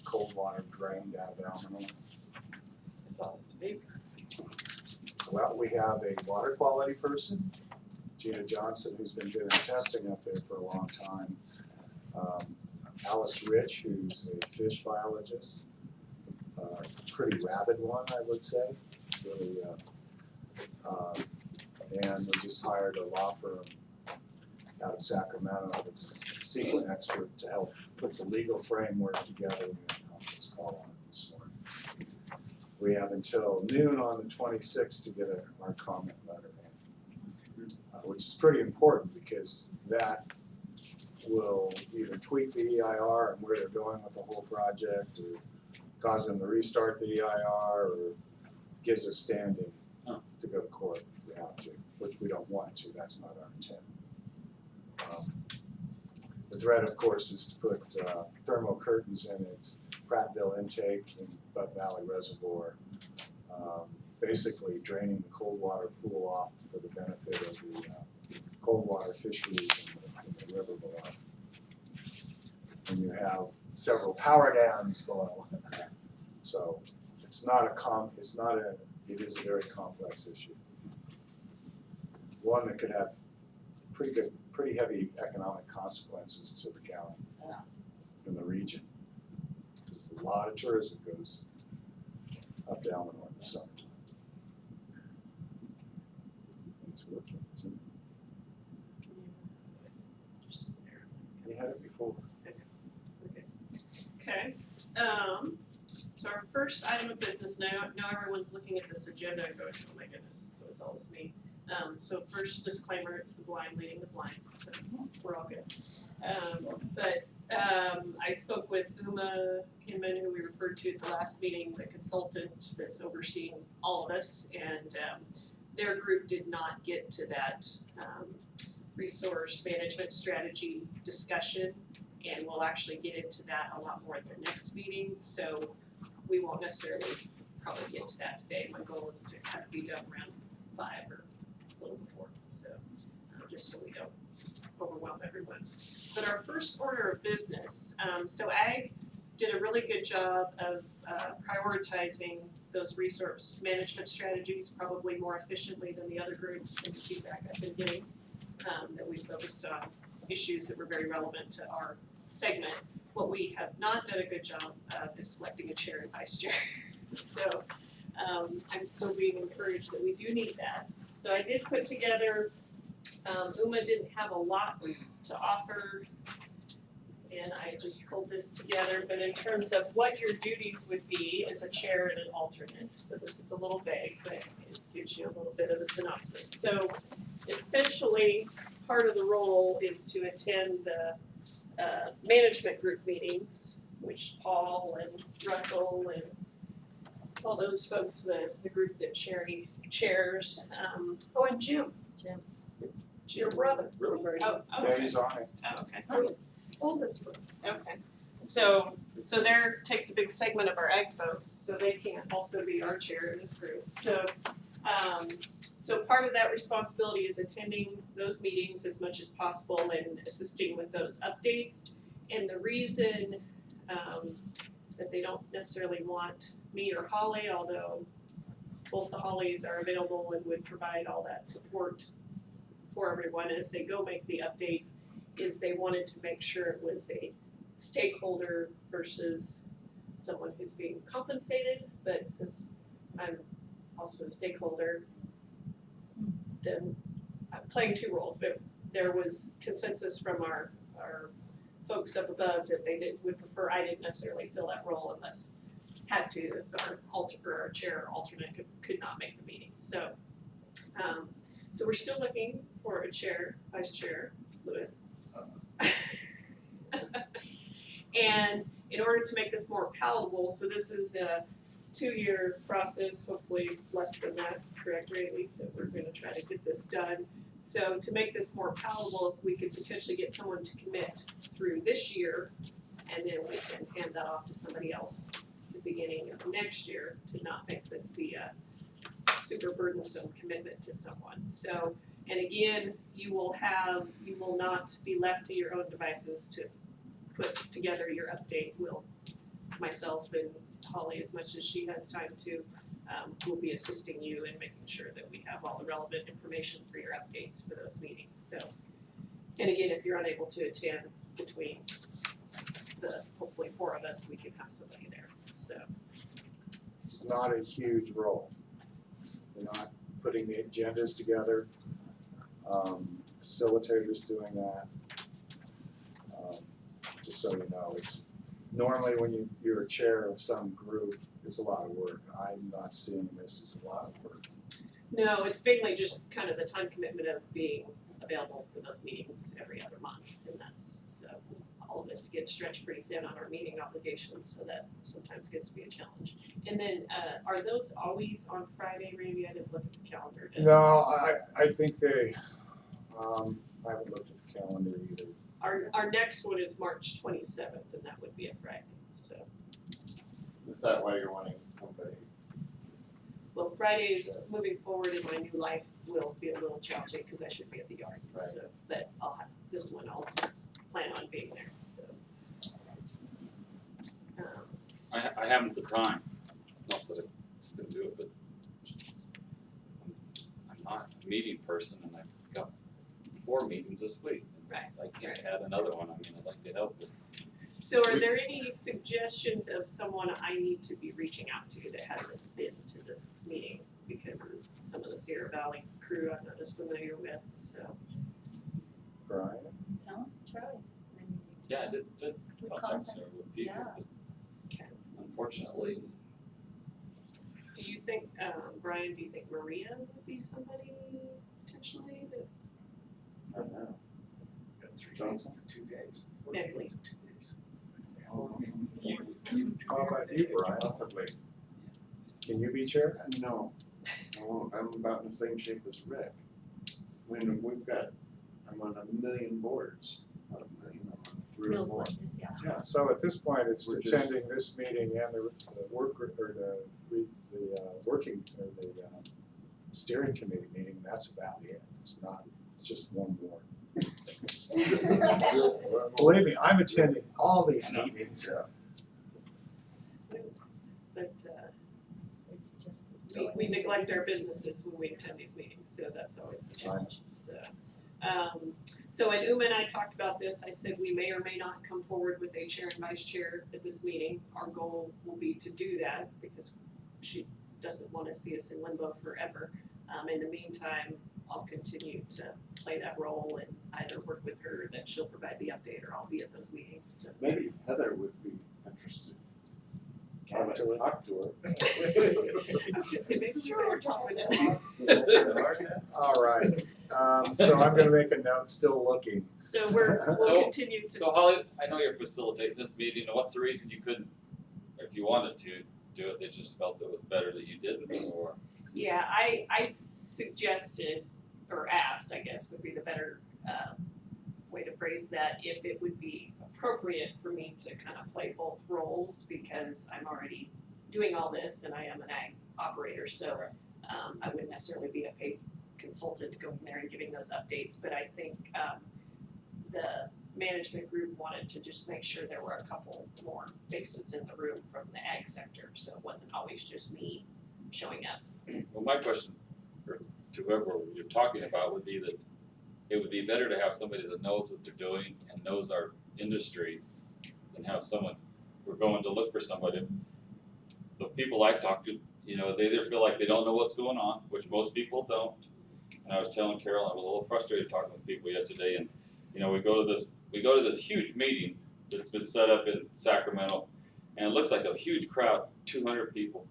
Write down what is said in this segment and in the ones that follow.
cold water drained out of Almanor. It's all deep. Well, we have a water quality person, Gina Johnson, who's been doing testing up there for a long time. Alice Rich, who's a fish biologist, pretty rabid one, I would say. Really, and we just hired a law firm out of Sacramento that's a sequent expert to help put the legal framework together. We had a conference call on it this morning. We have until noon on the 26th to get our comment letter in, which is pretty important because that will either tweak the EIR and where they're going with the whole project, or cause them to restart the EIR, or gives us standing to go to court if we have to, which we don't want to. That's not our intent. The threat, of course, is to put thermal curtains in it, Prattville intake in Butte Valley Reservoir, basically draining the cold water pool off for the benefit of the cold water fisheries in the river below. And you have several power dams below. So it's not it is a very complex issue. One that could have pretty heavy economic consequences to the county and the region. Because a lot of tourism goes up down the north and south. It's working, isn't it? You had it before. Okay. So our first item of business, now everyone's looking at this agenda and going, oh my goodness, what does all this mean? So first disclaimer, it's the blind leading the blind, so we're all good. I spoke with Uma Kinman, who we referred to at the last meeting, the consultant that's overseeing all of us, and their group did not get to that resource management strategy discussion, and we'll actually get into that a lot more at the next meeting, so we won't necessarily probably get to that today. My goal is to kind of be done around 5 or a little before, so just so we don't overwhelm everyone. But our first order of business, so Ag did a really good job of prioritizing those resource management strategies probably more efficiently than the other groups from the feedback I've been getting, that we focused on issues that were very relevant to our segment. What we have not done a good job of is selecting a chair and vice chair. So I'm still being encouraged that we do need that. So I did put together, Uma didn't have a lot to offer, and I just pulled this together, but in terms of what your duties would be as a chair and an alternate, so this is a little vague, but it gives you a little bit of a synopsis. So essentially, part of the role is to attend the management group meetings, which Paul and Russell and all those folks, the group that Sherry chairs. And Jim. Your brother. Oh, Yeah, okay. he's on it. Oh, okay. Oldest brother. Okay. So there takes a big segment of our ag folks, so they can't also be our chair in this group. So part of that responsibility is attending those meetings as much as possible and assisting with those updates. And the reason that they don't necessarily want me or Holly, although both the Hollies are available and would provide all that support for everyone as they go make the updates, is they wanted to make sure it was a stakeholder versus someone who's being compensated. But since I'm also a stakeholder, then I'm playing two roles. But there was consensus from our folks up above that they would prefer I didn't necessarily fill that role unless had to if our chair or alternate could not make the meeting. So we're still looking for a chair, vice chair, Lewis. And in order to make this more palatable, so this is a 2-year process, hopefully less than that, correct, Rayleigh, that we're gonna try to get this done. So to make this more palatable, if we could potentially get someone to commit through this year, and then we can hand that off to somebody else at the beginning of next year to not make this be a super burdensome commitment to someone. So, and again, you will not be left to your own devices to put together your update. We'll myself and Holly, as much as she has time to, will be assisting you in making sure that we have all the relevant information for your updates for those meetings, so. And again, if you're unable to attend between the, hopefully 4 of us, we can have somebody there, so. It's not a huge role. We're not putting the agendas together. Facilitators doing that. Just so you know, it's normally when you're a chair of some group, it's a lot of work. I'm not seeing this as a lot of work. No, it's mainly just kind of the time commitment of being available for those meetings every other month, and that's, so all of us get stretched pretty thin on our meeting obligations, so that sometimes gets to be a challenge. And then, are those always on Friday, Randy? I didn't look at the calendar. No, I think they, I haven't looked at the calendar either. Our next one is March 27th, and that would be a Friday, so. Is that why you're wanting somebody? Well, Fridays, moving forward in my new life, will be a little challenging, because I should be at the yard, Right. so, but I'll have, this one I'll plan on being there, so. I haven't the time, it's not that I couldn't do it, but I'm not a meeting person, and I've got 4 meetings this week. Right. I can't add another one, I mean, I'd like to help, but So are there any suggestions of someone I need to be reaching out to that hasn't been to this meeting? Because some of the Sierra Valley crew I'm not as familiar with, so. Brian? Tell him, try. I mean, yeah, I did we contact contact- several people, yeah. but Okay. unfortunately, Do you think, Brian, do you think Maria would be somebody potentially that, I don't know. Got 3 days to 2 days. 4 Maybe. days to 2 days. How about you, Brian? Possibly. Can you be chair? No, I won't. I'm about in the same shape as Rick. When I'm on 1,000,000 boards, not 1,000,000, I'm on 3 or Feels 4. like it, yeah. Yeah. So at this point, it's We're just- attending this meeting and the work group, or the working, or the steering committee meeting, that's about it. It's not, it's just one more. Believe me, I'm attending all these I know. meetings. but, It's just. we neglect our businesses when we attend these meetings, so that's always the challenge, so. So when Uma and I talked about this, I said we may or may not come forward with a chair and vice chair at this meeting. Our goal will be to do that, because she doesn't wanna see us in limbo forever. In the meantime, I'll continue to play that role and either work with her that she'll provide the update, or I'll be at those meetings to. Maybe Heather would be interested. Talk to her. Talk to her. I was gonna say, maybe we better talk with her. All right, so I'm gonna make a note, still looking. So we'll So- continue to. so Holly, I know you're facilitating this meeting, and what's the reason you couldn't, if you wanted to do it, they just felt it was better that you didn't, or? Yeah, I suggested, or asked, I guess would be the better way to phrase that, if it would be appropriate for me to kind of play both roles, because I'm already doing all this and I am an ag operator, so I wouldn't necessarily be a paid consultant going there and giving those updates, but I think the management group wanted to just make sure there were a couple more faces in the room from the ag sector, so it wasn't always just me showing up. Well, my question to whoever you're talking about would be that it would be better to have somebody that knows what they're doing and knows our industry than have someone, we're going to look for somebody. The people I talk to, you know, they either feel like they don't know what's going on, which most people don't. And I was telling Carol, I was a little frustrated talking with people yesterday, and you know, we go to this huge meeting that's been set up in Sacramento, and it looks like a huge crowd, 200 people.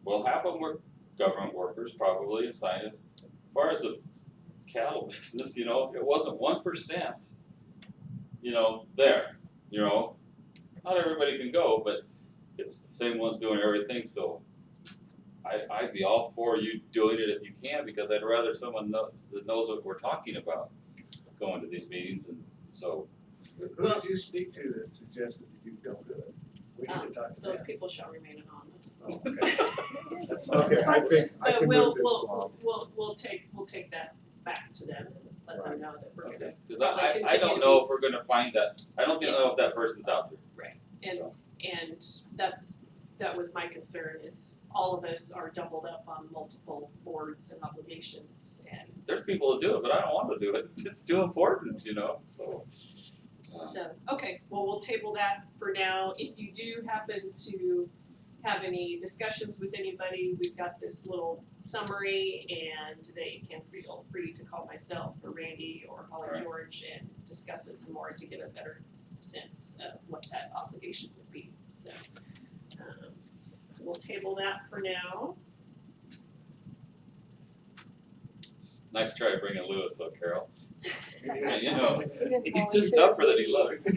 Well, half of them were government workers, probably, and scientists. As far as the cattle business, you know, it wasn't 1%, you know, there, you know. Not everybody can go, but it's the same ones doing everything, so I'd be all for you doing it if you can, because I'd rather someone that knows what we're talking about going to these meetings, and so. Who did you speak to that suggested that you don't do it? We need to talk to them. Those people shall remain anonymous. Oh, okay. Okay, I think I But can we'll, move this along. we'll take that back to them and let them know that we're gonna, Okay, cause I don't know if we're gonna find that, I don't know if that person's out there. and And that was my concern, is all of us are doubled up on multiple boards and obligations, and There's people that do it, but I don't want to do it. It's too important, you know, so. so, okay, well, we'll table that for now. If you do happen to have any discussions with anybody, we've got this little summary, and they can feel free to call myself or Randy or Holly Alright. George and discuss it some more to get a better sense of what that obligation would be, so. So we'll table that for now. It's nice try bringing Lewis though, Carol. Yeah. You know, he's just tougher than he looks.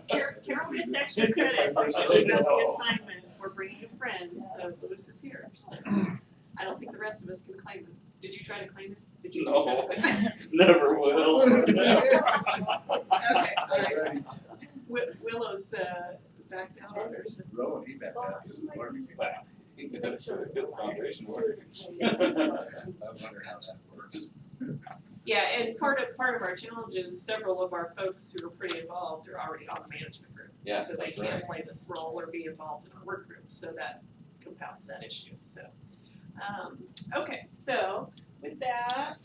Carol gets extra credit because she got the assignment for bringing a friend, so Lewis is here, so. I don't think the rest of us can claim him. Did you try to claim him? Did you No. try to claim him? Never will. Okay, alright. Willow's back down on hers. Rowan, he backed out, he was learning. Good foundation work. I wonder how that works. Yeah, and part of our challenge is several of our folks who are pretty involved are already on the management group. Yes, So they that's can't right. play this role or be involved in our work group, so that compounds that issue, so. Okay, so with that,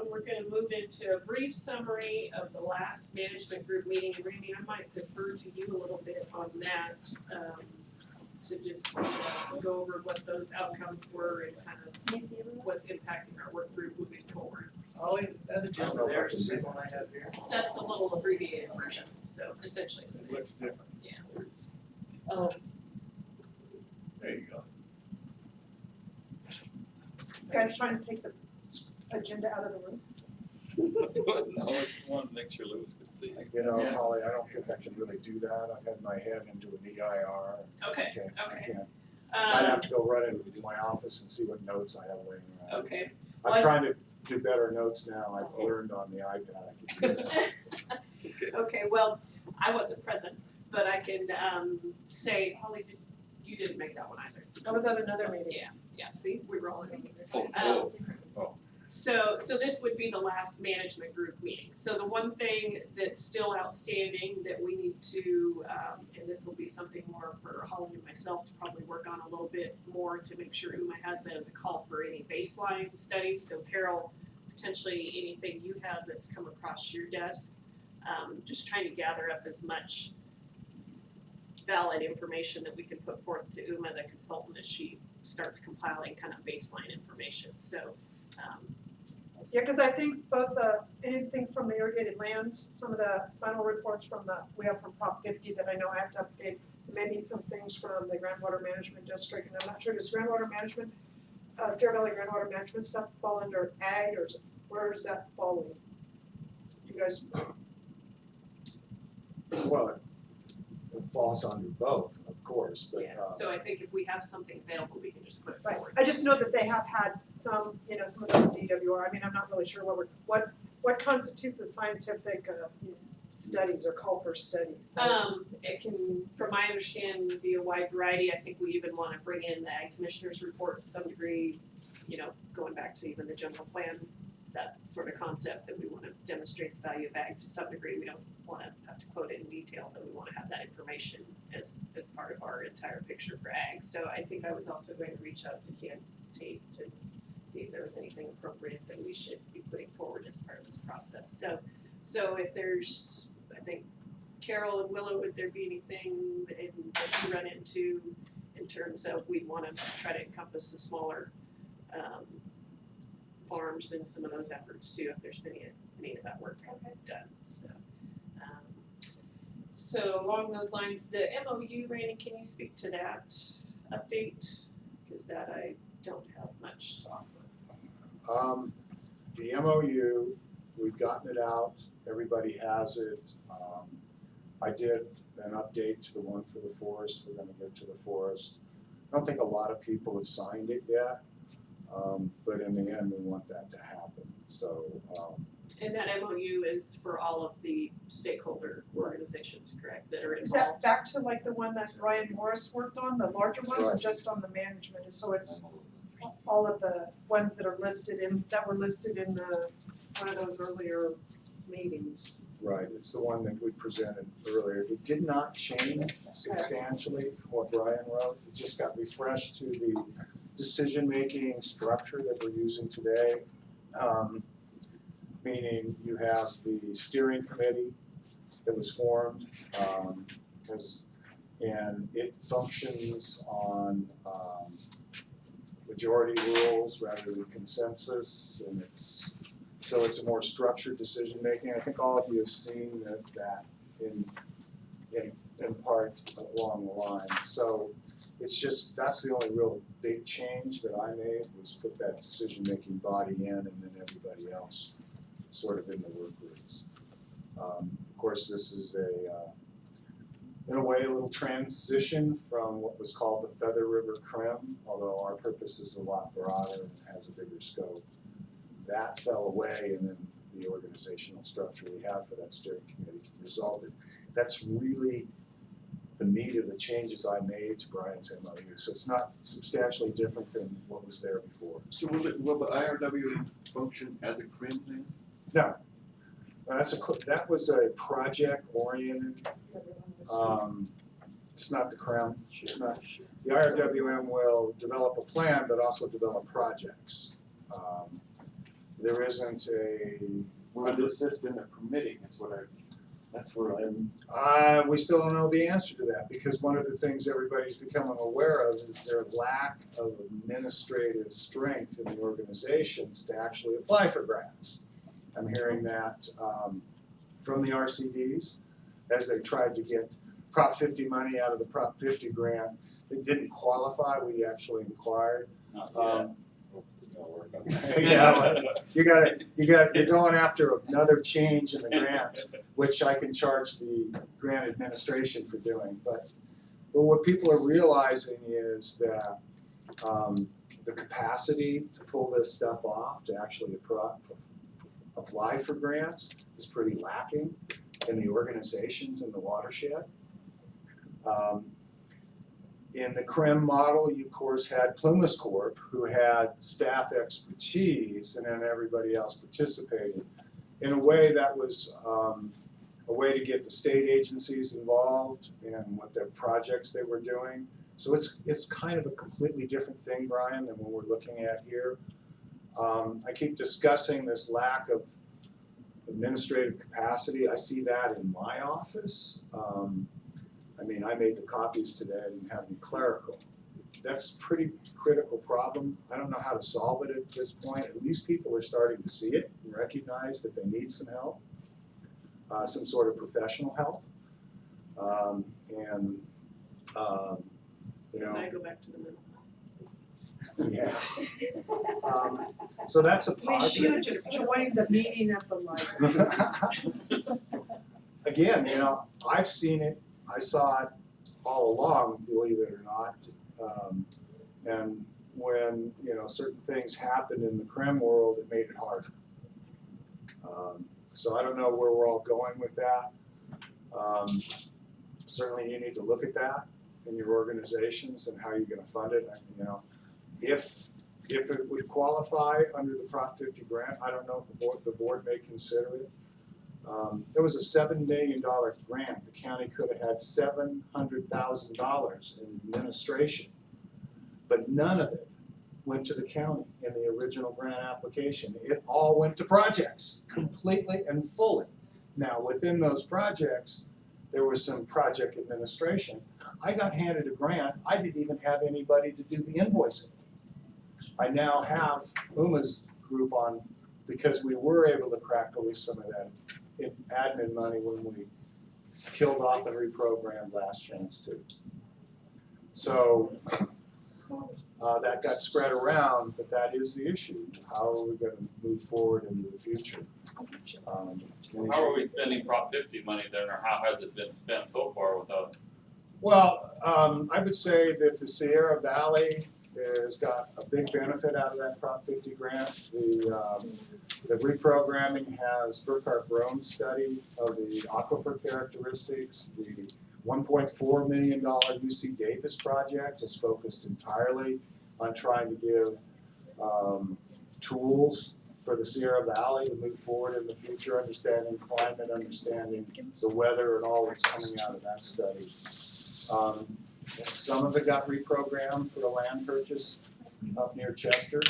we're gonna move into a brief summary of the last management group meeting. And Randy, I might defer to you a little bit on that, to just go over what those outcomes were and kind of Can you see everyone? what's impacting our work group moving forward. Ollie, that agenda there is the same one I have here. That's a little abbreviated version, so essentially the It same. looks different. There you go. You guys trying to take the agenda out of the room? No, I wanted to make sure Lewis could see. You know, Yeah. Holly, I don't think I can really do that. I've had my head into an EIR. Okay, I okay. can't. I'd have Um, to go run into my office and see what notes I have laying around. okay, I'm Well- trying to do better notes now. I've learned on the iPad. I can do that. okay, well, I wasn't present, but I can, say, Holly, you didn't make that one either. I was at another meeting. Yeah, see, we were all in meetings. Oh, So this would be the last management group meeting. So the one thing that's still outstanding that we need to, and this will be something more for Holly and myself to probably work on a little bit more to make sure UMA has that as a call for any baseline studies. So Carol, potentially anything you have that's come across your desk, just trying to gather up as much valid information that we can put forth to UMA, the consultant, as she starts compiling kind of baseline information. So, Yeah, cause I think both, anything from the irrigated lands, some of the final reports we have from Prop 50 that I know I have to update, maybe some things from the groundwater management district, and I'm not sure, does groundwater management, Sierra Valley groundwater management stuff fall under ag, or where does that fall in? You guys, Well, it falls under both, of course, but, yeah, so I think if we have something available, we can just put it right, forward. I just know that they have had some, some of those DWR, I mean, I'm not really sure what constitutes a scientific, studies or call for studies. It can, from my understanding, be a wide variety. I think we even wanna bring in the Ag Commissioner's report to some degree, going back to even the general plan, that sort of concept that we wanna demonstrate the value of ag to some degree. We don't wanna have to quote it in detail, but we wanna have that information as part of our entire picture for ag. So I think I was also going to reach out to Ken Tate to see if there was anything appropriate that we should be putting forward as part of this process. So if there's, I think, Carol and Willow, would there be anything that you run into in terms of we wanna try to encompass the smaller farms in some of those efforts too, if there's been any of that work done, so. So along those lines, the MOU, Randy, can you speak to that update? Cause that I don't have much to offer. The MOU, we've gotten it out, everybody has it. I did an update to the one for the forest, we're gonna get to the forest. I don't think a lot of people have signed it yet, but in the end, we want that to happen, so, And that MOU is for all of the stakeholder organizations, correct, that are Is that involved? back to like the one that Ryan Morris worked on, the larger ones, or Right. just on the management, and so it's all of the ones that were listed in one of those earlier meetings? Right, it's the one that we presented earlier. It did not change substantially from what Brian wrote. It just got refreshed to the decision-making structure that we're using today. Meaning you have the steering committee that was formed, and it functions on majority rules rather than consensus, and it's a more structured decision making. I think all of you have seen that in part along the line. So it's just, that's the only real big change that I made, was put that decision making body in, and then everybody else sort of in the work groups. Of course, this is in a way, a little transition from what was called the Feather River CREM, although our purpose is a lot broader and has a bigger scope. That fell away, and then the organizational structure we have for that steering committee resulted. That's really the meat of the changes I made to Brian's MOU. So it's not substantially different than what was there before. So will the IRWM function as a CRIM then? No, that was a project oriented. It's not the CREM. It's not. The IRWM will develop a plan, but also develop projects. There isn't a. Will it assist in the permitting? That's where I'm. We still don't know the answer to that, because one of the things everybody's becoming aware of is their lack of administrative strength in the organizations to actually apply for grants. I'm hearing that from the RCDs as they tried to get Prop 50 money out of the Prop 50 grant. It didn't qualify. We actually inquired. Not yet. We'll work on that. Yeah, well, you're going after another change in the grant, which I can charge the grant administration for doing. But what people are realizing is that the capacity to pull this stuff off, to actually apply for grants, is pretty lacking in the organizations in the watershed. In the CREM model, you of course had Plumas Corp, who had staff expertise, and then everybody else participated. In a way, that was a way to get the state agencies involved in what their projects they were doing. So it's kind of a completely different thing, Brian, than what we're looking at here. I keep discussing this lack of administrative capacity. I see that in my office. I mean, I made the copies today. I didn't have any clerical. That's a pretty critical problem. I don't know how to solve it at this point. At least people are starting to see it and recognize that they need some help, some sort of professional help. You know. So I go back to the middle. Yeah. So that's a We should have positive. just joined the meeting at the library. Again, you know, I've seen it. I saw it all along, believe it or not. And when, you know, certain things happened in the CREM world, it made it harder. So I don't know where we're all going with that. Certainly you need to look at that in your organizations and how you're going to fund it. You know, if it would qualify under the Prop 50 grant, I don't know if the board may consider it. There was a $7 million grant. The county could have had $700,000 in administration, but none of it went to the county in the original grant application. It all went to projects, completely and fully. Now, within those projects, there was some project administration. I got handed a grant. I didn't even have anybody to do the invoicing. I now have Uma's group on, because we were able to crack loose some of that in admin money when we killed off and reprogrammed Last Chance 2. So that got spread around, but that is the issue. How are we going to move forward into the future? How are we spending Prop 50 money then, or how has it been spent so far without? Well, I would say that the Sierra Valley has got a big benefit out of that Prop 50 grant. The reprogramming has Burkhart Brown's study of the aquifer characteristics. The $1.4 million UC Davis project is focused entirely on trying to give tools for the Sierra Valley to move forward in the future, understanding climate, understanding the weather and all that's coming out of that study. Some of it got reprogrammed for a land purchase up near Chester,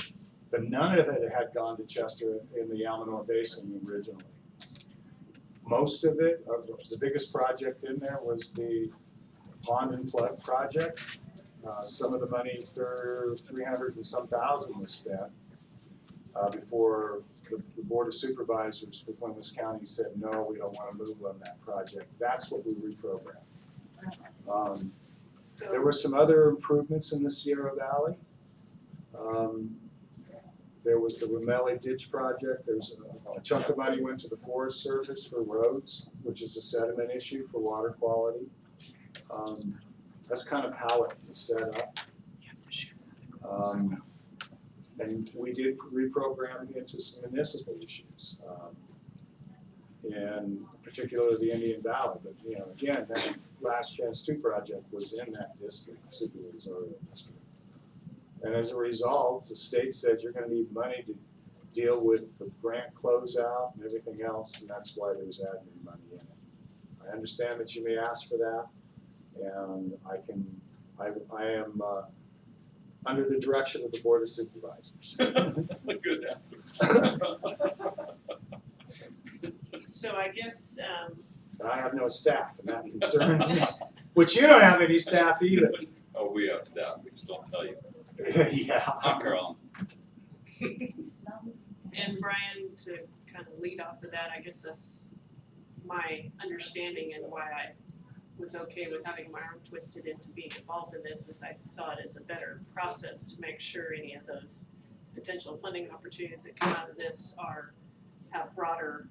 but none of it had gone to Chester in the Almanor Basin originally. Most of it, the biggest project in there was the pond and plug project. Some of the money for 300 and some thousand was spent before the Board of Supervisors for Columbus County said, no, we don't want to move on that project. That's what we reprogrammed. There were some other improvements in the Sierra Valley. There was the Ramelli Ditch project. There's a chunk of money went to the Forest Service for roads, which is a sediment issue for water quality. That's kind of how it was set up. And we did reprogram into some municipal issues, in particular the Indian Valley. But you know, again, that Last Chance 2 project was in that district, supervisorial district. And as a result, the state said you're going to need money to deal with the grant closeout and everything else, and that's why there's admin money in it. I understand that you may ask for that, and I am under the direction of the Board of Supervisors. Good answer. So I guess, And I have no staff, and that concerns me. Which you don't have any staff either. Oh, we have staff, we just don't tell you. Yeah. I'm Carl. and Brian, to kind of lead off of that, I guess that's my understanding and why I was okay with having my arm twisted into being involved in this, is I saw it as a better process to make sure any of those potential funding opportunities that come out of this have broader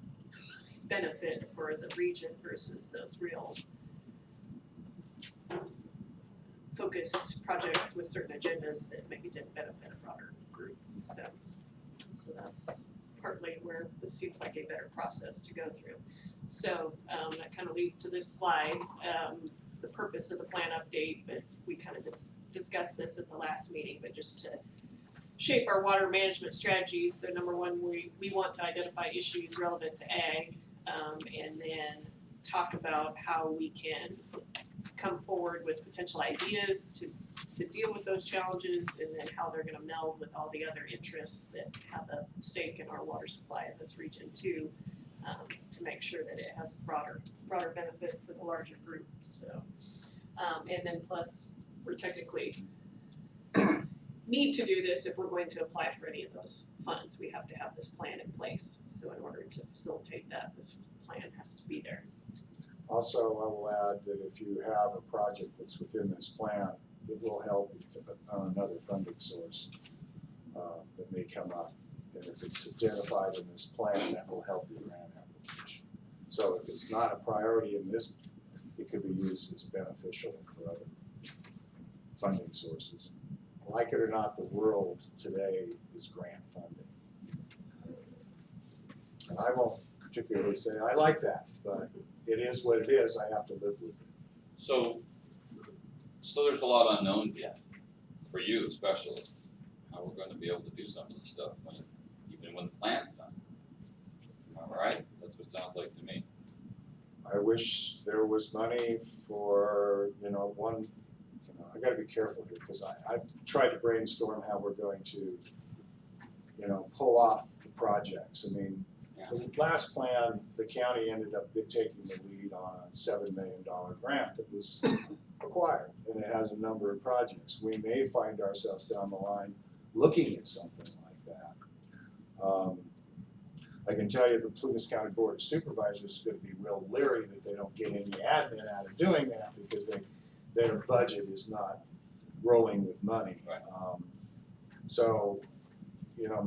benefit for the region versus those real focused projects with certain agendas that maybe didn't benefit a broader group. So that's partly where this seems like a better process to go through. So that kind of leads to this slide, the purpose of the plan update, but we kind of discussed this at the last meeting, but just to shape our water management strategies. So number one, we want to identify issues relevant to ag, and then talk about how we can come forward with potential ideas to deal with those challenges, and then how they're gonna meld with all the other interests that have a stake in our water supply in this region too, to make sure that it has a broader benefit for the larger group. So, and then plus, we're technically need to do this if we're going to apply for any of those funds. We have to have this plan in place. So in order to facilitate that, this plan has to be there. Also, I will add that if you have a project that's within this plan, it will help on another funding source that may come up. And if it's identified in this plan, that will help your grant application. So if it's not a priority in this, it could be used as beneficial for other funding sources. Like it or not, the world today is grant funding. And I won't particularly say I like that, but it is what it is. I have to live with it. So there's a lot unknown yet, for you especially, how we're gonna be able to do some of this stuff even when the plan's done. All right, that's what it sounds like to me. I wish there was money for, I gotta be careful here, because I've tried to brainstorm how we're going to, pull off the projects. I mean, the last plan, the county ended up taking the lead on a $7 million grant that was required, and it has a number of projects. We may find ourselves down the line looking at something like that. I can tell you the Columbus County Board of Supervisors is going to be real leery that they don't get any admin out of doing that, because their budget is not rolling with money. Right. So,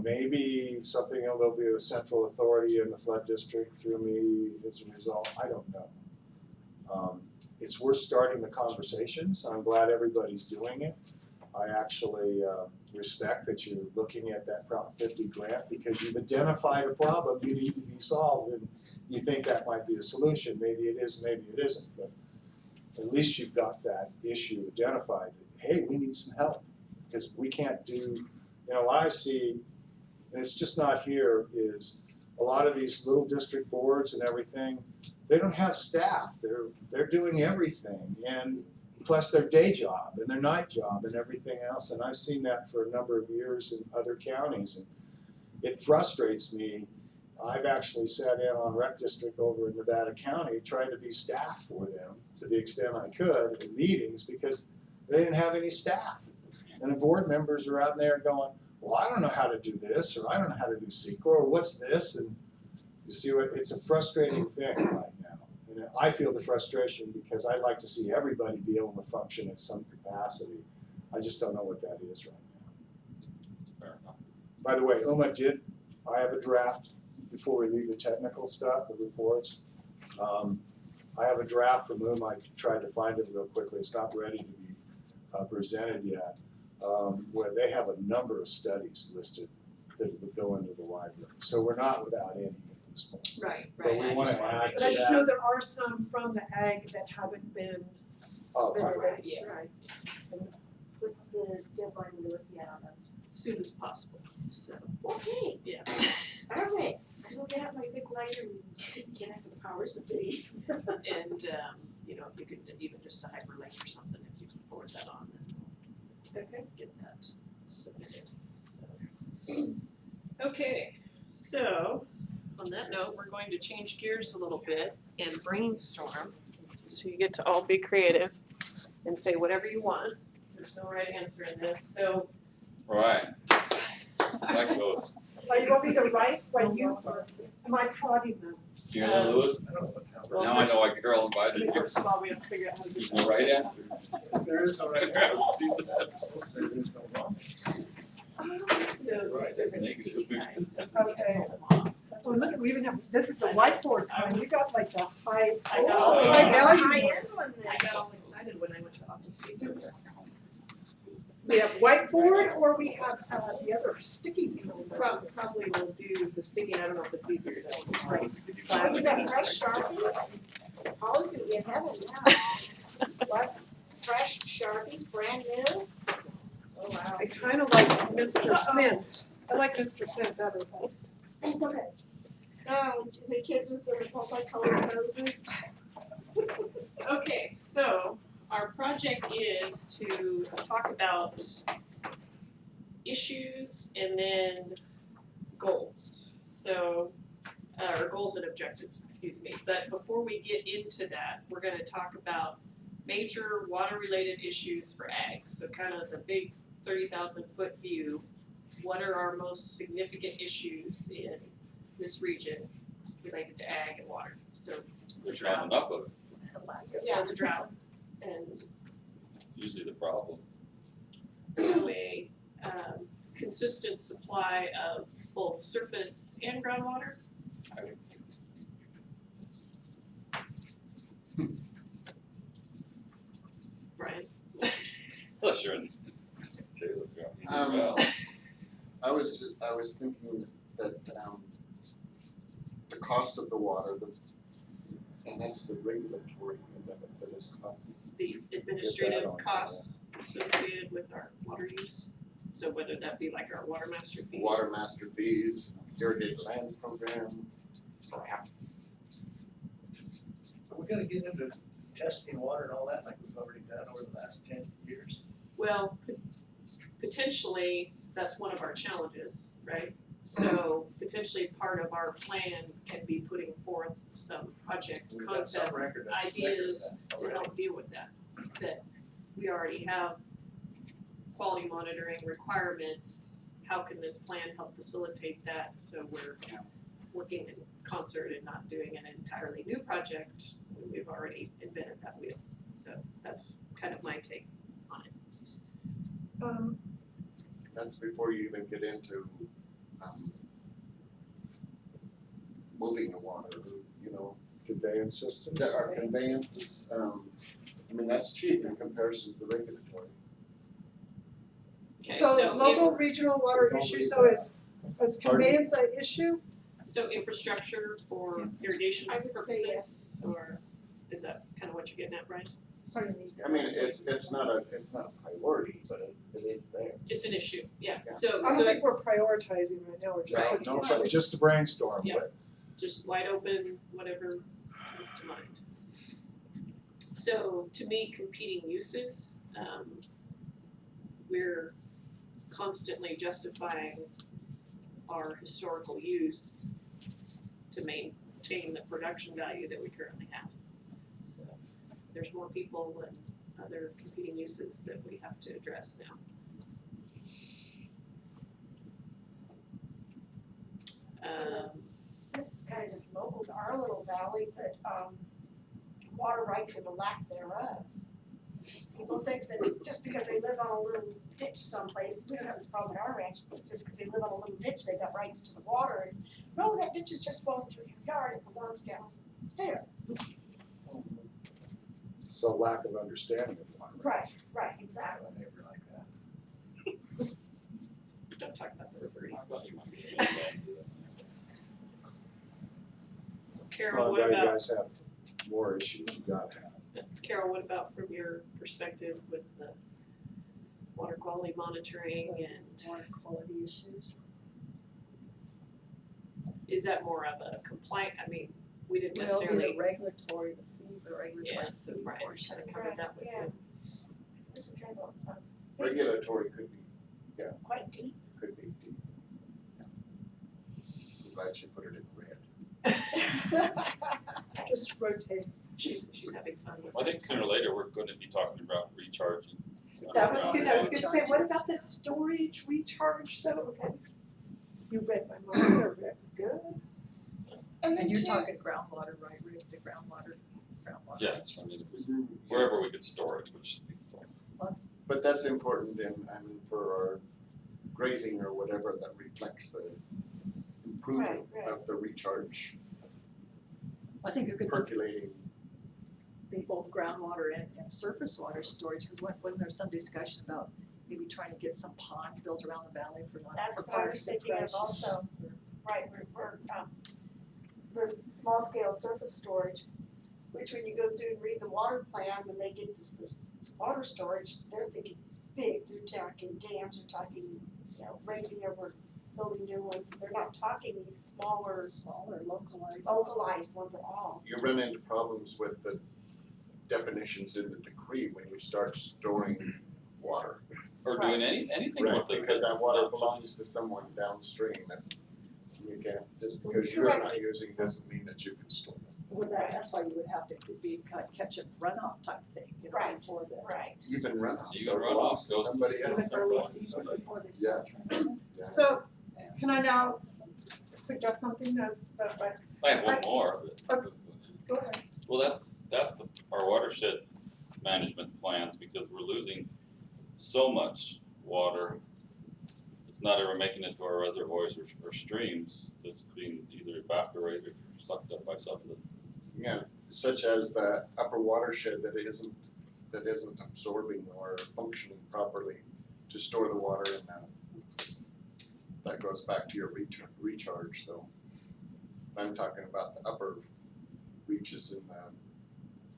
maybe there'll be a central authority in the flood district through me as a result. I don't know. It's worth starting the conversation, so I'm glad everybody's doing it. I actually respect that you're looking at that Prop 50 grant, because you've identified a problem you need to be solved, and you think that might be a solution. Maybe it is, maybe it isn't, but at least you've got that issue identified that, hey, we need some help, because we can't do, what I see and it's just not here, is a lot of these little district boards and everything, they don't have staff. They're doing everything, and plus their day job and their night job and everything else. And I've seen that for a number of years in other counties, and it frustrates me. I've actually sat in on rec district over in Nevada County, trying to be staff for them to the extent I could in meetings, because they didn't have any staff. And the board members are out there going, well, I don't know how to do this, or I don't know how to do SEQA, or what's this? And you see what, it's a frustrating thing right now. And I feel the frustration because I'd like to see everybody be able to function at some capacity. I just don't know what that is right now. Fair enough. By the way, I have a draft before we leave the technical stuff, the reports. I have a draft from I tried to find it real quickly. It's not ready to be presented yet, where they have a number of studies listed that would go into the library. So we're not without any at this point. Right, But right. we I wanna just wanna add make But I to just sure. know there are some from the ag that haven't been Oh, submitted. right. Yeah. Right. What's the deadline we're looking at on those? As soon as possible, so, Okay, yeah. all right, I will get out my big lighter and get after the powers that be. And, you know, if you could even just a hyperlink or something, if you can forward that on, then we'll get that submitted, so. Okay, so, on that note, we're going to change gears a little bit and brainstorm. So you get to all be creative and say whatever you want. There's no right answer in this, so. Right. That goes. Oh, you want me to write what you, am I prodding them? Do you know, Louis? I don't know what Well, Now I know why Carol invited you. First of all, we have to figure out how to do There's that. no right answers. there is no right answer. There is no wrong. So these are the Negative. guys. Okay. So look, we even have, this is a whiteboard, and you got like the high. I got all the high value High-end one. one I got all excited when I went to office days. We have whiteboard or we have the other sticky kind. Probably will do the sticky, I don't know if it's easier to write. Oh, you got fresh Sharpies? Paul's gonna be in heaven now. What? Fresh Sharpies, brand new? Oh, wow. I kind of like Mr. Scent. I like Mr. Scent better, but. Okay. Oh, the kids with their multicolored noses. Okay, so our project is to talk about issues and then goals. So, or goals and objectives, excuse me. But before we get into that, we're gonna talk about major water-related issues for ag. So kind of the big 30,000-foot view. What are our most significant issues in this region related to ag and water? So There's not enough of it, yeah, the drought and usually the problem. so a consistent supply of both surface and groundwater. I would think Brian? Unless you're in Taylor, you do well. I was thinking that, the cost of the water, and that's the regulatory limit that is costing. The administrative costs associated with our water use. So whether that be like our water master fees. Water master fees, irrigated lands program, We're gonna get into testing water and all that like we've already done over the last 10 years. Well, potentially, that's one of our challenges, right? So potentially part of our plan can be putting forth some project We've got some concept record of ideas that to already. help deal with that. That we already have quality monitoring requirements, how can this plan help facilitate that? So we're working in concert and not doing an entirely new project when we've already invented that wheel. So that's kind of my take on it. that's before you even get into, moving the water, you know. Conveyance systems. There are conveyances, I mean, that's cheap in comparison to the regulatory. Okay, So so local regional water issue, so is conveyance an issue? so infrastructure for irrigation I would say purposes, or is that kind of what you're getting at, Brian? I mean, it's not a priority, but it is there. It's an issue, yeah, Yeah. so, I don't so think we're prioritizing right now, we're just Right. putting No, it but just to brainstorm, Yeah. but just wide open, whatever comes to mind. So to me, competing uses, we're constantly justifying our historical use to maintain the production value that we currently have. So there's more people and other competing uses that we have to address now. This is kind of just local to our little valley, but, water rights or the lack thereof. People think that just because they live on a little ditch someplace, we don't have this problem at our ranch, but just because they live on a little ditch, they got rights to the water. And no, that ditch is just flowing through your yard, it belongs down there. so lack of understanding of water. Right, exactly. A neighbor like that. Don't talk about the river I east. thought you might be able to do that. Carol, Well, what now you about, guys have more issues you gotta have. Carol, what about from your perspective with the water quality monitoring and Water quality issues. is that more of a complaint, I mean, we didn't Well, necessarily, the regulatory, the fee, the regulatory yeah, so fee Brian portion. kind of covered that with Yeah. you. This is kind of a Regulatory could be quite deep. deep. I'm glad you put it in red. just rotate. She's having fun with it. Well, I think sooner or later, we're gonna be talking about recharging. That was good, I was underground. gonna say, what about the storage recharge, so, okay. You read my mind, there, Rick, good. And And you're talking groundwater, right, Rick, the groundwater. Yes, I mean, if we- wherever we could store it, which should be stored. But that's important for our grazing or whatever, that reflects the improvement Right. of the recharge I think it could percolating. be both groundwater and surface water storage, because wasn't there some discussion about maybe trying to get some ponds built around the valley for not, That's for what I was parks and thinking of creches? also. Right, there's small scale surface storage, which when you go through and read the water plan, when they get this water storage, they're thinking big, they're talking dams, they're talking, raising over, building new ones, they're not talking these smaller, Smaller, localized. localized ones at all. You run into problems with the definitions in the decree when you start storing water. Or doing anything with it. Because that water belongs to someone downstream, and you can't, just because you're not using doesn't mean that you can store it. Well, that's why you would have to be kind of catch a runoff type thing, Right. before the. Right. Even runoff, Even that belongs runoff to goes to somebody Even else. early season before they start trying. Yeah. So, can I now suggest something as, I have one more, but. go ahead. Well, that's our watershed management plans, because we're losing so much water. It's not ever making it to our reservoirs or streams, that's being either evaporated or sucked up by something. Yeah, such as the upper watershed that isn't absorbing or functioning properly to store the water in that. That goes back to your recharge though. I'm talking about the upper reaches in the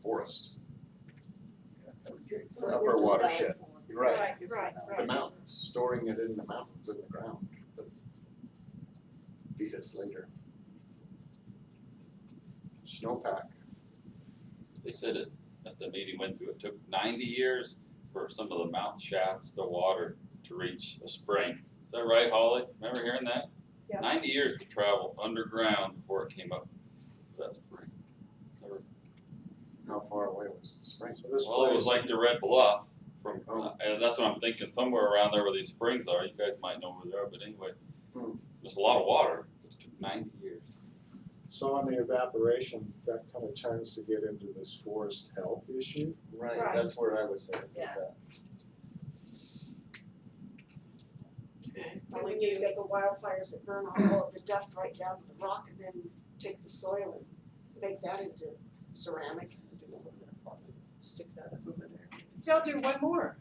forest, the upper watershed, right, the mountains, storing it in the mountains in the ground, that feed us later. Snowpack. They said it, at the meeting went through, it took 90 years for some of the mountain shafts, the water to reach a spring. Is that right, Holly? Remember hearing that? Yeah. 90 years to travel underground before it came up to that spring. Never- How far away was the spring? So this Well, it was place, like the Red Bluff from, and that's what I'm thinking, somewhere around there where these springs are, you guys might know where they are, but anyway. There's a lot of water, it took 90 years. so on the evaporation, that kind of tends to get into this forest health issue. Right, Right. that's where I was headed with Yeah. that. Okay, When you get the wildfires that burn all of the dust right down to the rock and then take the soil and make that into ceramic. stick that up over there. I'll do one more,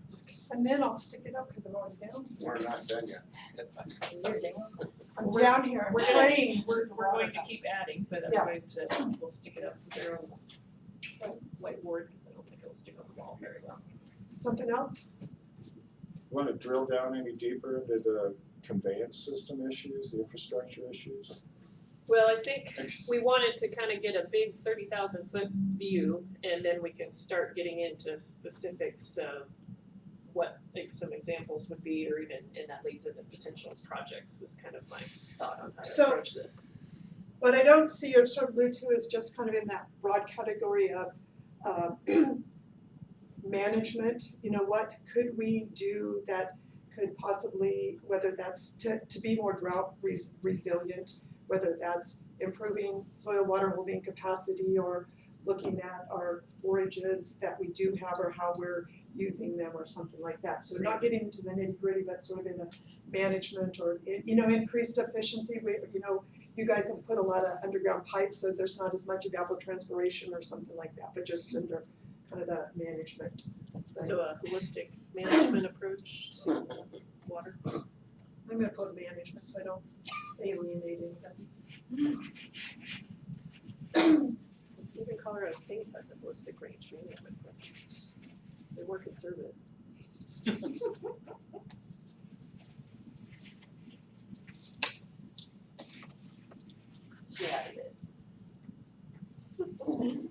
and then I'll stick it up, because I'm already down. We're not done yet. I'm down here, I'm We're gonna playing. We're going to keep adding, but I'm Yeah. going to, we'll stick it up there on the whiteboard, because I don't think it'll stick on the wall very well. Something else? wanna drill down any deeper into the conveyance system issues, the infrastructure issues? Well, I think we wanted to kind of get a big 30,000 foot view, and then we can start getting into specifics of what like some examples would be, or even, and that leads into potential projects was kind of my thought on how to So- approach this. What I don't see or sort of allude to is just kind of in that broad category of management, you know, what could we do that could possibly, whether that's to be more drought resilient, whether that's improving soil water holding capacity or looking at our forages that we do have or how we're using them or something like that. So not getting into the nitty gritty, but sort of in the management or, you know, increased efficiency. You know, you guys have put a lot of underground pipes, so there's not as much evapotranspiration or something like that, but just under kind of the management thing. So a holistic management approach to water. I'm gonna put management so I don't alienate anybody. Even Colorado State has a holistic range management program. They're more conservative. Yeah, it is.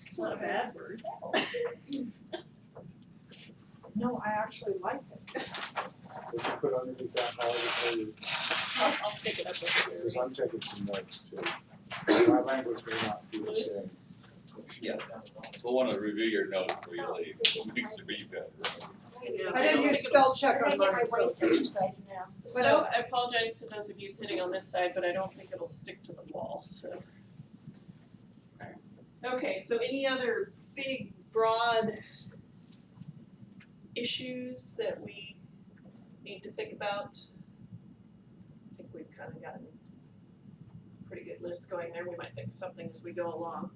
It's not a bad word. No, I actually like it. Would you put underneath that how you, I'll stick it up over here. because I'm taking some notes too. My language may not be the same. Yeah. We'll wanna review your notes before you leave, it needs to be better. Yeah, I didn't don't use think it'll- spell check I'm on gonna get mine, my so. waist exercise now. So I apologize to those of you sitting on this side, but I don't think it'll stick to the wall, so. Okay, so any other big, broad issues that we need to think about? I think we've kind of gotten a pretty good list going there, we might think of something as we go along.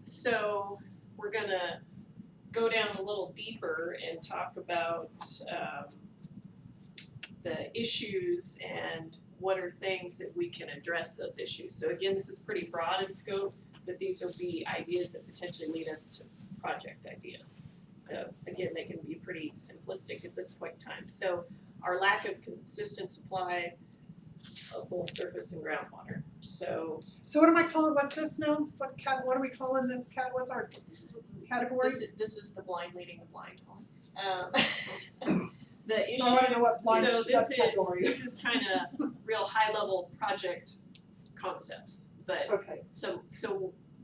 So we're gonna go down a little deeper and talk about the issues and what are things that we can address those issues. So again, this is pretty broad in scope, but these will be ideas that potentially lead us to project ideas. So again, they can be pretty simplistic at this point in time. So our lack of consistent supply of both surface and groundwater. So So what am I calling, what's this now? What are we calling this what's our category? this is the blind leading the blind home. The issues, I wanna know what blind so subcategory this is kind of real high level project concepts, but Okay, so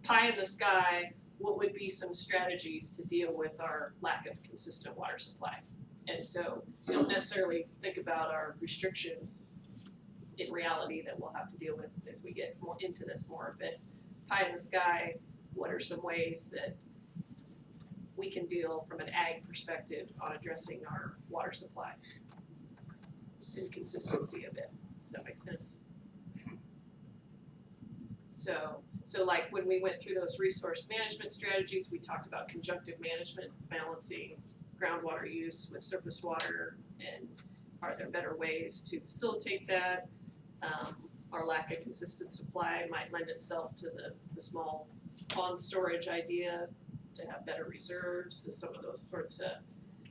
pie in the sky, what would be some strategies to deal with our lack of consistent water supply? And so don't necessarily think about our restrictions in reality that we'll have to deal with as we get more into this more, but pie in the sky, what are some ways that we can deal from an ag perspective on addressing our water supply? And consistency of it, does that make sense? So like when we went through those resource management strategies, we talked about conjunctive management, balancing groundwater use with surface water, and are there better ways to facilitate that? Our lack of consistent supply might lend itself to the small pond storage idea, to have better reserves, so some of those sorts of.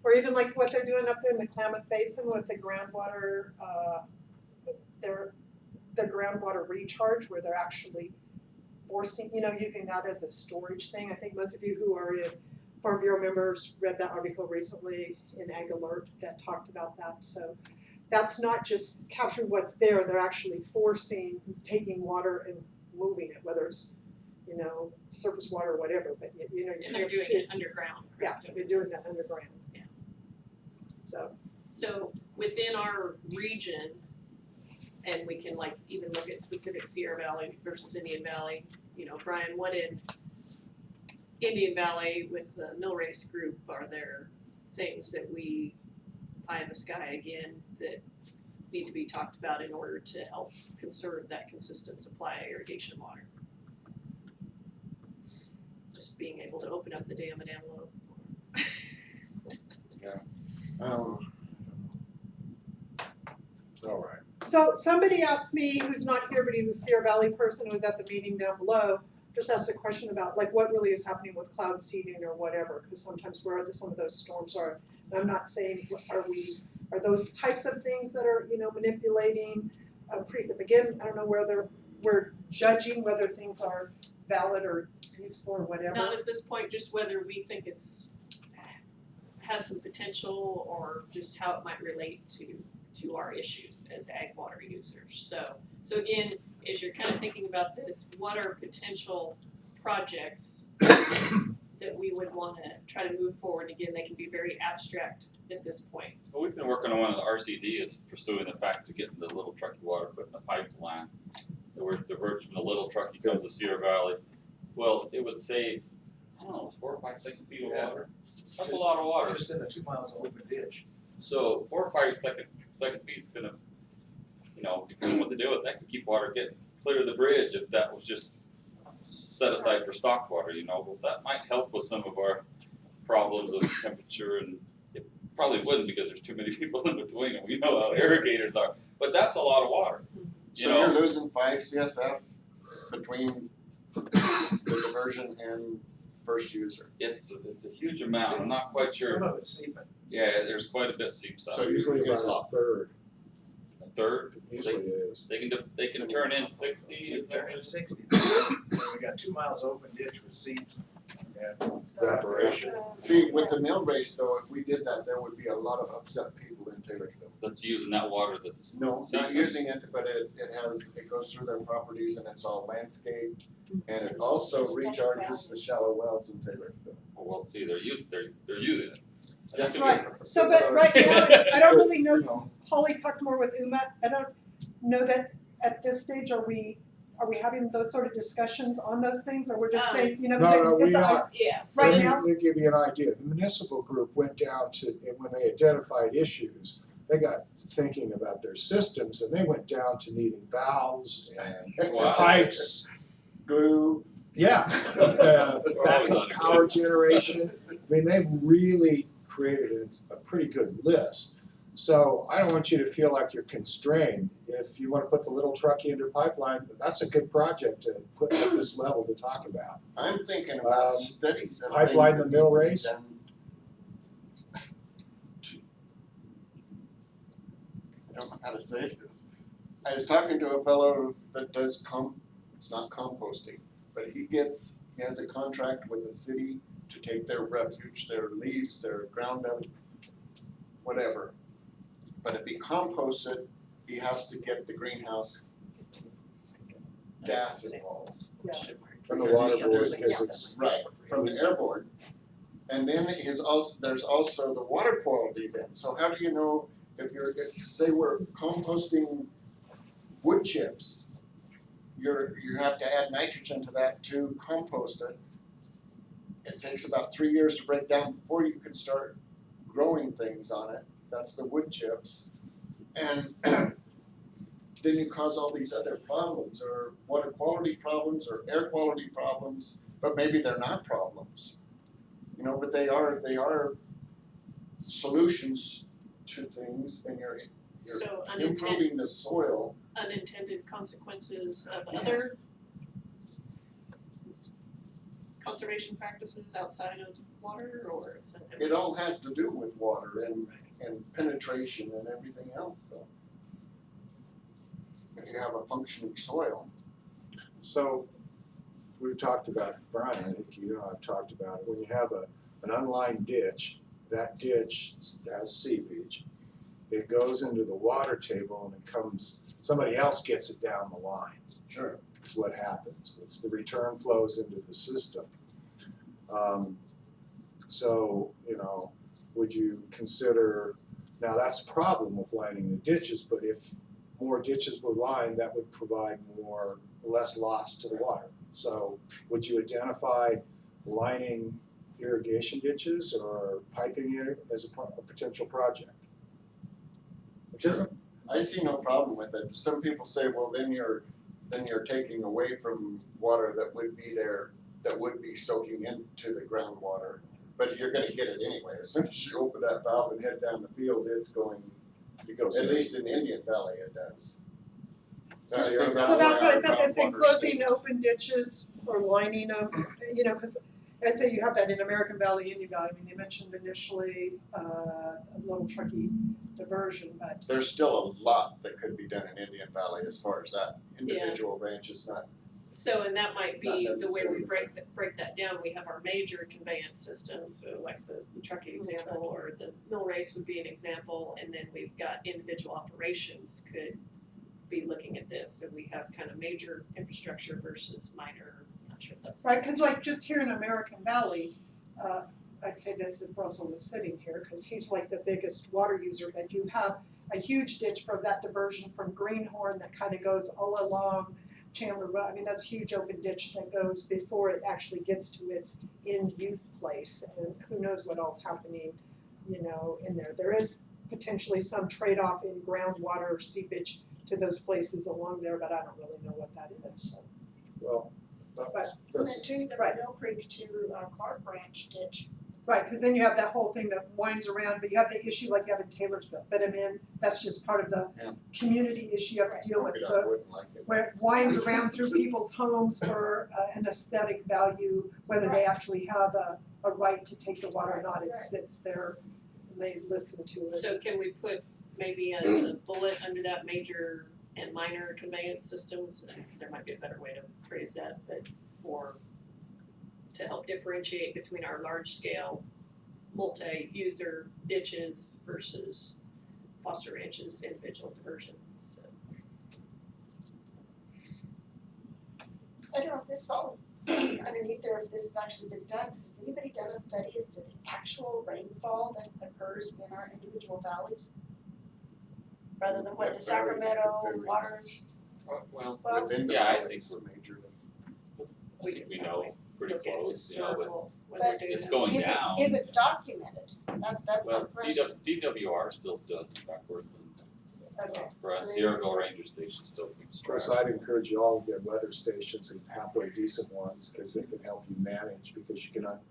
or even like what they're doing up there in the Klamath Basin with the groundwater, the groundwater recharge where they're actually forcing, you know, using that as a storage thing. I think most of you who are in Farm Bureau members read that article recently in Ag Alert that talked about that. So that's not just capturing what's there, they're actually taking water and moving it, whether it's, you know, surface water or whatever, but you know. And they're doing it underground, Yeah, correct? they're doing that underground. Yeah. So, within our region, and we can like even look at specific Sierra Valley versus Indian Valley, you know, Brian, what in Indian Valley with the mill race group, are there things that we, pie in the sky again, that need to be talked about in order to help conserve that consistent supply of irrigation water? Just being able to open up the dam at Antelope. All right. so somebody asked me, who's not here, but he's a Sierra Valley person who was at the meeting down below, just ask the question about like what really is happening with cloud seeding or whatever, because sometimes where some of those storms are. And I'm not saying, are those types of things that are, manipulating precip. Again, I don't know whether we're judging whether things are valid or useful or whatever. Not at this point, just whether we think has some potential or just how it might relate to our issues as ag water users. So again, as you're kind of thinking about this, what are potential projects that we would want to try to move forward? Again, they can be very abstract at this point. Well, we've been working on one of the RCD is pursuing the fact of getting the little trucky water put in the pipeline. Where it diverts from the little trucky comes to Sierra Valley. Well, it would save, I don't know, 4 or 5 second feet of water. That's a lot of water. Just in the 2 miles of open ditch. So 4 or 5 second feet is gonna, depending on what to do with that, could keep water getting clear of the bridge if that was just set aside for stock water, but that might help with some of our problems of temperature, and it probably wouldn't because there's too many people in between, and we know how irrigators are, but that's a lot of water. So you're losing 5 CSF between the diversion and first user. It's a huge amount, I'm not quite sure. Some of it's seeping. Yeah, there's quite a bit seeps out. So Usually it's about a third, A third, usually it is. they can turn in 60, is that Turn in 60. We got 2 miles of open ditch with seeps. And Evaporation. See, with the mill race though, if we did that, there would be a lot of upset people in Taylorsville. that's using that water that's No, not seeping. using it, but it goes through their properties and it's all landscaped. And it also recharges the shallow wells in Taylorsville. Well, we'll see, they're using it. That's Right. So, but right now, I don't really know, Holly talked more with Uma, I don't know that at this stage, are we having those sort of discussions on those things, or we're just saying, No, no, we it's a, are. Yeah, so Right Let this, now- me give you an idea. The municipal group went down to, and when they identified issues, they got thinking about their systems, and they went down to needing valves and Wow. pipes. Glue. Yeah, backup power generation. I mean, they really created a pretty good list. So I don't want you to feel like you're constrained. If you want to put the little trucky into pipeline, that's a good project to put at this level to talk about. I'm thinking about studies and pipeline things the that mill need to be race? done. I don't know how to say this. I was talking to a fellow that does it's not composting, but he has a contract with the city to take their refuge, their leaves, their ground up, whatever. But if he composts it, he has to get the greenhouse gas involved. From the Because water board, there's- because it's, Right, from the air board. And then there's also the water quality then. So how do you know if say we're composting wood chips, you have to add nitrogen to that to compost it. It takes about 3 years to break down before you can start growing things on it. That's the wood chips. And then you cause all these other problems, or water quality problems, or air quality problems, but maybe they're not problems. But they are solutions to things, and you're so improving the soil. unintended consequences of other Yes. conservation practices outside of water, or is it? It all has to do with water and penetration and everything else though. If you have a functioning soil. so we've talked about, Brian, I think you know I've talked about it, when you have an unlined ditch, that ditch has seepage. It goes into the water table and it comes, somebody else gets it down the line. Sure. Is what happens. It's the return flows into the system. So, would you consider, now that's a problem with lining the ditches, but if more ditches were lined, that would provide less loss to the water. So would you identify lining irrigation ditches or piping it as a potential project? Which isn't, I see no problem with it. Some people say, well, then you're taking away from water that would be there, that would be soaking into the groundwater. But you're gonna get it anyway. As soon as you open that valve and head down the field, it goes, at least in Indian Valley it does. So I think that's what I said, I say groundwater closing stays. open ditches or lining them, you know, cause I'd say you have that in American Valley, Indian Valley, I mean, you mentioned initially, a little Truckee diversion, but There's still a lot that could be done in Indian Valley as far as that individual ranch is not. So, and that might be Not the way we necessarily. break that down, we have our major conveyance systems, so like the Truckee example, or the mill race would be an example, and then we've got individual operations could be looking at this, so we have kind of major infrastructure versus minor, I'm not sure if that's. right, cause like just here in American Valley, I'd say that's if Russell was sitting here, cause he's like the biggest water user, but you have a huge ditch from that diversion from Greenhorn that kind of goes all along Chandler Road, I mean, that's a huge open ditch that goes before it actually gets to its end use place, and who knows what else happening, you know, in there. There is potentially some trade-off in groundwater seepage to those places along there, but I don't really know what that is, so. Well, And that's, then too, the Mill Creek to Clark Ranch ditch. Right, cause then you have that whole thing that winds around, but you have the issue like you have in Taylorsville, but I mean, that's just part of the Yeah. community issue you have to deal with, I so. wouldn't like it. Where it winds around through people's homes for an aesthetic value, whether they actually have a right to take the water or not, it sits there and they listen to it. So can we put maybe as a bullet under that major and minor conveyance systems, there might be a better way to phrase that, but to help differentiate between our large scale multi-user ditches versus Foster Ranch's individual diversions, so. I don't know if this falls underneath there, if this has actually been done. Has anybody done a study as to the actual rainfall that occurs in our individual valleys? Rather than what the Sacramento waters, Well, well, Within the yeah, I valleys, think we're major. I think we know pretty Look at close, you know, but historical, when they're But doing it's that. going is it, down. is it documented? That's my well, question. DWR still does it backward, Okay. and for us, So the they Irwindale Ranger Station still keeps of course, track. I'd encourage you all to get weather stations and halfway decent ones, cause they can help you manage, because you cannot,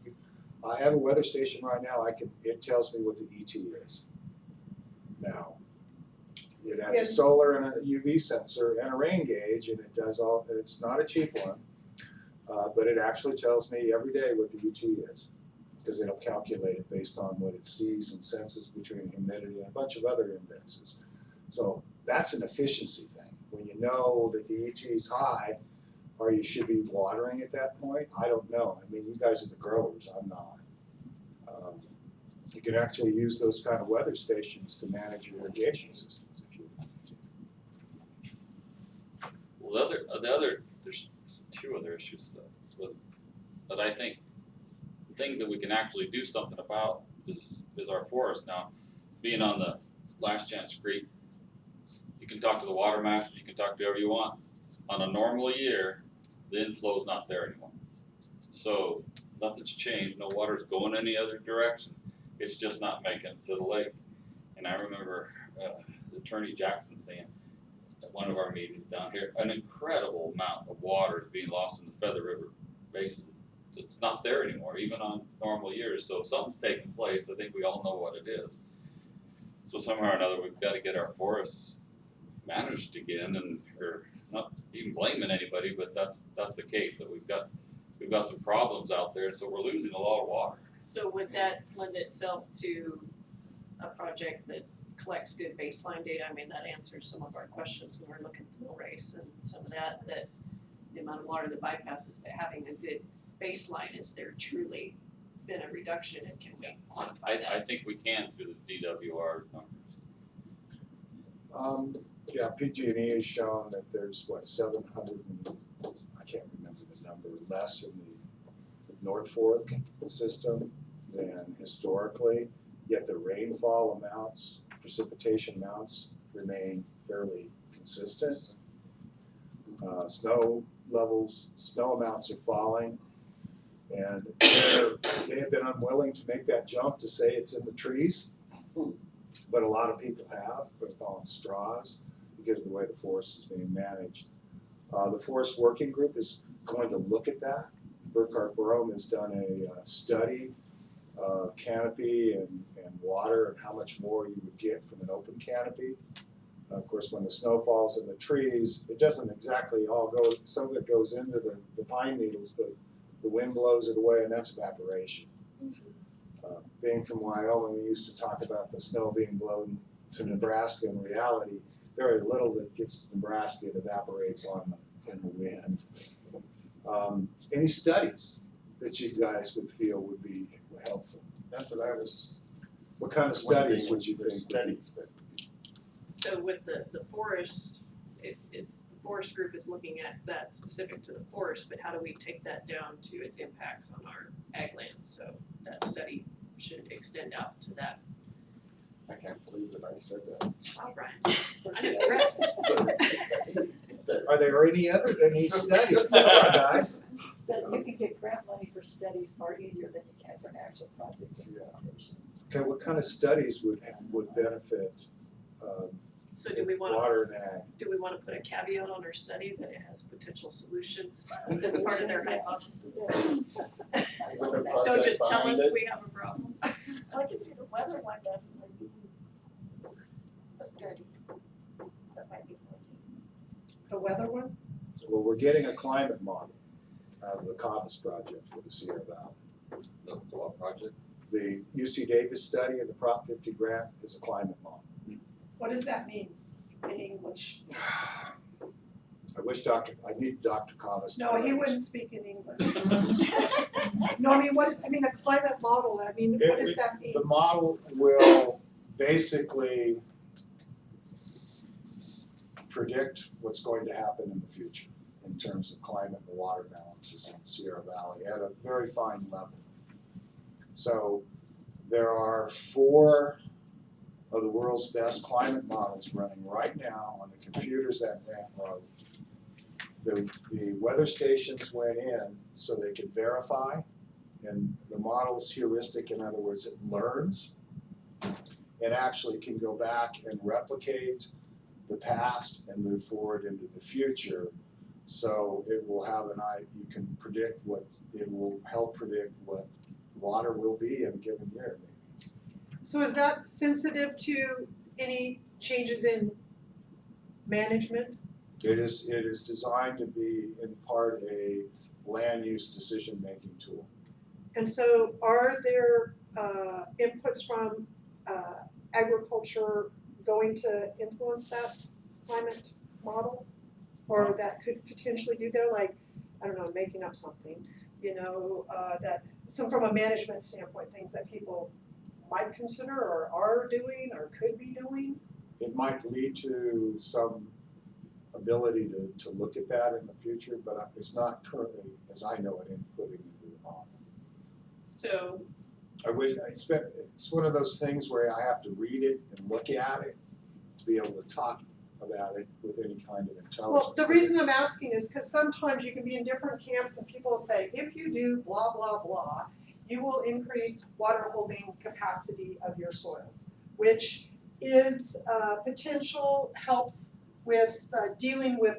I have a weather station right now, it tells me what the ET is. Now, it has a Yeah. solar and a UV sensor and a rain gauge, and it does all, and it's not a cheap one. But it actually tells me every day what the ET is, because it'll calculate it based on what it sees and senses between humidity and a bunch of other indexes. So that's an efficiency thing. When you know that the ET is high, or you should be watering at that point, I don't know. I mean, you guys are the growers, I'm not. You can actually use those kind of weather stations to manage your irrigation systems if you want to. Well, the other, there's two other issues that I think, the things that we can actually do something about is our forest now. Being on the Last Chance Creek, you can talk to the water master, you can talk to whoever you want. On a normal year, the inflow's not there anymore. So nothing's changed, no water's going any other direction, it's just not making it to the lake. And I remember Attorney Jackson saying at one of our meetings down here, an incredible amount of water is being lost in the Feather River Basin. It's not there anymore, even on normal years, so something's taking place, I think we all know what it is. So somehow or another, we've gotta get our forests managed again, and we're not even blaming anybody, but that's the case, that we've got some problems out there, so we're losing a lot of water. So would that lend itself to a project that collects good baseline data? I mean, that answers some of our questions when we're looking at the mill race and some of that the amount of water that bypasses, but having a good baseline, is there truly been a reduction, and can we quantify that? I think we can through the DWR numbers. Yeah, PG&E has shown that there's 700 and, I can't remember the number, less in the North Fork system than historically, yet the rainfall amounts, precipitation amounts remain fairly consistent. Snow levels, snow amounts are falling, and they have been unwilling to make that jump to say it's in the trees, but a lot of people have, we call them straws, because of the way the forest is being managed. The Forest Working Group is going to look at that. Burkhart Brome has done a study of canopy and water and how much more you would get from an open canopy Of course, when the snow falls in the trees, it doesn't exactly all go, some of it goes into the pine needles, but the wind blows it away, and that's evaporation. Being from Wyoming, we used to talk about the snow being blown to Nebraska. In reality, very little that gets to Nebraska, it evaporates in the wind. Any studies that you guys would feel would be helpful? That's what I was. What kind of studies would you think? Studies that. So with the forest, if the forest group is looking at that specific to the forest, but how do we take that down to its impacts on our ag lands? So that study should extend out to that. I can't believe that I said that. Wow, Brian, I'm impressed. Are there any studies, come on, guys? You can get grant money for studies far easier than you can for an actual project implementation. Okay, what kind of studies would benefit So do we wanna water and ag? put a caveat on our study that it has potential solutions as part of their hypothesis? With a Don't project just tell behind us it. we have a problem. I can see the weather one definitely be a study that might be more neat. The weather one? Well, we're getting a climate model out of the CAVAS project for the Sierra Valley. The co-op project. The UC Davis study of the Prop 50 grant is a climate model. What does that mean in English? I need Dr. CAVAS. No, he wouldn't speak in English. No, I mean, a climate model, what does that mean? The model will basically predict what's going to happen in the future in terms of climate and water balances in the Sierra Valley at a very fine level. So there are 4 of the world's best climate models running right now on the computers that Grant wrote. The weather stations went in so they could verify, and the model's heuristic, in other words, it learns and actually can go back and replicate the past and move forward into the future. So it will have you can predict it will help predict what water will be in a given year. So is that sensitive to any changes in management? It is designed to be in part a land use decision-making tool. And so are there inputs from agriculture going to influence that climate model? Or that could potentially do there, like, I don't know, making up something, that from a management standpoint, things that people might consider or are doing or could be doing? It might lead to some ability to look at that in the future, but it's not currently, as I know it, inputting into the model. So It's one of those things where I have to read it and look at it to be able to talk about it with any kind of intelligence. Well, the reason I'm asking is because sometimes you can be in different camps and people say, if you do blah, blah, blah, you will increase water holding capacity of your soils, which is potential helps with dealing with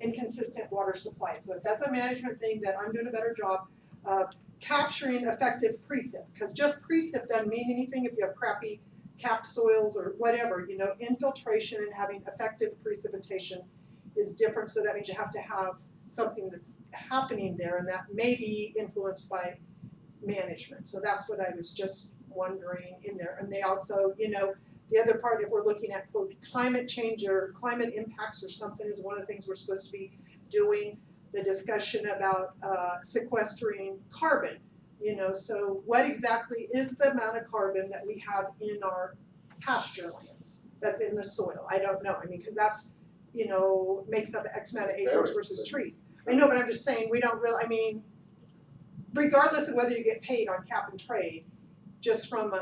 inconsistent water supply. So if that's a management thing, then I'm doing a better job of capturing effective precip, because just precip doesn't mean anything if you have crappy capped soils or whatever. Infiltration and having effective precipitation is different, so that means you have to have something that's happening there, and that may be influenced by management. So that's what I was just wondering in there. And they also, the other part, if we're looking at quote climate change or climate impacts or something, is one of the things we're supposed to be doing. The discussion about sequestering carbon, so what exactly is the amount of carbon that we have in our pasture lands that's in the soil? I don't know, because that's, makes up X amount of acres versus trees. I know, but I'm just saying, we don't really, regardless of whether you get paid on cap and trade, just from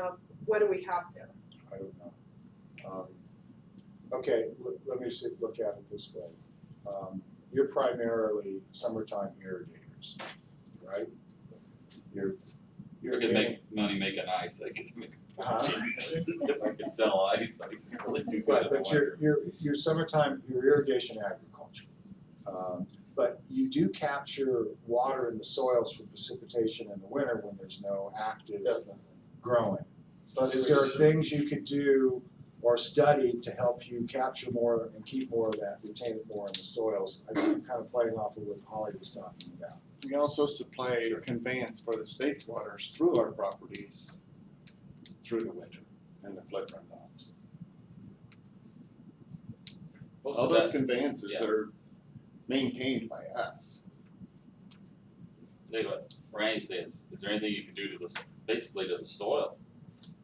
what do we have there? I don't know. Okay, let me look at it this way. You're primarily summertime irrigators, right? You're I could make money making ice, I could make, if I could sell ice, I could really do good in the But winter. your summertime, your irrigation agriculture. But you do capture water in the soils for precipitation in the winter when there's no active growing. Is there things you could do or studied to help you capture more and keep more of that, retain it more in the soils. I think kind of playing off of what Holly was talking about. We also supply conveyance for the state's waters through our properties through the winter and the flood runoffs. Most All of those that, conveyances yeah. are maintained by us. Like what Randy says, is there anything you can do to the, basically to the soil?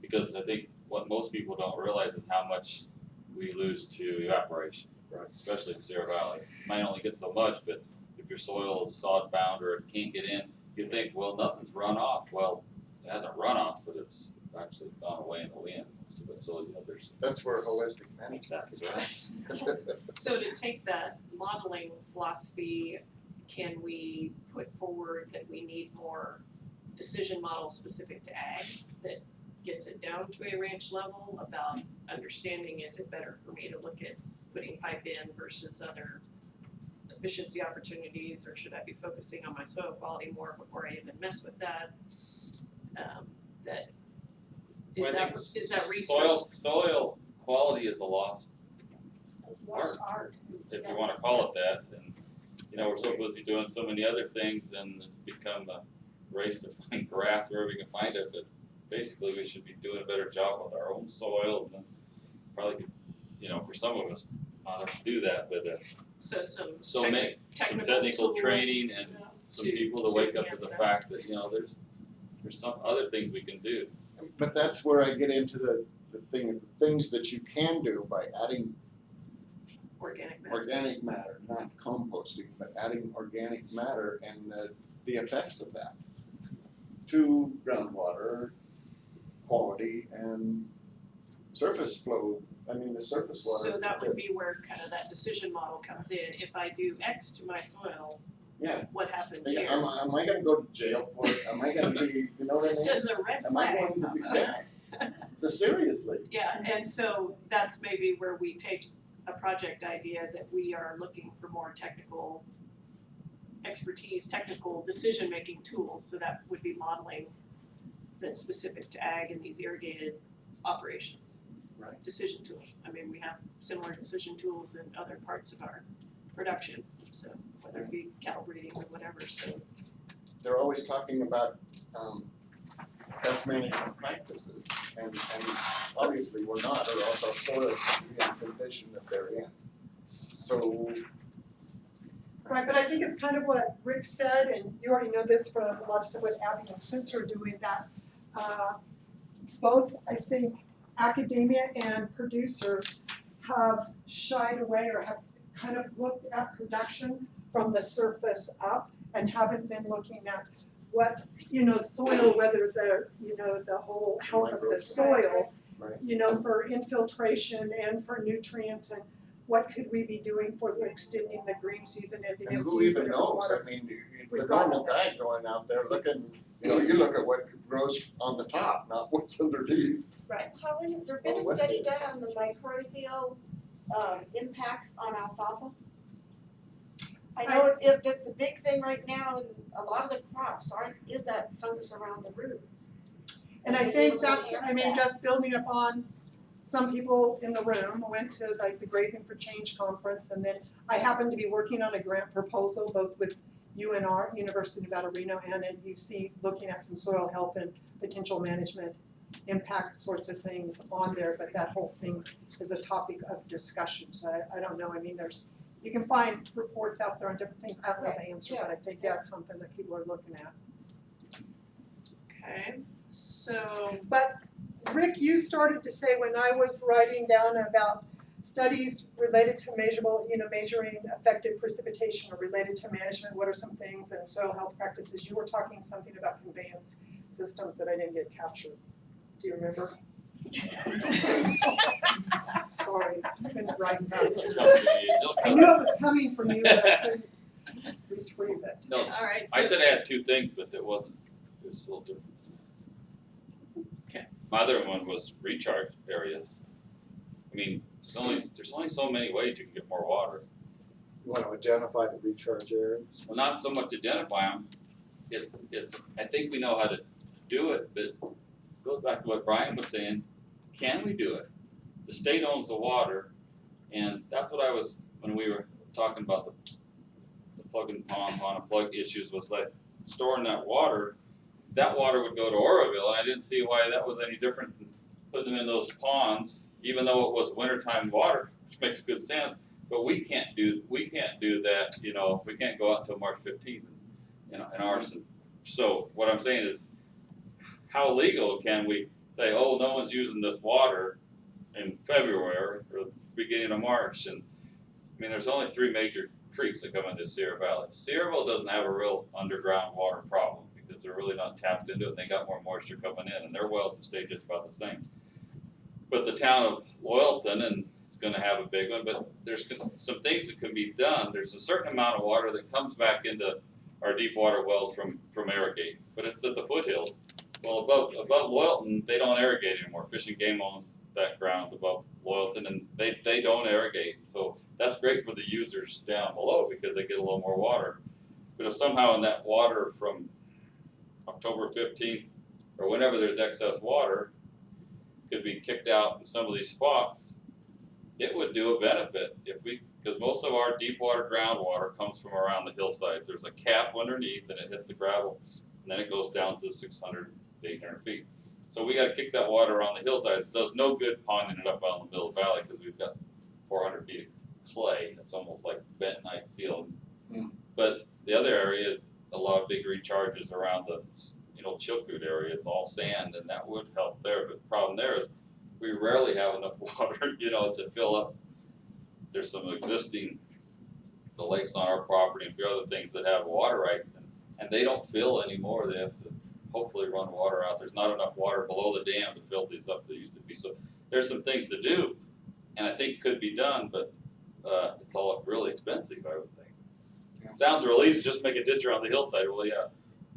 Because I think what most people don't realize is how much we lose to evaporation. Right. Especially in Sierra Valley. You might only get so much, but if your soil is sod bound or it can't get in, you think, well, nothing's run off. Well, it hasn't run off, but it's actually gone away in the wind. So you know, there's, That's where holistic management that's right. So to take that modeling philosophy, can we put forward that we need more decision models specific to ag that gets it down to a ranch level about understanding, is it better for me to look at putting pipe in versus other efficiency opportunities, or should I be focusing on my soil quality more before I even mess with that? That Well, I think is that research? Soil quality is a lost, It's lost art. if you wanna call it that, and, you know, we're so busy doing so many other things, and it's become a race to find grass wherever you can find it, but basically we should be doing a better job with our own soil, and then probably, you know, for some of us, not have to do that, but, So some some technical tools training and some people to wake up to the fact that, you know, there's some other things we can do. But that's where I get into the things that you can do by adding organic matter. organic matter, not composting, but adding organic matter and the effects of that to groundwater quality and surface flow. I mean, the surface water. So that would be where kind of that decision model comes in. If I do X to my soil, Yeah. what happens Yeah, here? am I gonna go to jail for it? Am I gonna be, you know what I mean? Does a red Am I flag going to come be, up? yeah, seriously. Yeah, and so that's maybe where we take a project idea that we are looking for more technical expertise, technical decision-making tools, so that would be modeling that's specific to ag and these irrigated operations. Right. Decision tools, I mean, we have similar decision tools in other parts of our production, so whether it be cattle breeding or whatever, so. They're always talking about best management practices and obviously we're not, or else our soils would be in the condition that they're in. So Right, but I think it's kind of what Rick said, and you already know this from a lot of stuff with Abby and Spencer are doing, that both, I think, academia and producers have shied away or have kind of looked at production from the surface up and haven't been looking at what, soil, whether the whole health of the soil, Right. for infiltration and for nutrient, and what could we be doing for extending the green season and being and able who to use even whatever knows, water. I mean, the we've got. normal guy going out there looking, you look at what grows on the top, not what's underneath. Right, Holly, has there been Well, a what study is- done on the mycorrhizal impacts on alfalfa? I know it's the big thing right now in a lot of the crops, is that fungus around the roots. And I think that's, just building upon, some people in the room went to like the Grazing for Change conference, and then I happened to be working on a grant proposal both with UNR, University of Nevada, Reno, and at UC, looking at some soil health and potential management impact sorts of things on there, but that whole thing is a topic of discussion, so I don't know, you can find reports out there on different things, I don't know the answer, but I think that's something that people are looking at. Okay, so, But Rick, you started to say when I was writing down about studies related to measuring effective precipitation or related to management, what are some things, and soil health practices, you were talking something about conveyance systems that I didn't get captured. Do you remember? Sorry, I've been writing fast. I knew it was coming from you, but I couldn't retrieve it. No, alright, so. I said I had two things, but it was a little different. Okay. My other one was recharge areas. I mean, there's only so many ways you can get more water. You want to identify the recharge areas? Well, not so much identify them, it's, I think we know how to do it, but it goes back to what Brian was saying, can we do it? the state owns the water, and that's what I was, when we were talking about the plug and pond and plug issues, was like storing that water would go to Oroville, and I didn't see why that was any different than putting them in those ponds, even though it was wintertime water, which makes good sense. But we can't do that, you know, we can't go out until March 15th in ours. So what I'm saying is, how legal can we say, oh, no one's using this water in February or the beginning of March? And I mean, there's only 3 major creeks that come into Sierra Valley. Sierraville doesn't have a real underground water problem because they're really not tapped into it, and they got more moisture coming in, and their wells have stayed just about the same. But the town of Loyalton, and it's going to have a big one, but there's some things that can be done. There's a certain amount of water that comes back into our deep water wells from irrigate, but it's at the foothills. Well, above Loyalton, they don't irrigate anymore. Fish and Game owns that ground above Loyalton, and they don't irrigate. So that's great for the users down below because they get a little more water. But if somehow in that water from October 15th or whenever there's excess water could be kicked out in some of these spots, it would do a benefit if we, because most of our deep water groundwater comes from around the hillsides. There's a cap underneath and it hits the gravel, and then it goes down to 600 to 800 feet. So we got to kick that water around the hillsides. It does no good ponding it up out in the middle of the valley because we've got 400 feet of clay. It's almost like bentonite seal. But the other area is a lot of big recharges around the, you know, Chilkoot area. It's all sand, and that would help there. But the problem there is we rarely have enough water, you know, to fill up. There's some existing, the lakes on our property and a few other things that have water rights, and they don't fill anymore. They have to hopefully run water out. There's not enough water below the dam to fill these up that used to be. So there's some things to do, and I think could be done, but it's all really expensive, I would think. It sounds real easy, just make a ditch around the hillside. Well, yeah,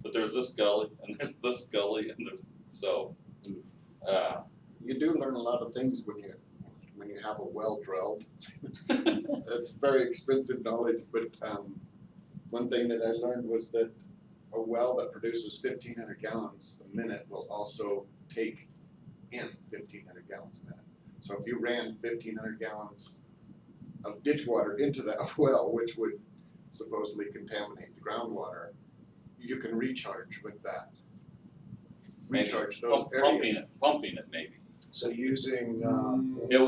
but there's this gully, and there's this gully, and there's, so. You do learn a lot of things when you have a well drilled. It's very expensive knowledge, but one thing that I learned was that a well that produces 1,500 gallons a minute will also take in 1,500 gallons a minute. So if you ran 1,500 gallons of ditch water into that well, which would supposedly contaminate the groundwater, you can recharge with that. Recharge those areas. Pumping it maybe. So using, It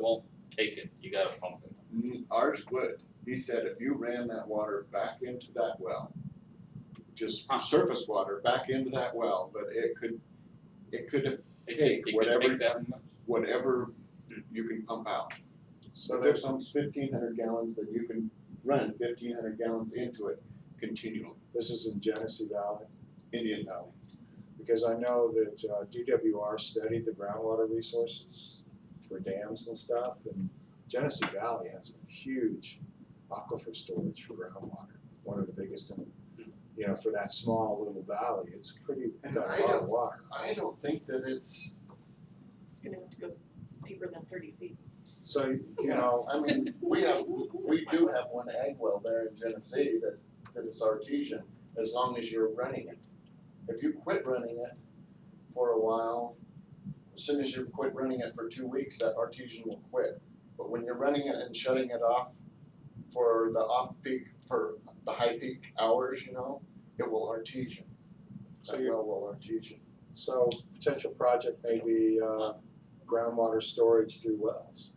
won't take it. You gotta pump it. Ours would. He said if you ran that water back into that well, just surface water back into that well, but it could take whatever you can pump out. So there's some 1,500 gallons that you can run 1,500 gallons into it continually. this is in Genesee Valley, Indian Valley. because I know that DWR studied the groundwater resources for dams and stuff, and Genesee Valley has a huge aquifer storage for groundwater, one of the biggest in, you know, for that small little valley. It's pretty, got a lot of water. I don't think that it's, gonna have to go deeper than 30 feet. So, you know, I mean, we do have one ag well there in Genesee that is artesian, as long as you're running it. If you quit running it for a while, as soon as you quit running it for 2 weeks, that artesian will quit. But when you're running it and shutting it off for the off-peak, for the high-peak hours, you know, it will artesian. So That well will artesian. so potential project may be groundwater storage through wells.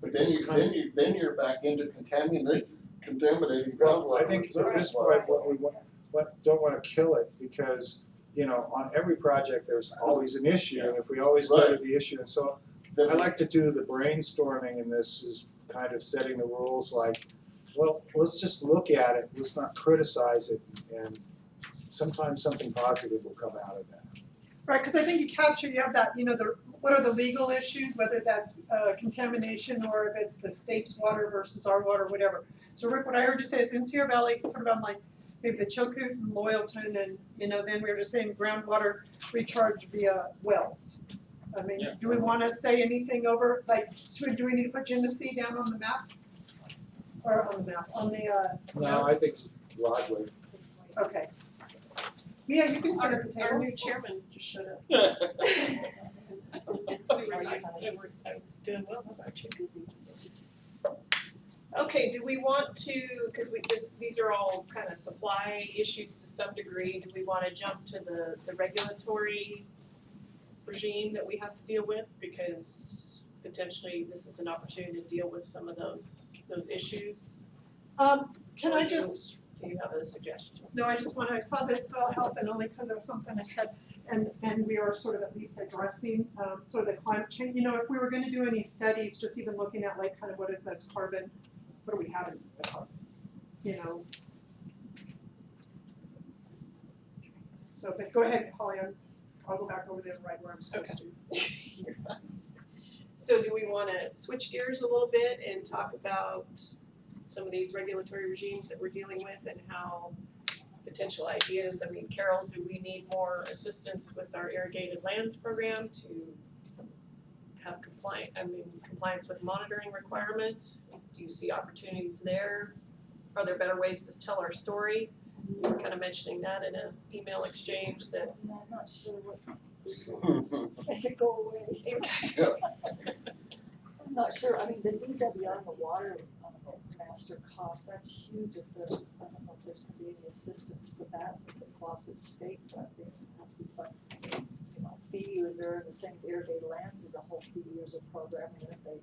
But then you're back into contaminating groundwater. I think at this point, what we don't wanna kill it, because, you know, on every project, there's always an issue, and if we always go to the issue, and so I like to do the brainstorming in this, is kind of setting the rules like, well, let's just look at it, let's not criticize it, and sometimes something positive will come out of that. Right, because I think you have that, you know, what are the legal issues, whether that's contamination or if it's the state's water versus our water, whatever. So Rick, what I heard you say is in Sierra Valley, sort of on like maybe the Chilkoot and Loyalton, and, you know, then we were just saying groundwater recharge via wells. I mean, Yeah. do we want to say anything over, like, do we need to put Genesee down on the map? Or on the map, on the No, I think broadly. Okay. Yeah, you can set up the Our table. new chairman just showed up. Yeah. We were I'm doing well, how about you? Okay, do we want to, cause these are all kind of supply issues to some degree, do we wanna jump to the regulatory regime that we have to deal with? Because potentially this is an opportunity to deal with some of those issues. Can I just, Do you have a suggestion? no, I saw this soil health and only because it was something I said, and we are sort of at least addressing, sort of the climate change. You know, if we were gonna do any studies, just even looking at like kind of what is this carbon, what do we have in the carbon, you know? So, but go ahead, Holly, I'll go back over there right where I'm supposed to. You're fine. So do we wanna switch gears a little bit and talk about some of these regulatory regimes that we're dealing with and how potential ideas, I mean, Carol, do we need more assistance with our irrigated lands program to have compliance with monitoring requirements? Do you see opportunities there? Are there better ways to tell our story? You were kind of mentioning that in an email exchange that. No, I'm not sure what. Make it go away. I'm not sure, I mean, the DWR and the water master cost, that's huge, if I don't know if there's gonna be any assistance for that since it's lost its state funding, it has to be funded. You know, fee user, the same irrigated lands is a whole fee user program, and if they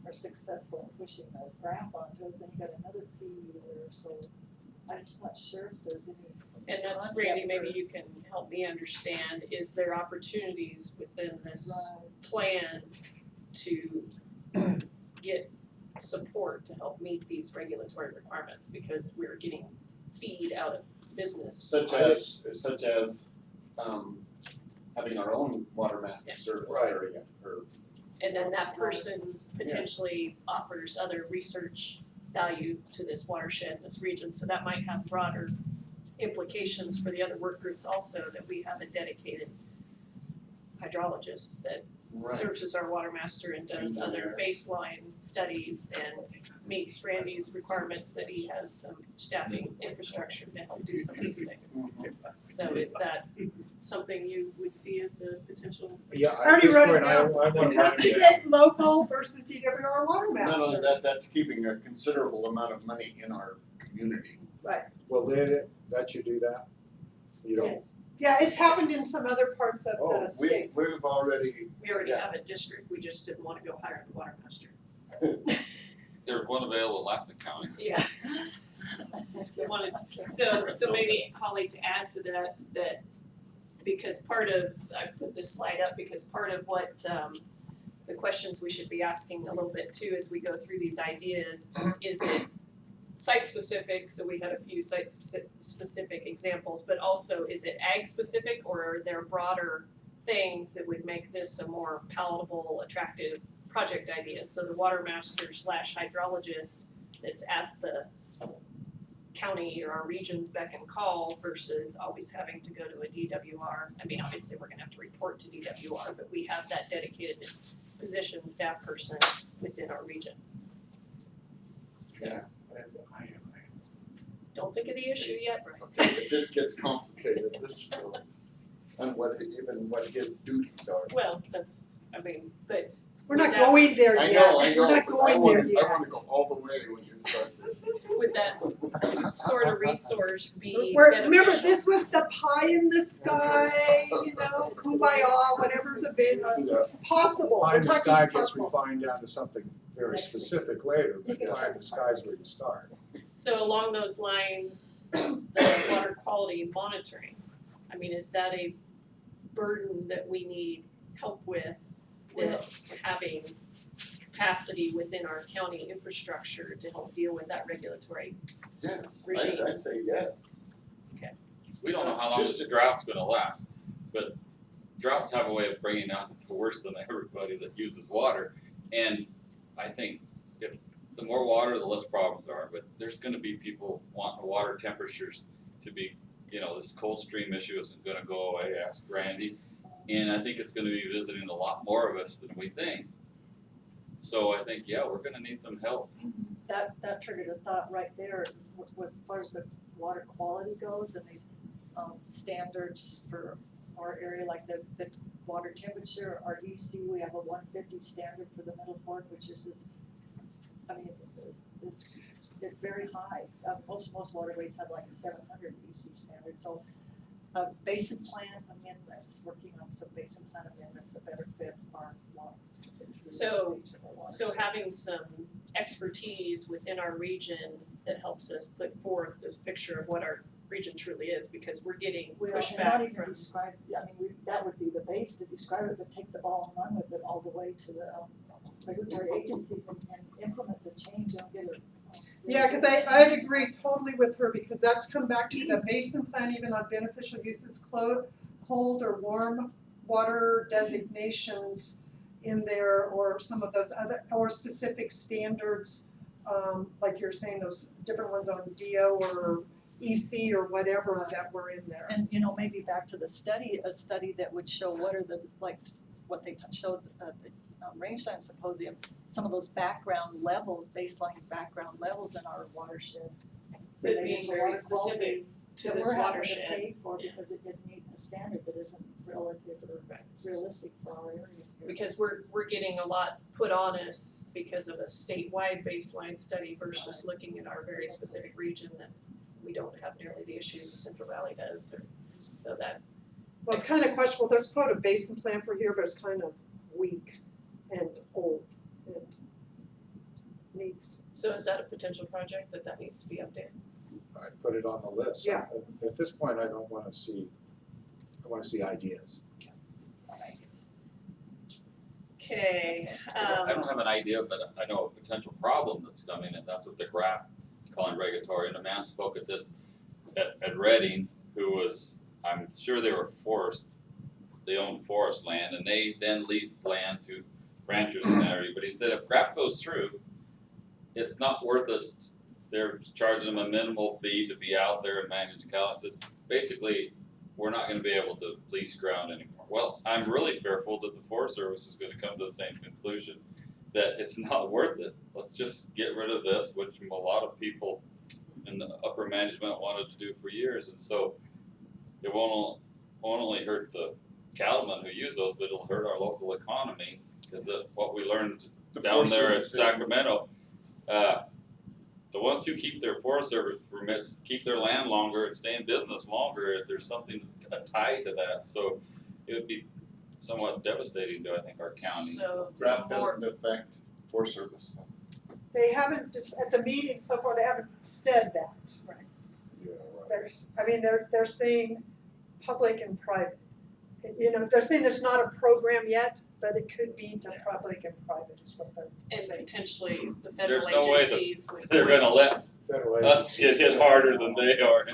are successful in pushing the grant onto us, then you got another fee user, so I'm just not sure if there's any. And that's, concept Randy, maybe for- you can help me understand, is there opportunities within this Right. plan to get support to help meet these regulatory requirements, because we're getting feed out of business. Such as having our own water master service Right. area, or And then that person potentially offers other research value to this watershed, this region, so that might have broader implications for the other work groups also, that we have a dedicated hydrologist that serves as our water master and does other baseline studies and meets Randy's requirements that he has some staffing infrastructure to help do some of these things. So is that something you would see as a potential? Yeah, I at already this wrote it point, I down. wanna write it down. Investigate local versus DWR water master. not only that, that's keeping a considerable amount of money in our community. Well, they let you do that? You don't? Yes. Yeah, it's happened in some other parts of Oh, the state. We've already, We already Yeah. have a district, we just didn't wanna go hire the water master. There's one available in Lassen County. Yeah. So maybe Holly, to add to that because part of, I put this slide up because part of what the questions we should be asking a little bit too as we go through these ideas, is it site specific, so we had a few site specific examples, but also is it ag specific, or are there broader things that would make this a more palatable, attractive project idea? So the water master / hydrologist that's at the county or our region's beck and call versus always having to go to a DWR. I mean, obviously, we're gonna have to report to DWR, but we have that dedicated position, staff person within our region. So, yeah, don't think of the issue yet, Brian. it just gets complicated, this, and what his duties are. Well, that's, I mean, but We're not Yeah. going there I yet. know, We're not but going there yet. I wanna go all the way when you start this. would that sort of resource be Remember, beneficial? this was the pie in the sky, you know, kumbaya, whatever's a bit Yeah. possible. Pie We're in the talking sky gets possible. refined down to something very specific later, but pie in the sky is where you start. So along those lines, the water quality monitoring, I mean, is that a burden that we need help with, that having capacity within our county infrastructure to help deal with that regulatory? Yes, Regime. I'd say yes. We don't know how long this drought's gonna last, but droughts have a way of bringing out the worst in everybody that uses water. And I think if the more water, the less problems are, but there's gonna be people wanting the water temperatures to be, this cold stream issue isn't gonna go away, ask Randy. And I think it's gonna be visiting a lot more of us than we think. So I think, yeah, we're gonna need some help. That triggered a thought right there, with far as the water quality goes and these standards for our area, like the water temperature, our EC, we have a 150 standard for the Middle Fork, which is this, I mean, it's very high. Most waterways have like a 700 EC standard, so basin plan amendments, working on some basin plan amendments that better fit our water. So having some expertise within our region that helps us put forth this picture of what our region truly is, because we're getting Well, and not pushback even from. describe, I mean, that would be the base to describe it, but take the ball and run with it all the way to the regulatory agencies and implement the change and get it. Yeah, cause I'd agree totally with her, because that's come back to the basin plan, even on beneficial uses, cold or warm water designations in there, or some of those other, or specific standards, like you're saying, those different ones on DO or EC or whatever that were in there. And, maybe back to the study, a study that would show what are the, what they showed at the Rangeland Symposium, some of those background levels, baseline background levels in our watershed. But related being to very water specific quality to that this we're having to watershed. pay for because it didn't meet the standard that isn't relative or realistic for our area here. Because we're getting a lot put on us because of a statewide baseline study versus looking at our very specific region that we don't have nearly the issues the Central Valley does, or so that. Well, it's kind of questionable, there's quite a basin plan for here, but it's kind of weak and old and needs. So is that a potential project that needs to be updated? I put it on the list. Yeah. At this point, I don't wanna see, I wanna see ideas. Okay, I don't have an idea, but I know a potential problem that's coming, and that's what the graph calling regulatory. And a man spoke at this at Reading, who was, I'm sure they were forced, they owned forest land, and they then leased land to ranchers in that area. But he said if GRAP goes through, it's not worth us. They're charging them a minimal fee to be out there and manage the cow. I said, basically, we're not gonna be able to lease ground anymore. Well, I'm really fearful that the Forest Service is gonna come to the same conclusion, that it's not worth it. Let's just get rid of this, which a lot of people in the upper management wanted to do for years. And so it won't only hurt the cattlemen who use those, but it'll hurt our local economy. Because what we learned down there at Sacramento, the ones who keep their Forest Service permits keep their land longer and stay in business longer if there's something tied to that. So it would be somewhat devastating to, I think, our county. so GRAP more, doesn't affect Forest Service. They haven't, just at the meeting so far, they haven't said that. Yeah, right. They're saying public and private. They're saying there's not a program yet, but it could be to public and private is what they're and saying. potentially the federal There's no way agencies would. They're gonna let Federal us get agencies- hit harder than they are.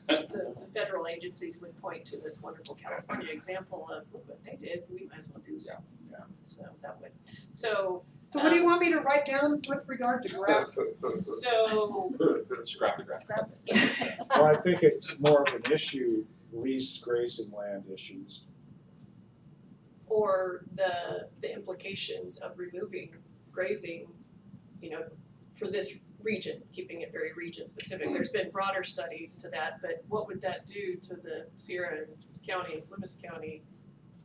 The federal agencies would point to this wonderful California example of what they did, we might as well do so. Yeah. So that would, so So what do you want me to write down with regard to GRAP? so Scrap the GRAP. Scrap it. Well, I think it's more of an issue, leased grazing land issues. or the implications of removing grazing, for this region, keeping it very region specific. There's been broader studies to that, but what would that do to the Sierra County and Plymouth County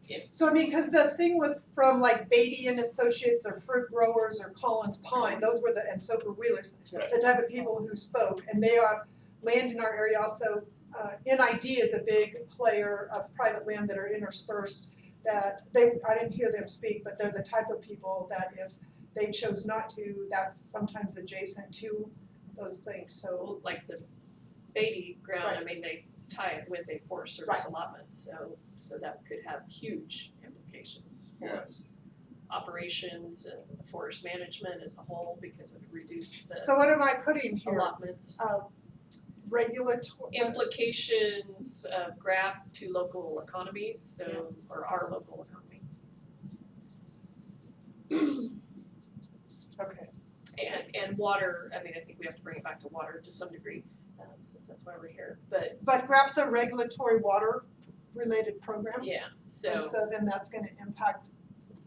if So because the thing was from like Beatty and Associates or Fruit Growers or Collins Pine, those were and Soper Wheelers, the type of people who spoke. And they are, land in our area also, NID is a big player of private land that are interspersed that I didn't hear them speak, but they're the type of people that if they chose not to, that's sometimes adjacent to those things, so. like the Beatty ground, I Right. mean, they tie it with a Forest Service allotment, so that could have huge implications for Yes. operations and the forest management as a whole, because it would reduce the So what am I putting here? allotments. Regulatory. Implications of GRAP to local economies, or our local economy. Okay. And water, I mean, I think we have to bring it back to water to some degree, since that's why we're here, but But GRAP's a regulatory water related program. yeah, And so, so then that's gonna impact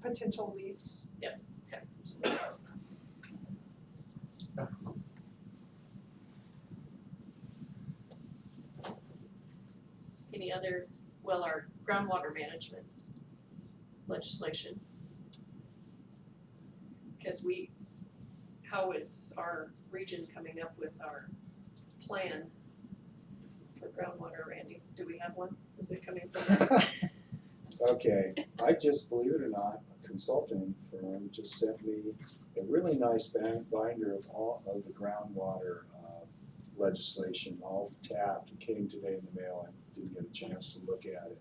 potential lease. okay. Any other, our groundwater management, legislation. Cause how is our region coming up with our plan for groundwater, Randy? Do we have one? Is it coming from us? Okay, I just, believe it or not, a consulting firm just sent me a really nice binder of all of the groundwater legislation, all tabbed. It came today in the mail. I didn't get a chance to look at it.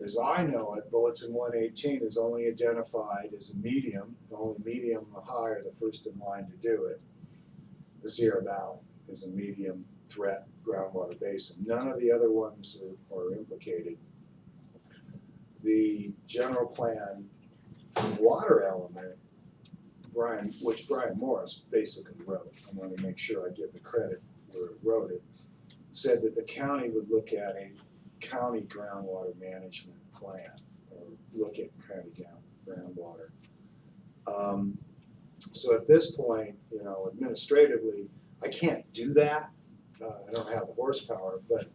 As I know it, Bulletin 118 is only identified as a medium, only medium high are the first in line to do it. The Sierra Valley is a medium threat groundwater basin. None of the other ones are implicated. The general plan water element, which Brian Morris basically wrote, I want to make sure I give the credit where it wrote it, said that the county would look at a county groundwater management plan, or look at county groundwater. So at this point, administratively, I can't do that. I don't have the horsepower, but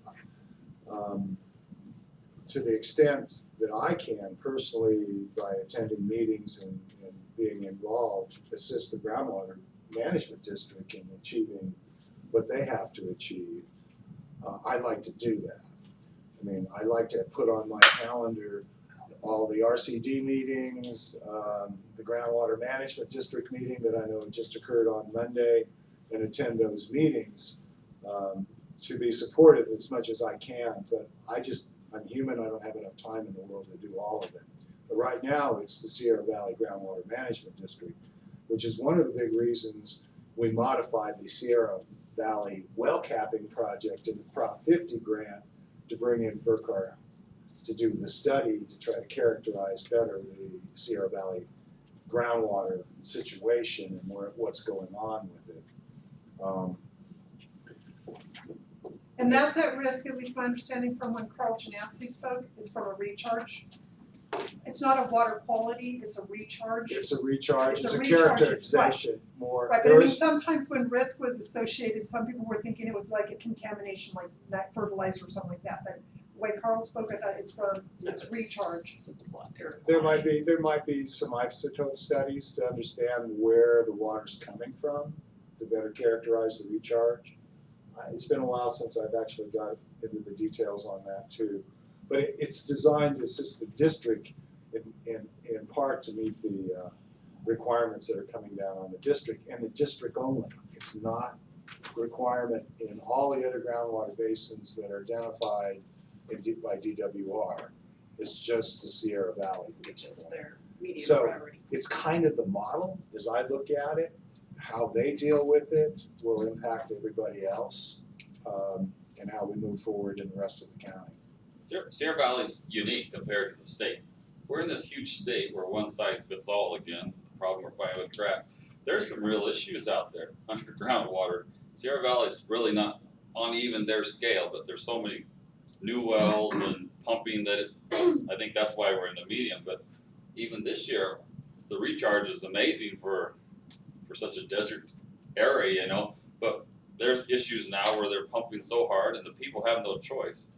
to the extent that I can personally, by attending meetings and being involved, assist the groundwater management district in achieving what they have to achieve, I'd like to do that. I mean, I like to put on my calendar all the RCD meetings, the groundwater management district meeting that I know just occurred on Monday, and attend those meetings to be supportive as much as I can. But I'm human, I don't have enough time in the world to do all of it. But right now, it's the Sierra Valley Groundwater Management District, which is one of the big reasons we modified the Sierra Valley well capping project in the Prop 50 grant to bring in Burkhardt to do the study to try to characterize better the Sierra Valley groundwater situation and what's going on with it. And that's at risk, at least my understanding from when Carl Janassi spoke, is from a recharge. It's not a water quality, it's a recharge. It's a recharge, it's a recharge, characterization more. Right, but I mean, sometimes when risk was associated, some people were thinking it was like a contamination, like that fertilizer or something like that. But the way Carl spoke, I thought it's recharge. There might be some isotope studies to understand where the water's coming from to better characterize the recharge. It's been a while since I've actually got into the details on that too. But it's designed to assist the district in part to meet the requirements that are coming down on the district, and the district only. It's not a requirement in all the other groundwater basins that are identified by DWR. It's just the Sierra Valley. Which is their medium So priority. it's kind of the model, as I look at it. How they deal with it will impact everybody else, and how we move forward in the rest of the county. Sierra Valley's unique compared to the state. We're in this huge state where one size fits all again, the problem we're fighting with crap. There's some real issues out there, underground water. Sierra Valley's really not on even their scale, but there's so many new wells and pumping that I think that's why we're in the medium. But even this year, the recharge is amazing for such a desert area, but there's issues now where they're pumping so hard and the people have no choice.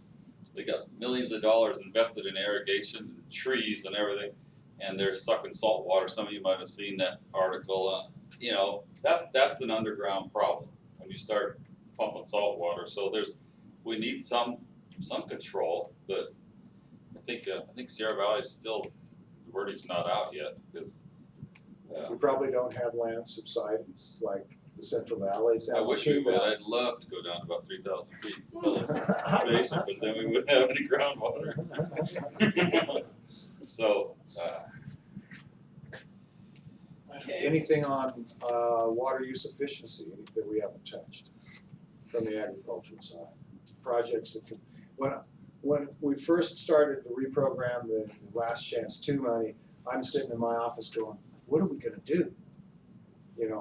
They got millions of dollars invested in irrigation and trees and everything, and they're sucking salt water. Some of you might have seen that article. That's an underground problem when you start pumping salt water. So we need some control, but I think Sierra Valley is still, the verdict's not out yet because We probably don't have land subsidence like the Central Valleys. I wish we would. I'd love to go down to about 3,000 feet elevation, but then we wouldn't have any groundwater. So, Okay. Anything on water use efficiency that we haven't touched from the agricultural side? Projects that when we first started to reprogram the Last Chance 2 money, I'm sitting in my office going, what are we going to do?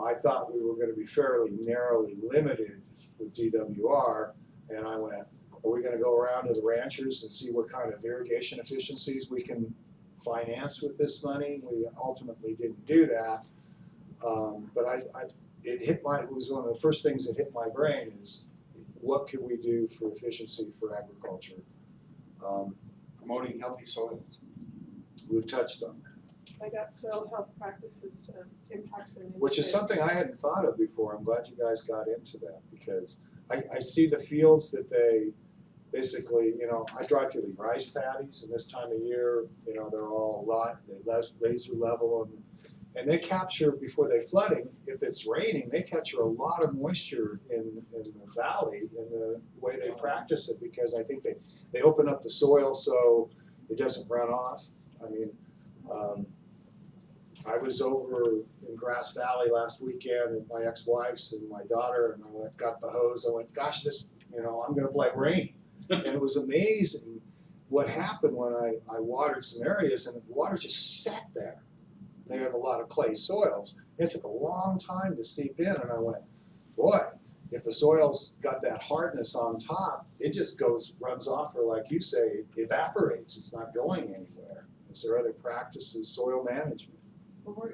I thought we were going to be fairly narrowly limited with DWR, and I went, are we going to go around to the ranchers and see what kind of irrigation efficiencies we can finance with this money? We ultimately didn't do that, but it was one of the first things that hit my brain is what could we do for efficiency for agriculture? Promoting healthy soils. we've touched on that, I got soil health practices impacts and. which is something I hadn't thought of before. I'm glad you guys got into that, because I see the fields that they basically, I drive through the rice paddies, and this time of year, they're all they laser level them, and they capture, before they flooding, if it's raining, they capture a lot of moisture in the valley in the way they practice it, because I think they open up the soil so it doesn't run off. I mean, I was over in Grass Valley last weekend with my ex-wife's and my daughter, and I got the hose. I went, gosh, I'm gonna blame rain. And it was amazing what happened when I watered some areas, and the water just sat there. They have a lot of clay soils. It took a long time to seep in, and I went, boy, if the soil's got that hardness on top, it just runs off, or like you say, evaporates. It's not going anywhere. Is there other practices, soil management? But we're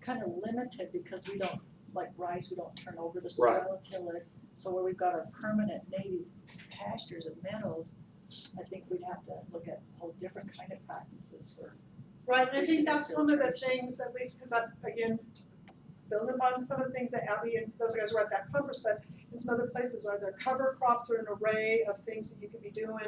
kind of limited because we don't, like rice, we don't turn over the soil until it, so where we've got our permanent native pastures and meadows, I think we'd have to look at a whole different kind of practices for. Right, and I think that's one of the things, at least because I've, again, building upon some of the things that Abby and those guys were at that conference, but in some other places, are there cover crops or an array of things that you could be doing,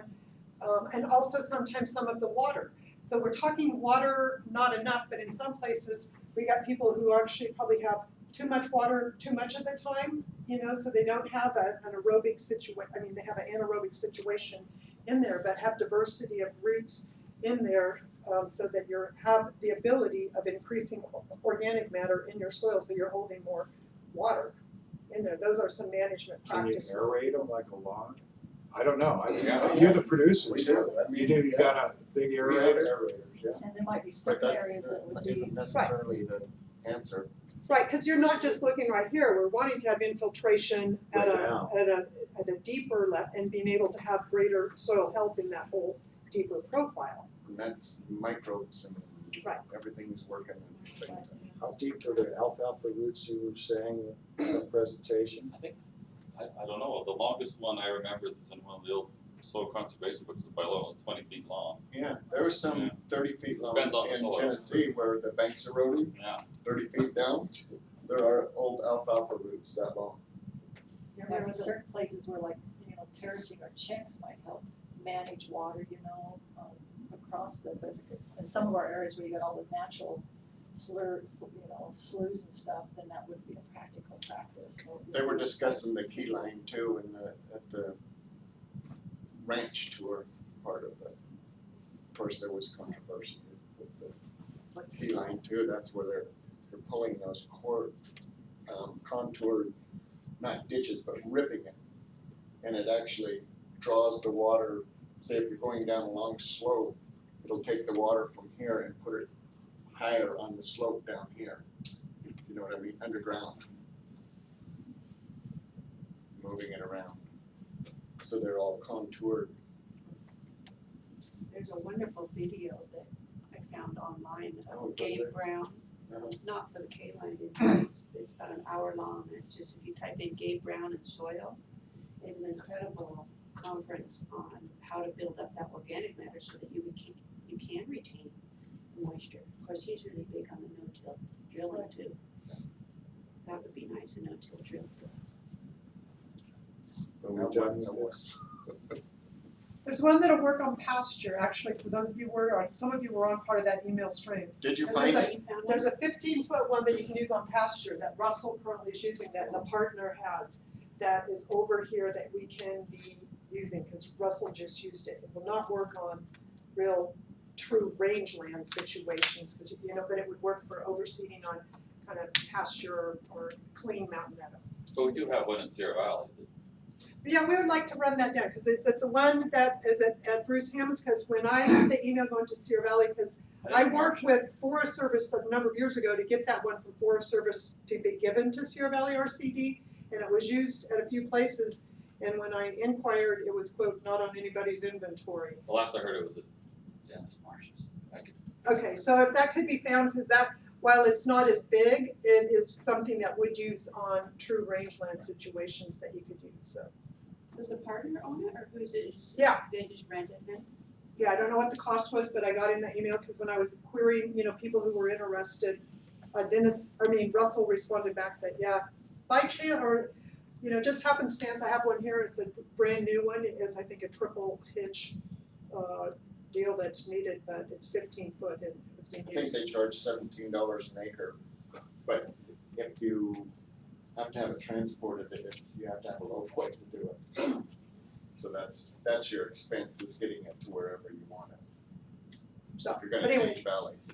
and also sometimes some of the water. So we're talking water, not enough, but in some places, we got people who actually probably have too much water, too much of the time, so they don't have an aerobic situation. I mean, they have an anaerobic situation in there, but have diversity of roots in there, so that you have the ability of increasing organic matter in your soil, so you're holding more water in there. Those are some management practices. Can you aerate them like a lawn? I don't know. I mean, Yeah. you're the producer. We do. I mean, You got a big We have aerator? aerators, yeah. And there might be certain areas that would That be. isn't necessarily the answer. Right, because you're not just looking right here, we're wanting to have infiltration at Right now. a deeper level and being able to have greater soil health in that whole deeper profile. And that's microbes and Right. everything's working at the same time. How deep are the alfalfa roots you were saying in some presentation? I don't know, the longest one I remember that's in one of the old soil conservation books by law was 20 feet long. Yeah, there was some Yeah. 30 feet long Depends on the in soil. Tennessee where the bank's eroding, Yeah. 30 feet down. There are old alfalfa roots that long. There are certain places where terracing or checks might help manage water, across the, but in some of our areas where you got all the natural sloughs and stuff, then that would be a practical practice. So They were discussing the key line too at the ranch tour part of it. Of course, there was controversy with the key line too. That's where they're pulling those contoured, not ditches, but ripping it. And it actually draws the water. Say if you're going down a long slope, it'll take the water from here and put it higher on the slope down here. You know what I mean? Underground. Moving it around. So they're all contoured. There's a wonderful video that I found online Oh, of was Gabe there? Brown, Uh-huh. not for the K-line, it's about an hour long, and it's just, if you type in Gabe Brown and soil, it's an incredible conference on how to build up that organic matter so that you can retain moisture. Of course, he's really big on the no-till drilling too. That would be nice, a no-till drill. Are we done with this? There's one that'll work on pasture, actually, for those of you who were, some of you were on part of that email stream. Did you There's find a- it? There's a 15-foot one that you can use on pasture that Russell currently is using, that the partner has, that is over here that we can be using, because Russell just used it. It will not work on real true rangeland situations, but it would work for overseeding on kind of pasture or clean mountain meadow. But we do have one in Sierra Valley. But yeah, we would like to run that down, because is it the one that is at Bruce Hammond's? Because when I had the email going to Sierra Valley, because I worked with Forest Service a number of years ago to get that one from Forest Service to be given to Sierra Valley RCD, and it was used at a few places, and when I inquired, it was, quote, not on anybody's inventory. The last I heard it was at Dennis Marsh's. Okay, so if that could be found, because that, while it's not as big, it is something that would use on true rangeland situations that you could use, so. Does the partner own it, or who's it? Yeah. They just rent it then? Yeah, I don't know what the cost was, but I got in that email, cause when I was querying, people who were interested, Russell responded back that, yeah, by chance, or, just happenstance, I have one here, it's a brand new one, it is, I think, a triple hitch, deal that's needed, but it's 15 foot and it's being I think used. they charge $17 an acre, but if you have to have it transported, you have to have a load plate to do it. So that's your expense, is getting it to wherever you want it. So, If you're gonna but anyway. change valleys.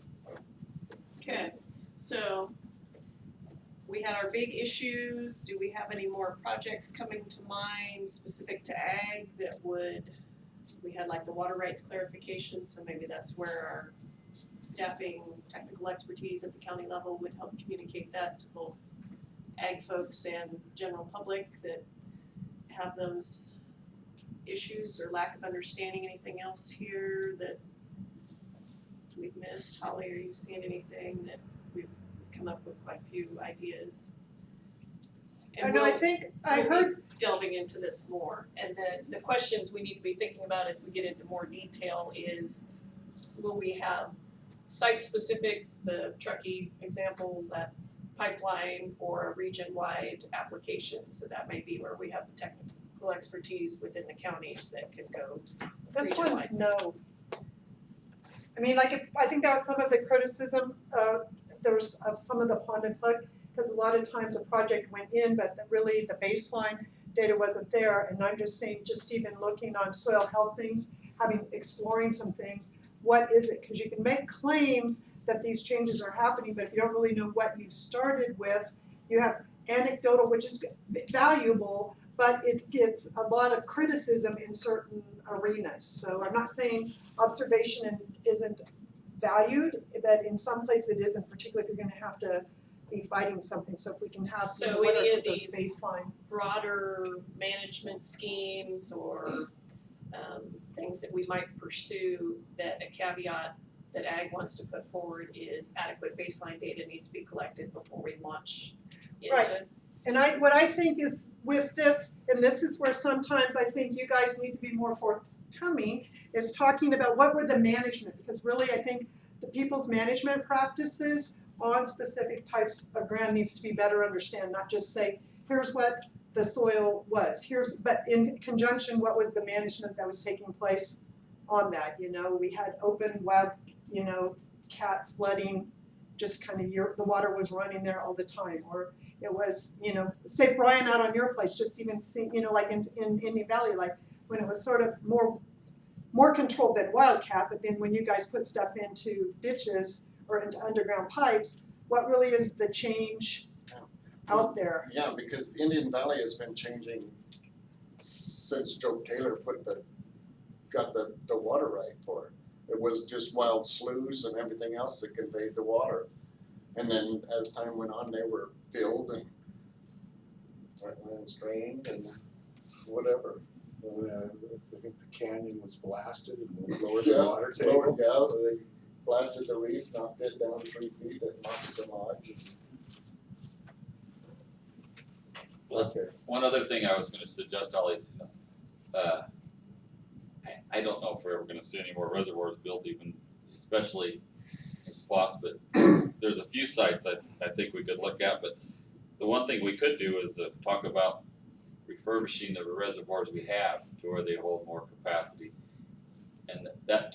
Okay, so we had our big issues. Do we have any more projects coming to mind specific to ag that we had like the water rights clarification, so maybe that's where our staffing, technical expertise at the county level would help communicate that to both ag folks and general public that have those issues or lack of understanding. Anything else here that we've missed? Holly, are you seeing anything that we've come up with quite a few ideas? I And know, I we'll- think, I we'll be heard, delving into this more, and then the questions we need to be thinking about as we get into more detail is, will we have site-specific, the Truckee example, that pipeline, or a region-wide application? So that may be where we have the technical expertise within the counties that could go this region-wide. one's no. I think that was some of the criticism, there was of some of the pond and plug, because a lot of times a project went in, but really the baseline data wasn't there, and I'm just saying, just even looking on soil health things, exploring some things, what is it? Because you can make claims that these changes are happening, but if you don't really know what you started with, you have anecdotal, which is valuable, but it gets a lot of criticism in certain arenas. So I'm not saying observation isn't valued, but in some places it isn't, particularly if you're gonna have to be fighting something. So if we can have, So what are any some of of those these baseline? broader management schemes or things that we might pursue, that a caveat that ag wants to put forward is adequate baseline data needs to be collected before we launch into. Right. And what I think is with this, and this is where sometimes I think you guys need to be more forthcoming, is talking about what were the management, because really I think the people's management practices on specific types of ground needs to be better understood, not just say, here's what the soil was, but in conjunction, what was the management that was taking place on that, we had open wild, cat flooding, just kind of the water was running there all the time, or it was, say Brian out on your place, just even see, like in Indian Valley, like when it was sort of more controlled than wildcat, but then when you guys put stuff into ditches or into underground pipes, what really is the change out there? Yeah, because Indian Valley has been changing since Joe Taylor got the water right for it. It was just wild sloughs and everything else that conveyed the water. And then as time went on, they were filled and wetlands drained and whatever. I think the canyon was blasted and lowered the water table. Lowered down, they blasted the reef, knocked it down 3 feet at Moccasin Lodge. Plus, one other thing I was gonna suggest, Ollie, is, I don't know if we're ever gonna see any more reservoirs built, even especially in spots, but there's a few sites I think we could look at, but the one thing we could do is talk about refurbishing the reservoirs we have to where they hold more capacity. And that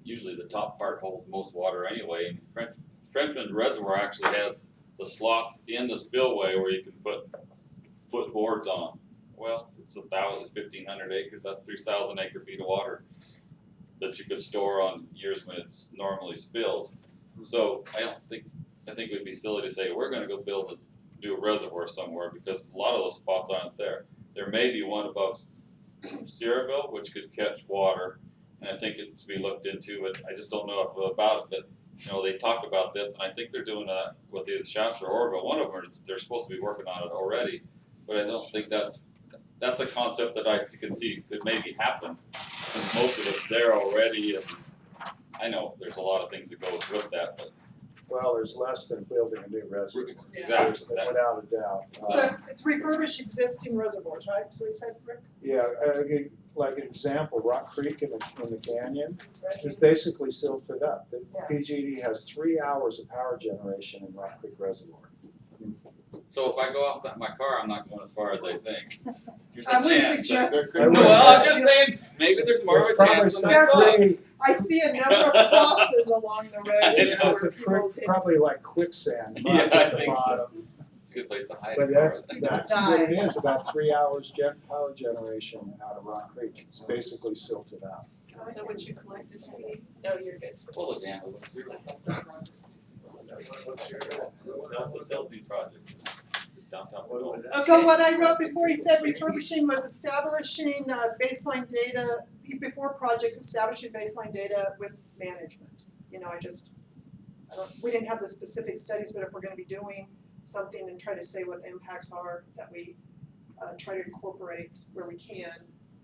usually the top part holds most water anyway, and Frenchman Reservoir actually has the slots in the spillway where you can put boards on. Well, it's 1,500 acres, that's 3,000 acre feet of water that you could store on years when it's normally spills. So I think it would be silly to say, we're gonna go build a new reservoir somewhere, because a lot of those spots aren't there. There may be one above Sierraville, which could catch water, and I think it's to be looked into, but I just don't know about it, but they talk about this, and I think they're doing that with either Shasta or Orville. One of them, they're supposed to be working on it already, but I don't think that's a concept that I can see could maybe happen, since most of it's there already, and I know there's a lot of things that goes with that, but. Well, there's less than building a new reservoir. Exactly. Without a doubt. So it's refurbish existing reservoirs, right? So we said, Rick? Yeah, like an example, Rock Creek in the canyon is basically silted up. The PG&E has 3 hours of power generation in Rock Creek Reservoir. So if I go off my car, I'm not going as far as I think. There's a I wouldn't chance. suggest. There could I be- wouldn't Well, I'm say- just saying, maybe there's more of There's a probably chance some than I thought. pretty, I see a number of crosses along the road It's there it's where a people can. probably like quicksand, Yeah, mud I at the think so. bottom. It's a good place to hide. But a car. that's what it is, about 3 hours power generation out of Rock Creek. It's basically silted out. So what you collected, Katie? No, you're good. Full of damn, let's see. Not the Selby project, downtown. So what I wrote before he said refurbishing was establishing baseline data, before project, establishing baseline data with management. You know, we didn't have the specific studies, but if we're gonna be doing something and try to say what the impacts are, that we try to incorporate where we can,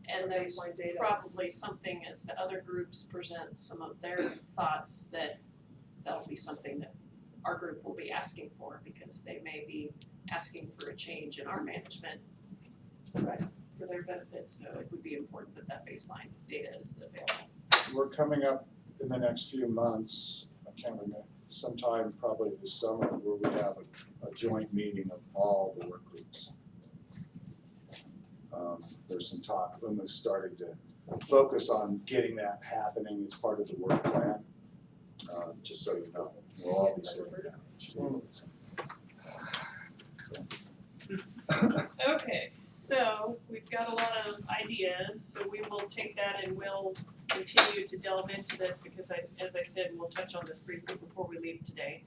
And there's baseline data. probably something as the other groups present some of their thoughts that'll be something that our group will be asking for, because they may be asking for a change in our management for their benefit, so it would be important that that baseline data is available. We're coming up in the next few months, I can't remember, sometime probably this summer, where we have a joint meeting of all the work groups. There's some talk, UMA's starting to focus on getting that happening as part of the work plan. Just so you know, we'll all be sitting down. Okay, so we've got a lot of ideas, so we will take that and we'll continue to delve into this, because as I said, we'll touch on this briefly before we leave today.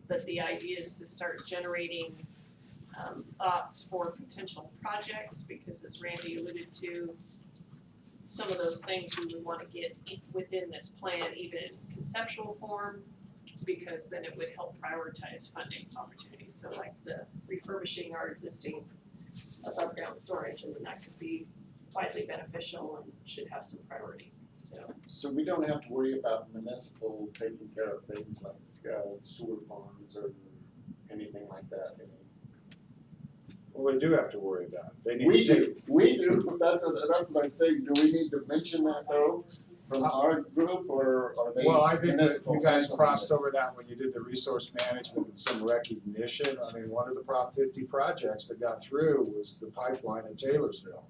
But the idea is to start generating thoughts for potential projects, because as Randy alluded to, some of those things we would wanna get within this plan, even in conceptual form, because then it would help prioritize funding opportunities. So like the refurbishing our existing above ground storage, and that could be widely beneficial and should have some priority, so. So we don't have to worry about municipal taking care of things like sewer ponds or anything like that. I mean, Well, we do have to worry about it. They need we to take, do, we do, that's what I'm saying, do we need to mention that though, from our group, or are they well, I think that municipal? you guys crossed over that when you did the resource management and some recognition. I mean, one of the Prop 50 projects that got through was the pipeline in Taylorsville.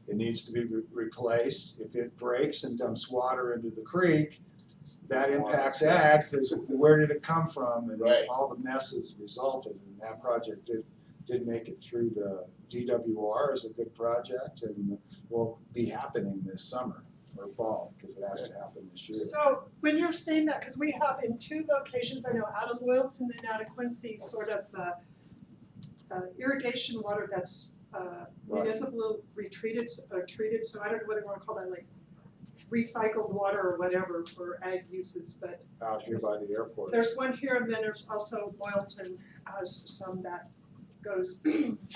It needs to be replaced. If it breaks and dumps water into the creek, that impacts ag, because where did it come from? And Right. all the messes resulted, and that project did make it through the DWR as a good project, and will be happening this summer or fall, because it has to happen this year. So when you're saying that, because we have in 2 locations, I know out of Loyalton and out of Quincy, sort of irrigation water that's municipal treated, so I don't know whether you wanna call that like recycled water or whatever for ag uses, but Out here by the airport. there's one here, and then there's also Loyalton has some that goes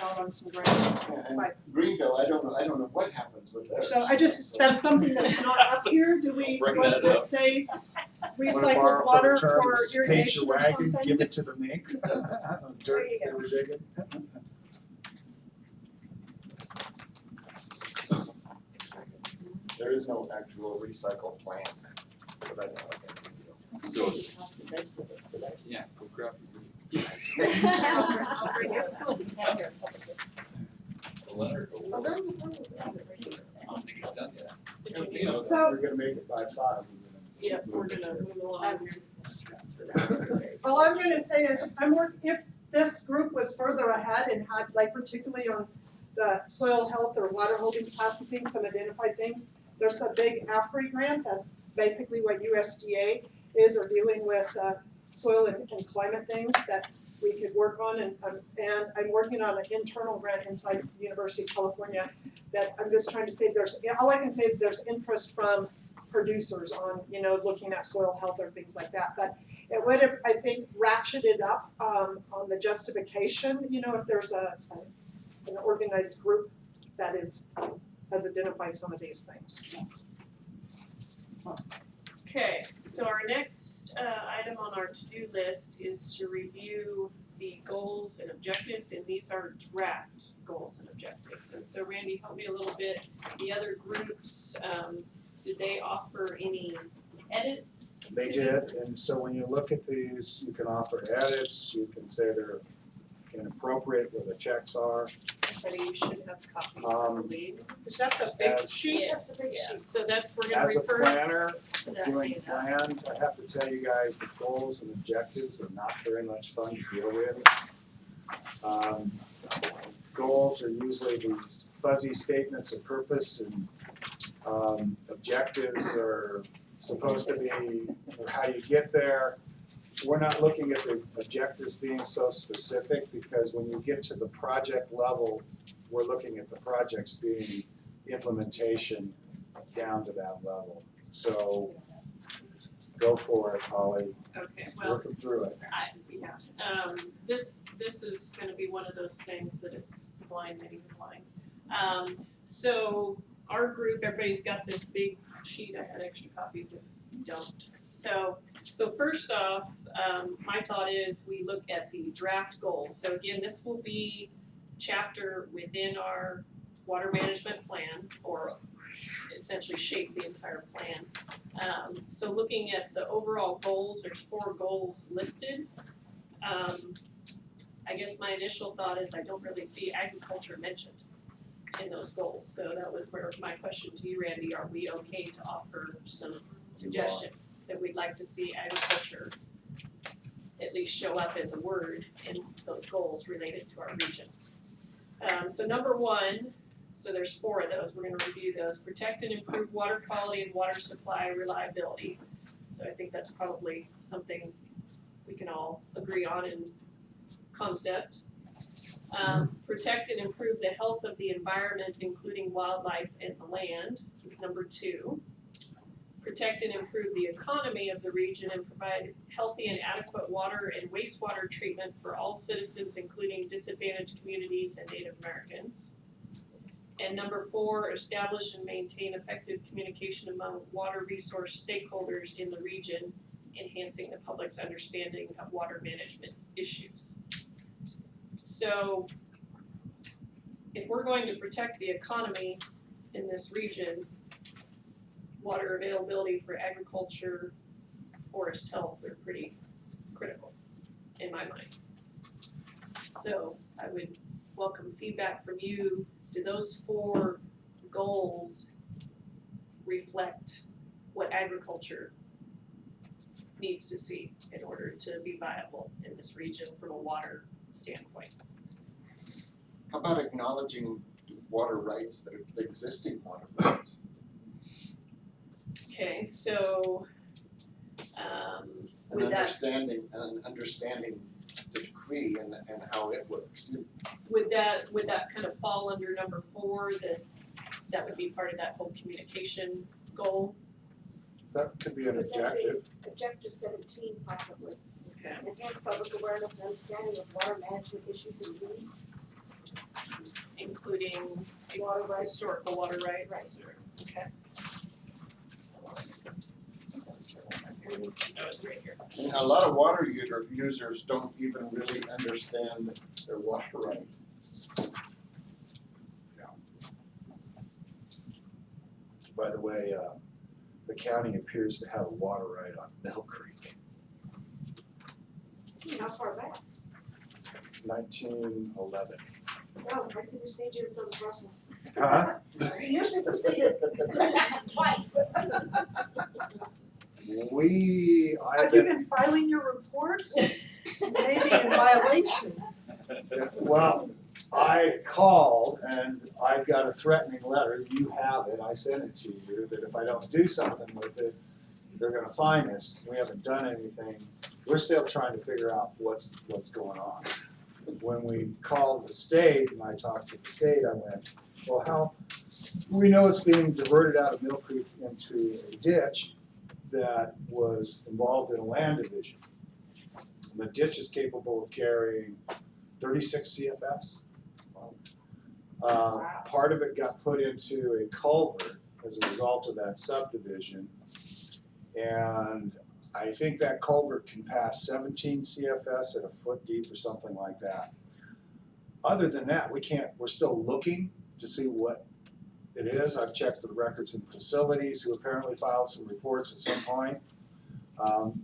out on some ground. Yeah, and Right. Greenville, I don't know what happens with theirs. So I just, that's something that's not up here, do we Bring want to that up. just say Wanna recycled borrow water the term, for paint your irrigation or wagon, something? give it to the mink. Dirt you they go. were digging. There is no actual recycle plant, but I know. So, yeah, go grab the I'll bring it. letter. I don't think it's done yet. Did you You know, need, So- we're gonna make it by 5. yeah, we're gonna move along. All I'm gonna say is, if this group was further ahead and had, like particularly on the soil health or water holding capacity things, some identified things, there's a big AFRI grant, that's basically what USDA is, or dealing with soil and climate things that we could work on, and I'm working on an internal grant inside University of California that I'm just trying to say all I can say is there's interest from producers on, looking at soil health or things like that, but it would have, I think, ratcheted up on the justification, if there's an organized group that has identified some of these things. Okay, so our next item on our to-do list is to review the goals and objectives, and these are draft goals and objectives. And so Randy, help me a little bit. The other groups, did they offer any edits? They to did, these? and so when you look at these, you can offer edits, you can say they're inappropriate where the checks are. Everybody should have copies, I believe. Is that the big As- sheet? Yes, yeah, so that's, we're gonna As a refer planner, to that doing later. plans, I have to tell you guys, the goals and objectives are not very much fun to deal with. Goals are usually these fuzzy statements of purpose, and objectives are supposed to be how you get there. We're not looking at the objectives being so specific, because when you get to the project level, we're looking at the projects being implementation down to that level. So go for it, Holly, Okay, well, work them through it. this is gonna be one of those things that it's the blind leading the blind. So our group, everybody's got this big sheet, I had extra copies if you don't. So first off, my thought is we look at the draft goals. So again, this will be chapter within our water management plan, or essentially shape the entire plan. So looking at the overall goals, there's 4 goals listed. I guess my initial thought is I don't really see agriculture mentioned in those goals. So that was where my question to you, Randy, are we okay to offer some suggestion that we'd like to see agriculture at least show up as a word in those goals related to our region? So number 1, so there's 4 of those, we're gonna review those. Protect and improve water quality and water supply reliability. So I think that's probably something we can all agree on in concept. Protect and improve the health of the environment, including wildlife and the land, is number 2. Protect and improve the economy of the region and provide healthy and adequate water and wastewater treatment for all citizens, including disadvantaged communities and Native Americans. And number 4, establish and maintain effective communication among water resource stakeholders in the region, enhancing the public's understanding of water management issues. So if we're going to protect the economy in this region, water availability for agriculture, forest health are pretty critical in my mind. So I would welcome feedback from you. Do those 4 goals reflect what agriculture needs to see in order to be viable in this region from a water standpoint? How about acknowledging water rights that are the existing water rights? Okay, so And with that, understanding the decree and how it works. would that kind of fall under number 4, that would be part of that whole communication goal? That could be an Would that be objective. Objective 17 possibly, Okay. enhance public awareness and understanding of water management issues and needs, Including water rights. historical water rights? Okay. No, it's right here. And a lot of water users don't even really understand their water right. By the way, the county appears to have a water right on Mill Creek, How far back? 1911. No, I superseded you in some process. Huh? You superseded twice. I've Have you been, been filing your reports? Maybe in violation. well, I called and I've got a threatening letter, you have it, I sent it to you, that if I don't do something with it, they're gonna fine us. We haven't done anything. We're still trying to figure out what's going on. When we called the state and I talked to the state, I went, well, how, we know it's being diverted out of Mill Creek into a ditch that was involved in a land division. And the ditch is capable of carrying 36 CFS. Part of it got put into a culvert as a result of that subdivision. And I think that culvert can pass 17 CFS at a foot deep or something like that. Other than that, we're still looking to see what it is. I've checked with records and facilities who apparently filed some reports at some point.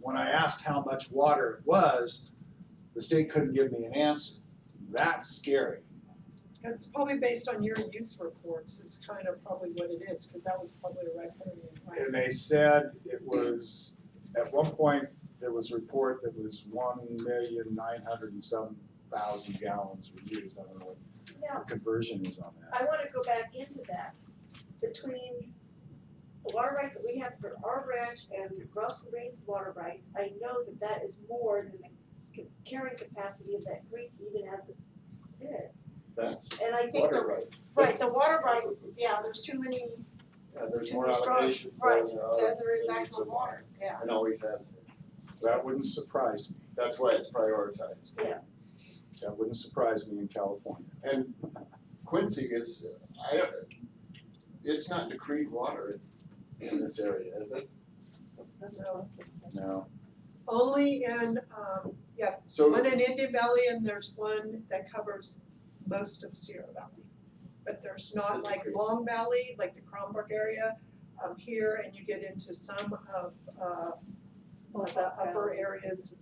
When I asked how much water it was, the state couldn't give me an answer. That's scary. Because it's probably based on your use reports is kind of probably what it is, because that was probably a riparian. And they said it was, at one point, there was a report that was 1,907,000 gallons were used. I don't know what Now, the conversion is on that. I wanna go back into that, between the water rights that we have for our ranch and Russell Green's water rights, I know that that is more than the carrying capacity of that creek even as it is. That's And I think water the, rights. right, the water rights, yeah, there's too many, Yeah, there's too more many straws, allegations right, than than there is than actual the water, yeah. And always has been. That wouldn't surprise me. That's why it's prioritized. That wouldn't surprise me in California. And Quincy is, it's not decreed water in this area, is it? That's what I was saying. No. Only in, So, one in Indian Valley and there's one that covers most of Sierra Valley. But there's not like Long Valley, like the Cronbrook area, here, and you get into some of, the upper areas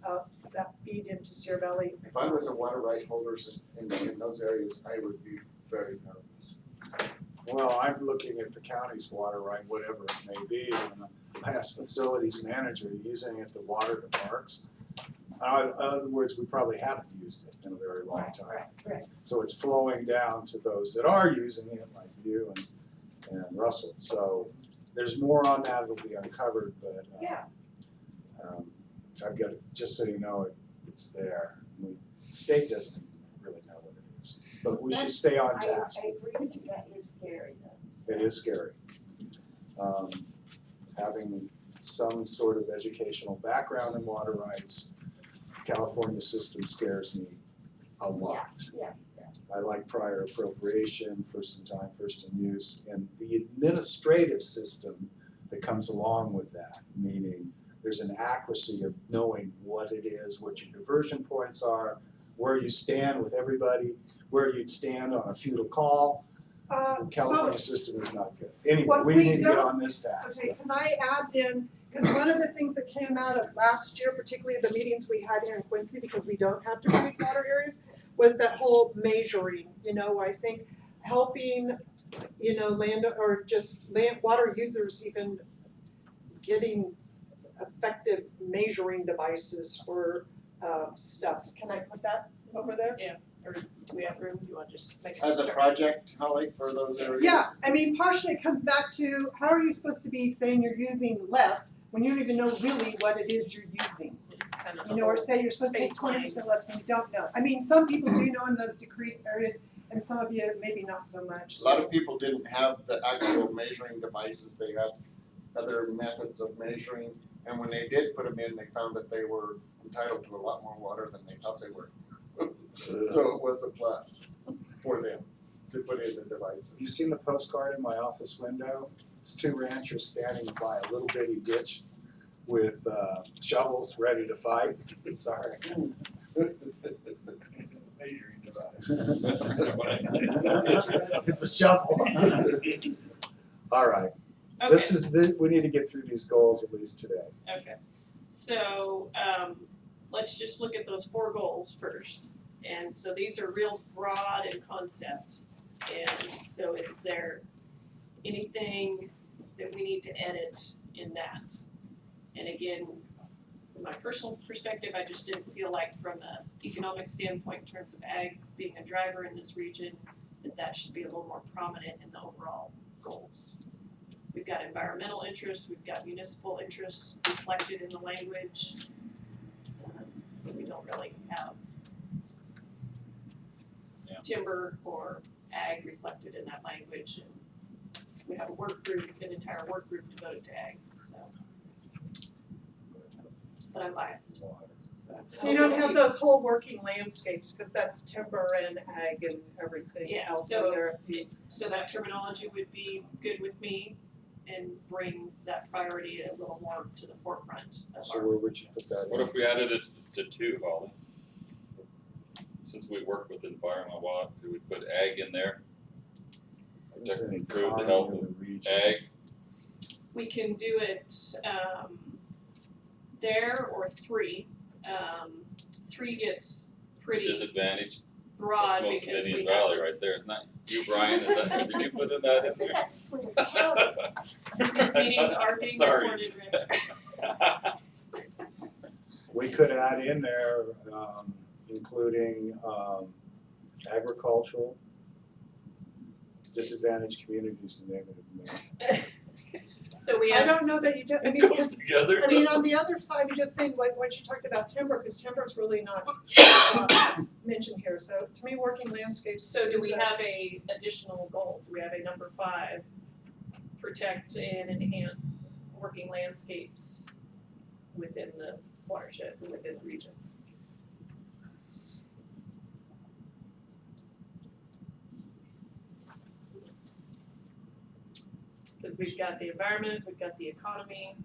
that feed into Sierra Valley. if I was a water right holder in those areas, I would be very nervous. Well, I'm looking at the county's water right, whatever it may be, and I asked facilities manager using it to water the parks. In other words, we probably haven't used it in a very long time. Right. So it's flowing down to those that are using it, like you and Russell. So there's more on that that'll be uncovered, but Yeah. I've got it, just so you know, it's there. The state doesn't really know what it is, but we should stay on task. I agree with you, that is scary though. It is scary. Having some sort of educational background in water rights, California system scares me a lot. Yeah. I like prior appropriation, first in time, first in use, and the administrative system that comes along with that, meaning there's an accuracy of knowing what it is, what your diversion points are, where you stand with everybody, where you'd stand on a feudal call. The California system is not good. Anyway, what we we need to get don't- on this task. Okay, can I add then, because one of the things that came out of last year, particularly the meetings we had here in Quincy, because we don't have to treat water areas, was that whole measuring, I think helping, land or just water users even getting effective measuring devices for stuff. Can I put that over there? Or do we have room? Do you want to just make it? As a project, Holly, for those areas? Yeah, I mean, partially it comes back to how are you supposed to be saying you're using less when you don't even know really what it is you're using? Kind of Or say you're supposed to use baseline. 20% less when you don't know. I mean, some people do know in those decreed areas and some of you maybe not so much. A lot of people didn't have the actual measuring devices, they had other methods of measuring, and when they did put them in, they found that they were entitled to a lot more water than they thought they were. So it was a plus for them to put in the devices. You seen the postcard in my office window? It's two ranchers standing by a little bitty ditch with shovels ready to fight. Sorry. Measuring device. It's a shovel. All right, we need to get through these goals at least today. Okay, so, let's just look at those 4 goals first. And so these are real broad in concept. And so is there anything that we need to edit in that? And again, from my personal perspective, I just didn't feel like from an economic standpoint in terms of ag being a driver in this region, that should be a little more prominent in the overall goals. We've got environmental interests, we've got municipal interests reflected in the language. But we don't really have timber or ag reflected in that language. And we have a work group, an entire work group devoted to ag, so. But I'm biased. So you don't have those whole working landscapes, because that's timber and ag and everything Yeah, else so in there. So that terminology would be good with me. and bring that priority a little more to the forefront of So our. where would you put that in? What if we added it to 2, Holly? Since we work with environment, what, do we put ag in there? Protect and improve the health of ag, We can do it there or 3. 3 gets pretty disadvantaged, broad that's most of because we Indian have Valley right there, isn't that you, Brian, is that, did you put in that I in said there? that's the sweetest county. these meetings are being Sorry. recorded, Rick. We could add in there, including, agricultural, disadvantaged communities and negative. So we I have, don't know that you do, I It mean, goes because, together. I mean, on the other side, you just think like what you talked about timber, because timber's really not mentioned here, so to me, working landscapes so do is we a- have a additional goal? Do we have a number 5? Protect and enhance working landscapes within the watershed, within the region. Because we've got the environment, we've got the economy,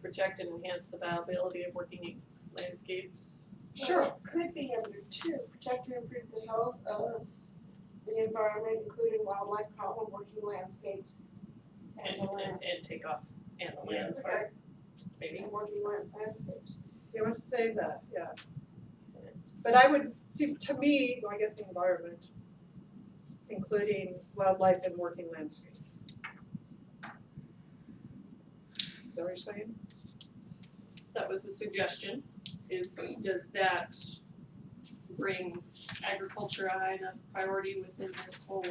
protect and enhance the viability of working landscapes. Sure. It could be under 2, protect and improve the health of the environment, including wildlife, common working landscapes, and the land. And take off and the land part, maybe. And working landscapes. You want to say that, yeah. But I would, see, to me, well, I guess the environment, including wildlife and working landscape. Is that what you're saying? That was a suggestion, does that bring agriculture a high enough priority within this whole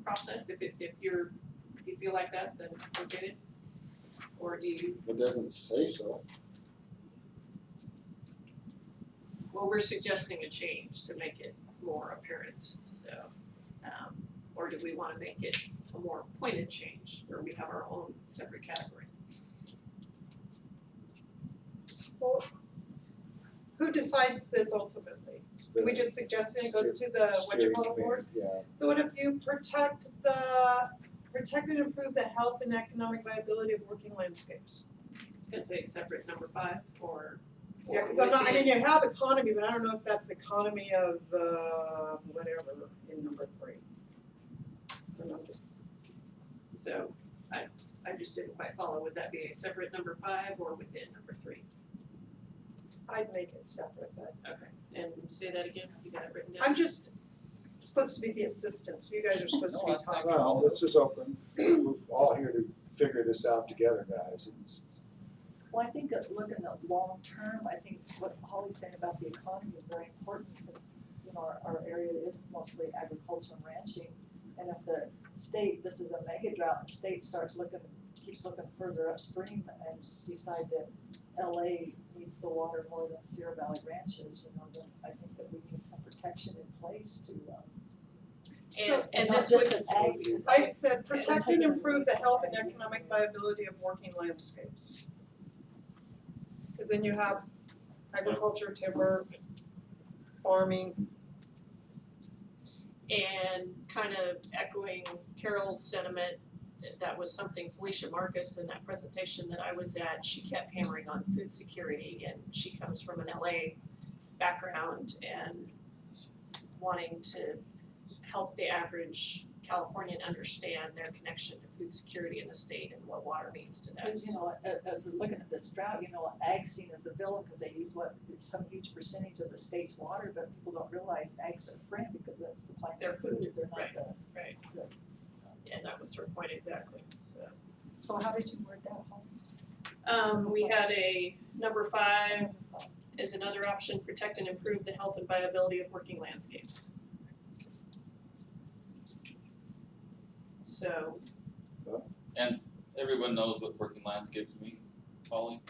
process? If you feel like that, then okay. Or do you, It doesn't say so. well, we're suggesting a change to make it more apparent, so, or do we wanna make it a more pointed change where we have our own separate category? Well, who decides this ultimately? We just suggesting it goes to the, what you call it, board? Yeah, So what if you protect and improve the health and economic viability of working landscapes? Is a separate number 5 or? Yeah, cause I'm not, I mean, you have economy, but I don't know if that's economy of, whatever in number 3. I don't know, just, So I just didn't quite follow, would that be a separate number 5 or within number 3? I'd make it separate, but Okay, and say that again, you got it written down? I'm just supposed to be the assistant, so you guys are supposed to be talking. well, this is open, we're all here to figure this out together, guys. Well, I think that looking at long term, I think what Holly's saying about the economy is very important because, you know, our area is mostly agriculture and ranching. And if the state, this is a mega drought, and the state keeps looking further upstream and just decide that LA needs the water more than Sierra Valley ranches, you know, then I think that we need some protection in place to, So, And not this just would, an ag, because I said protect and improve the health and economic viability of working landscapes. Cause then you have agriculture, timber, farming. and kind of echoing Carol's sentiment, that was something Felicia Marcus in that presentation that I was at, she kept hammering on food security, and she comes from an LA background and wanting to help the average Californian understand their connection to food security in the state and what water means to them. because, you know, as we're looking at this drought, you know, ag's seen as a villain because they use some huge percentage of the state's water, but people don't realize ag's a friend because that's supplying their food, they're not Right. the. Right. Yeah, that was her point exactly, so. So how did you word that, Holly? We had a number 5 is another option, protect and improve the health and viability of working landscapes. So, And everyone knows what working landscapes means, Holly?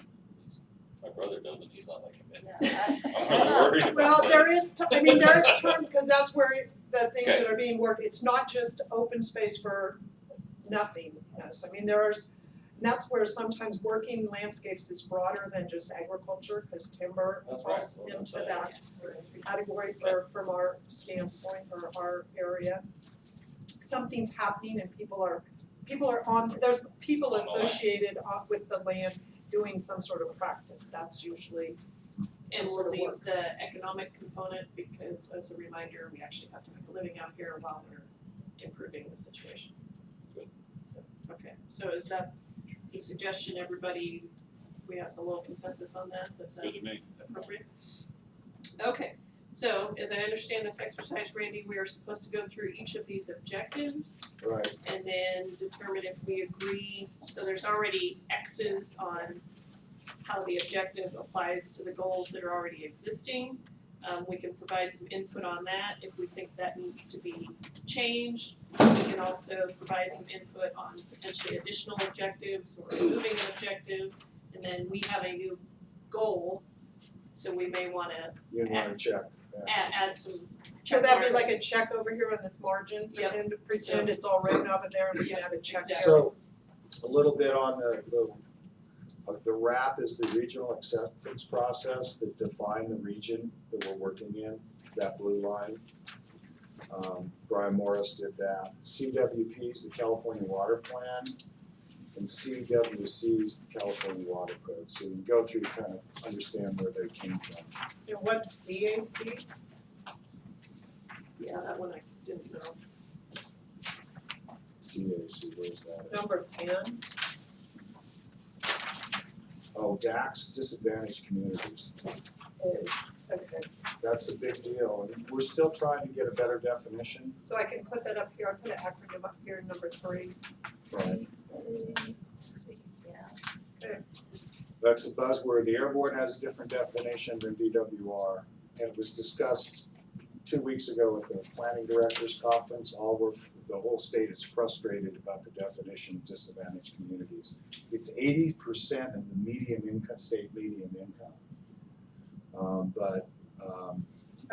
My brother doesn't, he's not like convinced. I'm really worried about Well, that. there is, there is terms, cause that's where the things Okay. that are being worked, it's not just open space for nothingness. I mean, and that's where sometimes working landscapes is broader than just agriculture, cause timber That's right. falls Well, that's into right. that category from our standpoint or our area. Something's happening and people are people are on, there's people associated with the land doing some sort of practice, that's usually some And sort we'll of leave work. the economic component because as a reminder, we actually have to make a living out here while we're improving the situation. Good. So, okay, so is that the suggestion, everybody, we have a little consensus on that, Good to that's me. appropriate? Okay, so as I understand this exercise, Randy, we are supposed to go through each of these objectives Right, and then determine if we agree. So there's already X's on how the objective applies to the goals that are already existing. We can provide some input on that if we think that needs to be changed. We can also provide some input on potentially additional objectives or removing an objective. And then we have a new goal, so we may wanna you wanna check that. add some So check that'd be marks. like a check over here on this margin, Yep. pretend it's all written over there and we can add a check there. So, a little bit on the RAP is the regional acceptance process that define the region that we're working in, that blue line. Brian Morris did that. CWP is the California Water Plan, and CWC is the California Water Code. So you can go through to kind of understand where they came from. And what's DAC? Yeah, that one I didn't know. DAC, where's that at? Number 10. Oh, DAC's disadvantaged communities. Okay, That's a big deal, and we're still trying to get a better definition. so I can put that up here, I'll put an acronym up here, number 3. Right. Okay. That's a buzzword. The Air Board has a different definition than DWR, and it was discussed 2 weeks ago at the planning directors conference. The whole state is frustrated about the definition of disadvantaged communities. It's 80% of the state median income. Of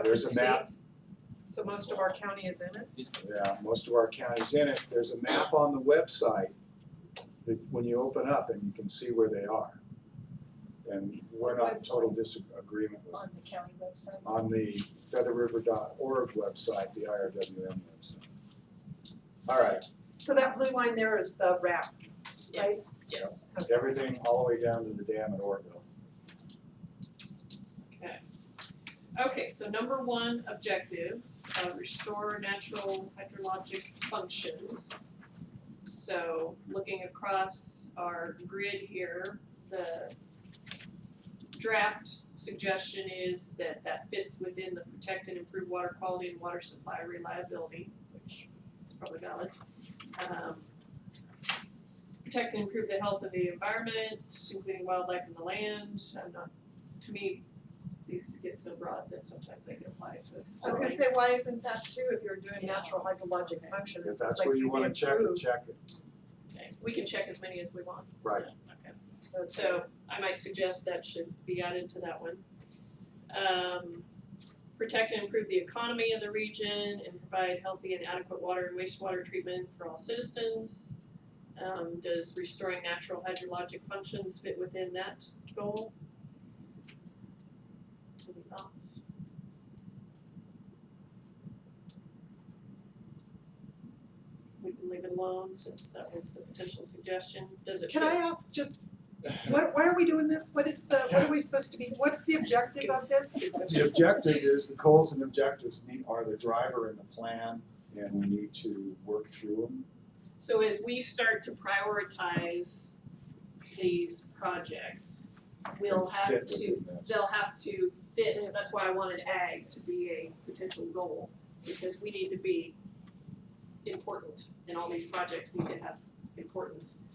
There's the a map. state. So most of our county is in it? Yeah, most of our counties in it. There's a map on the website that when you open up and you can see where they are. And we're not in total disagreement with it. On the county website. On the featherriver.org website, the IRWM website. All right, So that blue line there is the RAP, Yes, yes. everything all the way down to the dam at Orville. Okay. Okay, so number 1 objective, restore natural hydrologic functions. So looking across our grid here, the draft suggestion is that fits within the protect and improve water quality and water supply reliability, which is probably valid. Protect and improve the health of the environment, including wildlife and the land. To me, these get so broad that sometimes they can apply to I was gonna say, why isn't that true if you're doing natural hydrologic function? It If sounds that's like where you you'd wanna check it, improve. check it. Okay, we can check as many as we want. Right. So, okay. So I might suggest that should be added to that one. Protect and improve the economy of the region and provide healthy and adequate water and wastewater treatment for all citizens. Does restoring natural hydrologic functions fit within that goal? Any thoughts? We can leave it alone since that was the potential suggestion. Does it fit? Can I ask just, why are we doing this? What are we supposed to be, what's the objective of this? The objective is, the goals and objectives are the driver in the plan, and we need to work through them. So as we start to prioritize these projects, we'll and have fit to, within that. they'll have to fit, that's why I wanted ag to be a potential goal, because we need to be important, and all these projects need to have importance.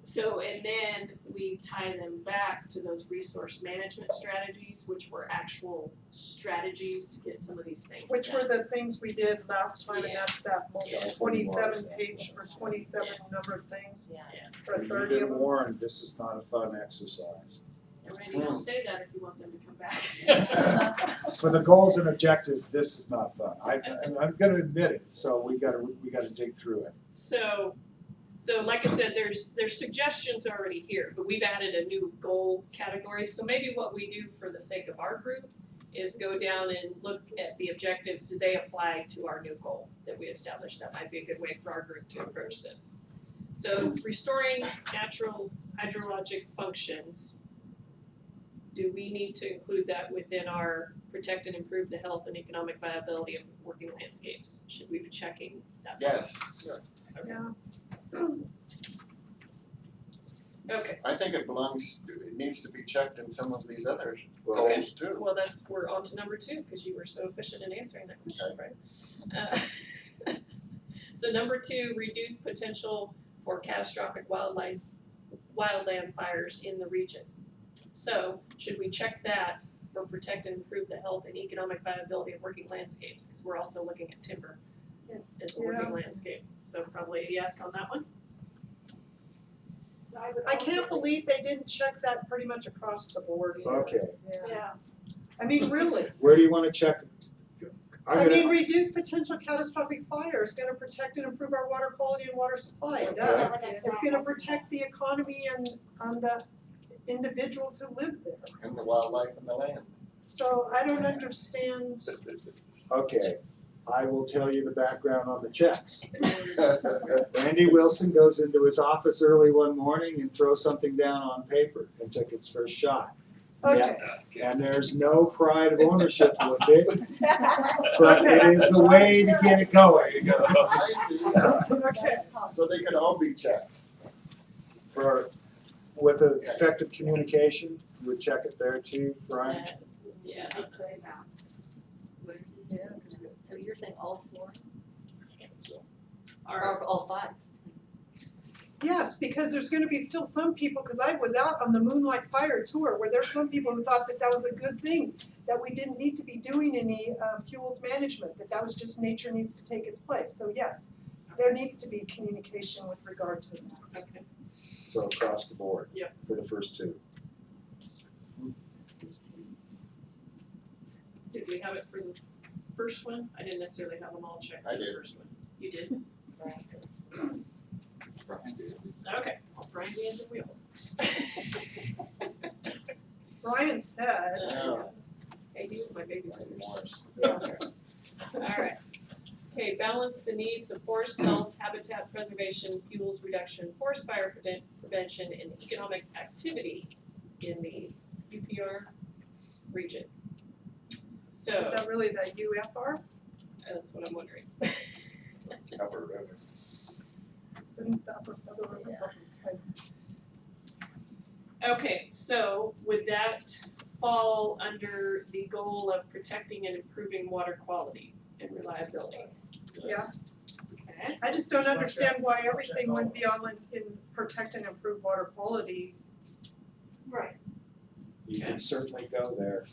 So, and then we tie them back to those resource management strategies, which were actual strategies to get some of these things Which done. were the things we did last time, and Yeah. that's that Yeah. 27 page or 27 Yes. number of things Yes. for You've 30 of been them. warned, this is not a fun exercise. And Randy, don't say that if you want them to come back. For the goals and objectives, this is not fun. I'm gonna admit it, so we gotta dig through it. So like I said, there's suggestions already here, but we've added a new goal category. So maybe what we do for the sake of our group is go down and look at the objectives, do they apply to our new goal that we established? That might be a good way for our group to approach this. So restoring natural hydrologic functions, do we need to include that within our protect and improve the health and economic viability of working landscapes? Should we be checking that? Yes, Okay, I think it needs to be checked in some of these other Well, goals too. well, we're on to number 2, because you were so efficient in answering that question, right? So number 2, reduce potential for catastrophic wildland fires in the region. So should we check that for protect and improve the health and economic viability of working landscapes? Because we're also looking at timber Yes. as a working landscape, so probably a yes on that one. I can't believe they didn't check that pretty much across the board here. Okay, Yeah. I mean, really. where do you wanna check? I mean, reduce potential catastrophic fire is gonna protect and improve our water quality and water supply, That's duh. our next It's gonna one. protect the economy and the individuals who live there. And the wildlife and the land. So I don't understand. Okay, I will tell you the background on the checks. Randy Wilson goes into his office early one morning and throws something down on paper and took its first shot. Okay, And there's no pride of ownership with it, but it is the way to get it going. I see, okay. so they could all be checks. With the effective communication, you would check it there too, Brian? Yeah. So you're saying all 4 Our, or all 5? Yes, because there's gonna be still some people, cause I was out on the Moonlight Fire tour, where there's some people who thought that that was a good thing, that we didn't need to be doing any fuels management, that was just nature needs to take its place. So yes, there needs to be communication with regard to that. okay. So across the board. Yep. For the first 2. Did we have it for the first one? I didn't necessarily have them all checked I for the did. first one. You did? Brian did. Okay, I'll Brian the wheel. Brian said, Yeah. Hey, he was my babysitter. Morris. Alright. Okay, balance the needs of forest health, habitat preservation, fuels reduction, forest fire prevention, and economic activity in the UPR region. So, is that really the UFR? that's what I'm wondering. Upper river. It's in the upper federal river. Okay, so would that fall under the goal of protecting and improving water quality and reliability? Yeah. Okay, I just don't understand why everything would be all in protect and improve water quality. Right. You can certainly go there.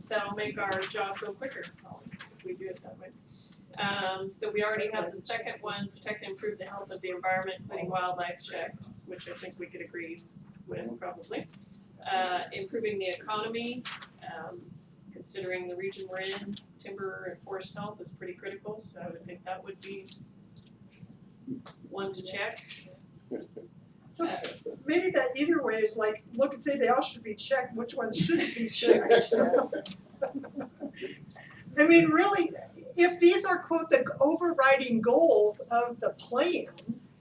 that'll make our job go quicker, if we do it that way. So we already have the second one, protect and improve the health of the environment, including wildlife checked, which I think we could agree with probably. Improving the economy, considering the region we're in, timber and forest health is pretty critical, so I would think that would be one to check. So maybe that either way is like, look and say they all should be checked, which ones shouldn't be checked? I mean, really, if these are quote the overriding goals of the plan,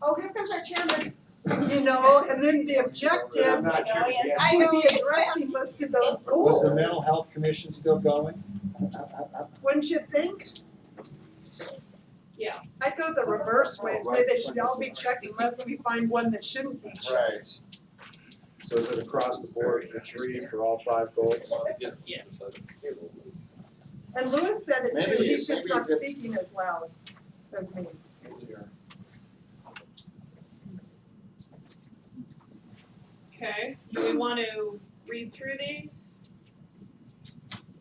Oh, here comes our chairman. you know, and then the objectives I'm not sure. should be addressing most of those goals. Was the mental health commission still going? Wouldn't you think? Yeah. I'd go the reverse way and say they should all be checked unless we find one that shouldn't be checked. Right. So is it across the board for 3 for all 5 goals? Yes. And Lewis said it too, Maybe- he's just maybe not it's- speaking as loud as me. Okay, do we want to read through these?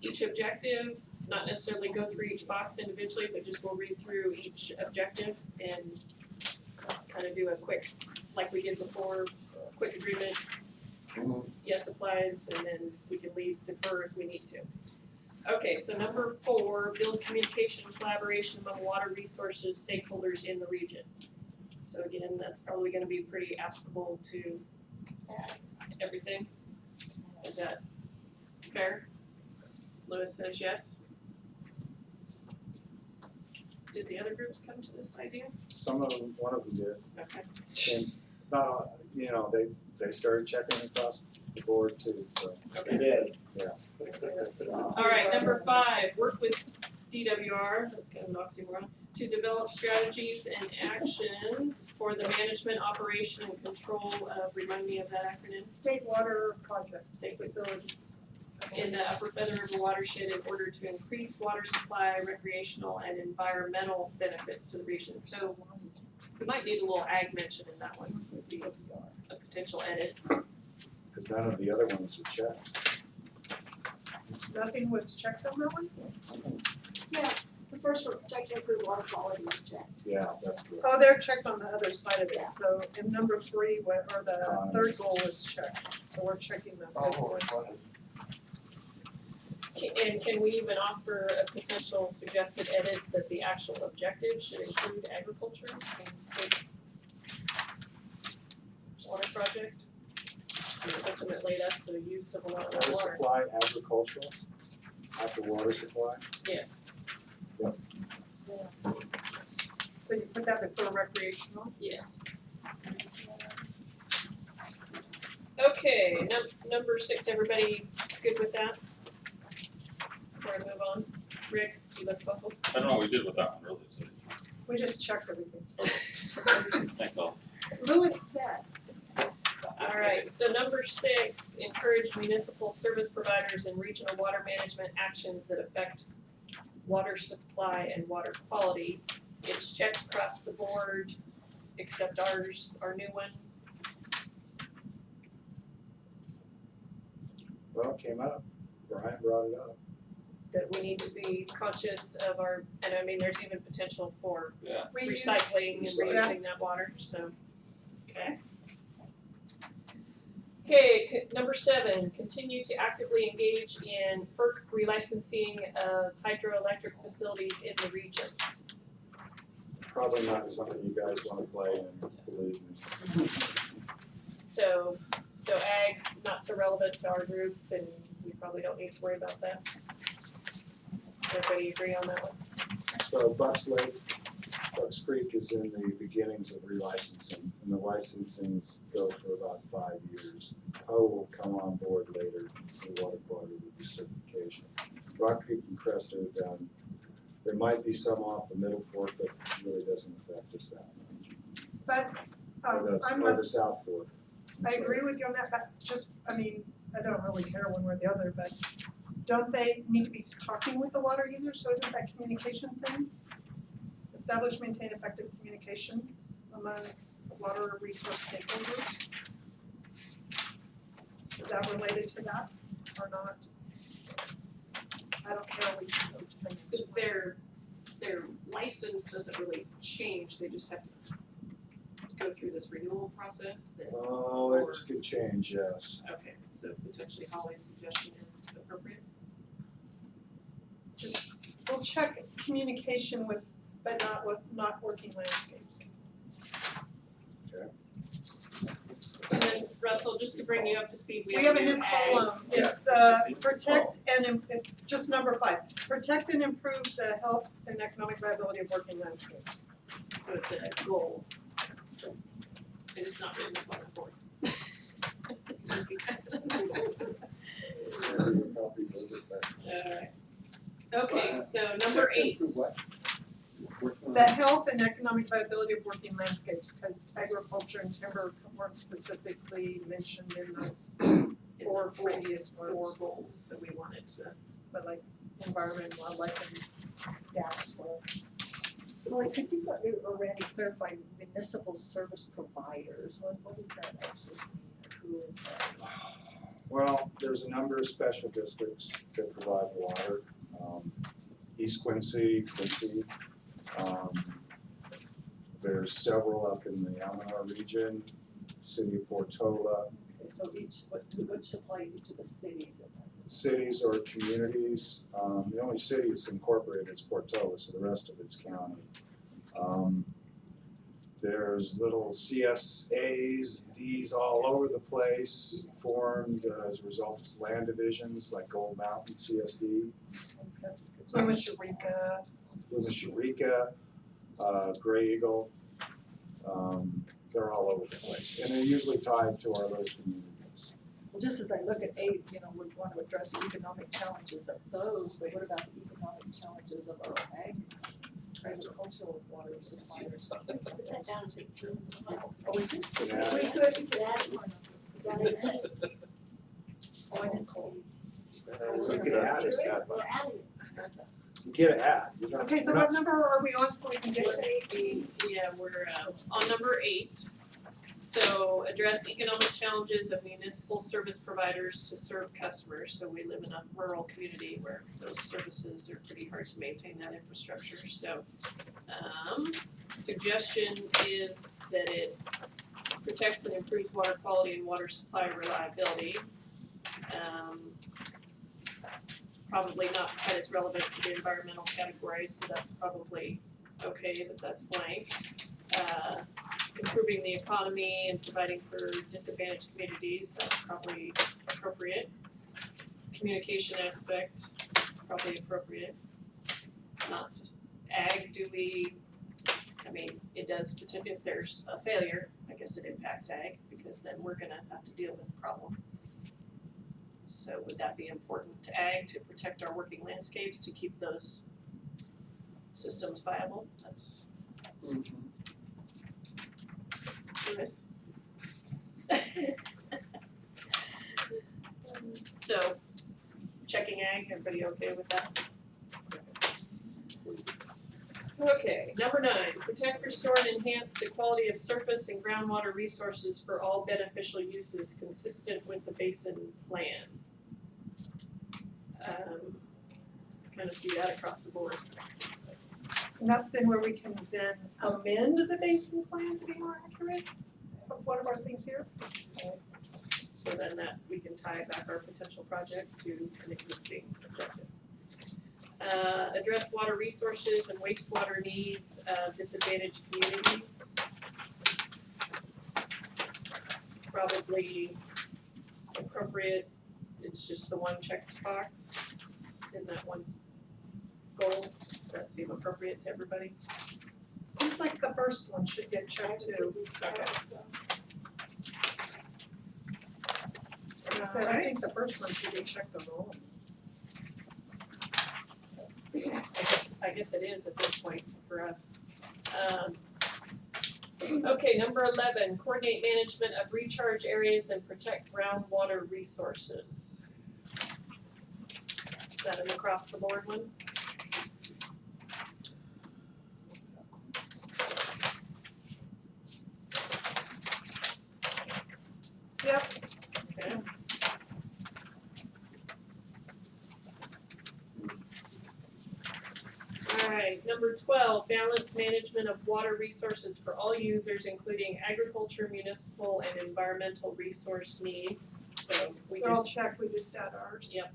Each objective, not necessarily go through each box individually, but just we'll read through each objective and kind of do a quick, like we did before, quick agreement, yes applies, and then we can leave, defer if we need to. Okay, so number 4, build communication and collaboration among water resources stakeholders in the region. So again, that's probably gonna be pretty applicable to everything. Is that fair? Lewis says yes. Did the other groups come to this idea? Some of them, one of them did, Okay. and not all, you know, they started checking across the board too, so. Okay. did. All right, number 5, work with DWR, that's kind of an oxymoron, to develop strategies and actions for the management, operation, and control of, remind me of that acronym, State water project Thank you. facilities. in the Upper Feather River watershed in order to increase water supply, recreational, and environmental benefits to the region. So we might need a little ag mention in that one, would be a potential edit. Because none of the other ones are checked. Nothing was checked on that one? Yeah, the first one, protect and improve water quality was checked. Yeah, that's good. Oh, they're checked on the other side of it, so in number 3, or the third goal was checked, so we're checking the Oh, fifth one. it was. And can we even offer a potential suggested edit that the actual objective should include agriculture and state water project? And ultimately, that's the use of a lot Water of water. supply, agricultural, after water supply. Yes, So you put that before recreational? yes. Okay, number 6, everybody good with that? Before I move on, Rick, you look puzzled. I don't know what we did with that one really, so, We just checked everything. thanks all. Lewis said, Alright, so number 6, encourage municipal service providers and regional water management actions that affect water supply and water quality. It's checked across the board, except ours, our new one. Well, it came up, Brian brought it up. That we need to be conscious of our, and I mean, there's even potential for Yeah, Reuse. recycling and Recycle. reusing that water, so, okay. Okay, number 7, continue to actively engage in FERC relicensing of hydroelectric facilities in the region. Probably not something you guys wanna play in, believe me. So ag, not so relevant to our group, and we probably don't need to worry about that. Everybody agree on that one? So Bucks Creek is in the beginnings of relicensing, and the licensings go for about 5 years. Poe will come on board later for water quality certification. Rock Creek and Crest are done. There might be some off the Middle Fork, but it really doesn't affect us that much. But, I'm Or not, the South Fork. I'm I sorry. agree with you on that, but just, I mean, I don't really care one way or the other, but don't they need to be talking with the water users, so isn't that communication thing? Establish, maintain effective communication among water resource stakeholders? Is that related to that or not? I don't care, we can go to the next Because one. their license doesn't really change, they just have to go through this renewal process that, Oh, it could change, yes. okay, so potentially Holly's suggestion is appropriate. Just, we'll check communication with, but not working landscapes. And then Russell, just to bring you up to speed, We have a new ag. column, it's protect and, just number 5, protect and improve the health and economic viability of working landscapes. So it's a goal. It is not written upon the board. Alright. Okay, so number 8, The health and economic viability of working landscapes, because agriculture and timber weren't specifically mentioned in those four previous four ones, goals, so we wanted to. but like environment, wildlife, and DAPS were. Well, could you already clarify municipal service providers, what does that actually mean, or who is that? Well, there's a number of special districts that provide water. East Quincy, there's several up in the Almanar region, city of Portola, Okay, so which supplies each of the cities in that? cities or communities. The only city that's incorporated is Portola, so the rest of it's county. There's little CSAs, Ds all over the place, formed as a result of land divisions like Gold Mountain CSD, That's good. Plymouth Eureka, Loomis Eureka, Gray Eagle. They're all over the place, and they're usually tied to our little communities. Well, just as I look at 8, we want to address the economic challenges of those, but what about the economic challenges of our agricultural water suppliers? Put that down as 18 as well. Oh, is it? Yeah. We could, that's one. Got it. Oh, I didn't see it. So you can add it, We're adding it. you get an ad. You're not- okay, so you're what not- number are we on so we can get to 18? Yeah, we're on number 8. So address economic challenges of municipal service providers to serve customers. So we live in a rural community where those services are pretty hard to maintain that infrastructure. So suggestion is that it protects and improves water quality and water supply reliability. Probably not quite as relevant to the environmental category, so that's probably okay, but that's blank. Improving the economy and providing for disadvantaged communities, that's probably appropriate. Communication aspect is probably appropriate. Not ag, I mean, it does, if there's a failure, I guess it impacts ag, because then we're gonna have to deal with the problem. So would that be important to ag, to protect our working landscapes, to keep those systems viable? That's Lewis. So, checking ag, everybody okay with that? Okay, number 9, protect, restore, and enhance the quality of surface and groundwater resources for all beneficial uses consistent with the basin plan. Kind of see that across the board. And that's then where we can then amend the basin plan to be more accurate of one of our things here. So then that we can tie back our potential project to an existing objective. Address water resources and wastewater needs of disadvantaged communities. Probably appropriate, it's just the one checked box in that one goal. Does that seem appropriate to everybody? Seems like the first one should get checked too. Okay. Like I said, I think the first one should be checked on all. I guess it is at this point for us. Okay, number 11, coordinate management of recharge areas and protect groundwater resources. Is that an across the board one? Yep. Okay. Alright, number 12, balance management of water resources for all users, including agriculture, municipal, and environmental resource needs. So we They're all just, checked, we just add ours. Yep.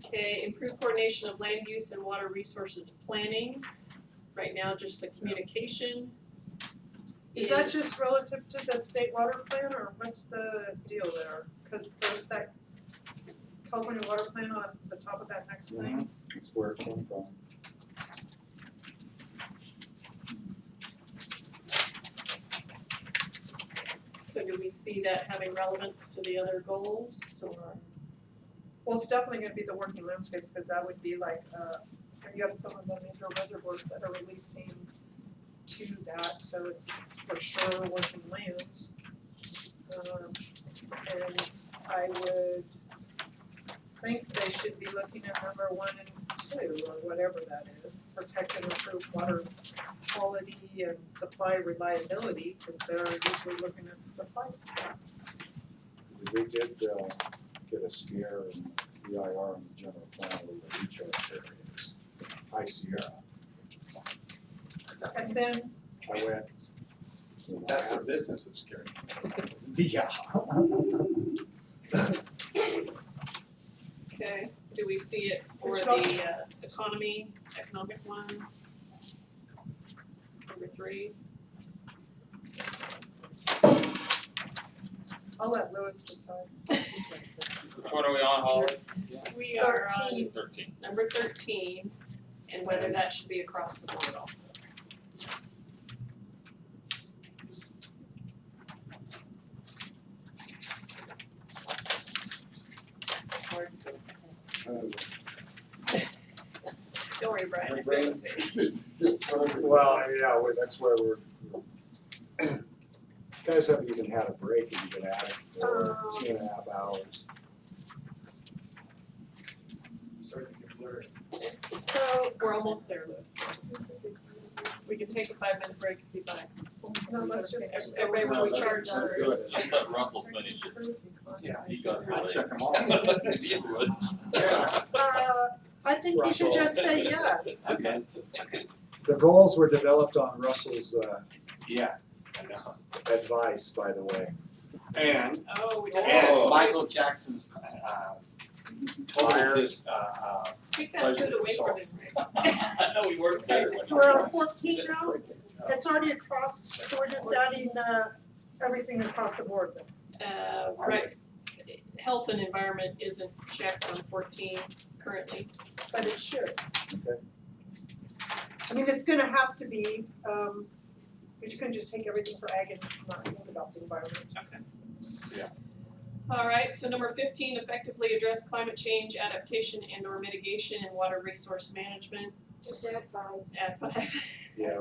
okay, improve coordination of land use and water resources planning. Right now, just the communication. Is that just relative to the state water plan, or what's the deal there? Cause there's that California water plan on the top of that next thing. That's where it came from. So do we see that having relevance to the other goals, or? Well, it's definitely gonna be the working landscapes, cause that would be like, you have some of the major reservoirs that are releasing to that, so it's for sure working lands. And I would think they should be looking at number 1 and 2, or whatever that is, protect and improve water quality and supply reliability, cause they're usually looking at supply stuff. We did get a scare in EIR and the general plan with the recharge areas, High Sierra. And then, I went. That's the business of scary. Yeah. Okay, do we see it for Which the economic one? number 3. I'll let Louis decide. Which one are we on, Holly? We are on 13. 13. number 13, and whether that should be across the board also. Don't worry, Brian, I feel the same. Well, yeah, that's where we're. You guys haven't even had a break and you've been at it for 2.5 hours. Starting to get blurry. So, we're almost there, Liz. We can take a 5-minute break if you'd like. No, let's just. Everybody will be charged. Good. Just let Russell finish it. Yeah. He got I'll really. check them all. You would. I think you should Russell. just say yes. Okay. The goals were developed on Russell's Yeah, I know. advice, by the way. And, Oh, we did. Oh. Michael Jackson's, told this, Take that food away from him, right? I know we worked better when. So we're on 14 now? It's already across, so we're just adding, everything across the board then. Right, health and environment isn't checked on 14 currently. But it should. Okay. I mean, it's gonna have to be, but you couldn't just take everything for ag and not think about the environment. Okay. Yeah. All right, so number 15, effectively address climate change adaptation and or mitigation in water resource management. Just add 5. At 5. Yeah.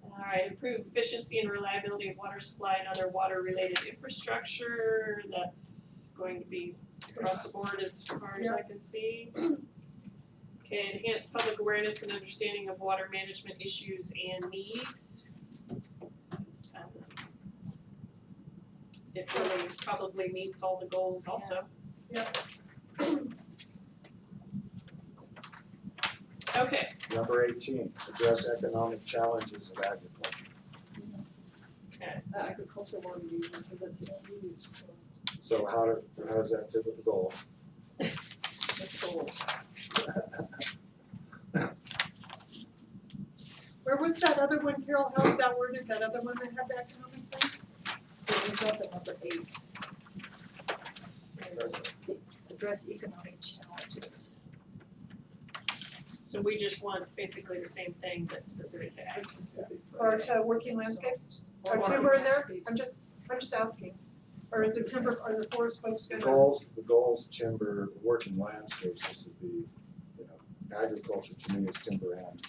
All right, improve efficiency and reliability of water supply and other water related infrastructure. That's going to be across the board as far as I can see. Okay, enhance public awareness and understanding of water management issues and needs. It really probably meets all the goals also. Okay, Number 18, address economic challenges of agriculture. okay. Agricultural water use, because it's a huge, So how does that fit with the goals? goals. Where was that other one, Carol? How was that worded? That other one that had the economic thing? It was up at number 8. Address economic challenges. So we just want basically the same thing but specific to ag. Specific. Or to working landscapes? Or timber in there? I'm just asking. Or is the timber, are the forest folks The gonna? goals, timber, working landscapes, this would be, agriculture to me is timber and.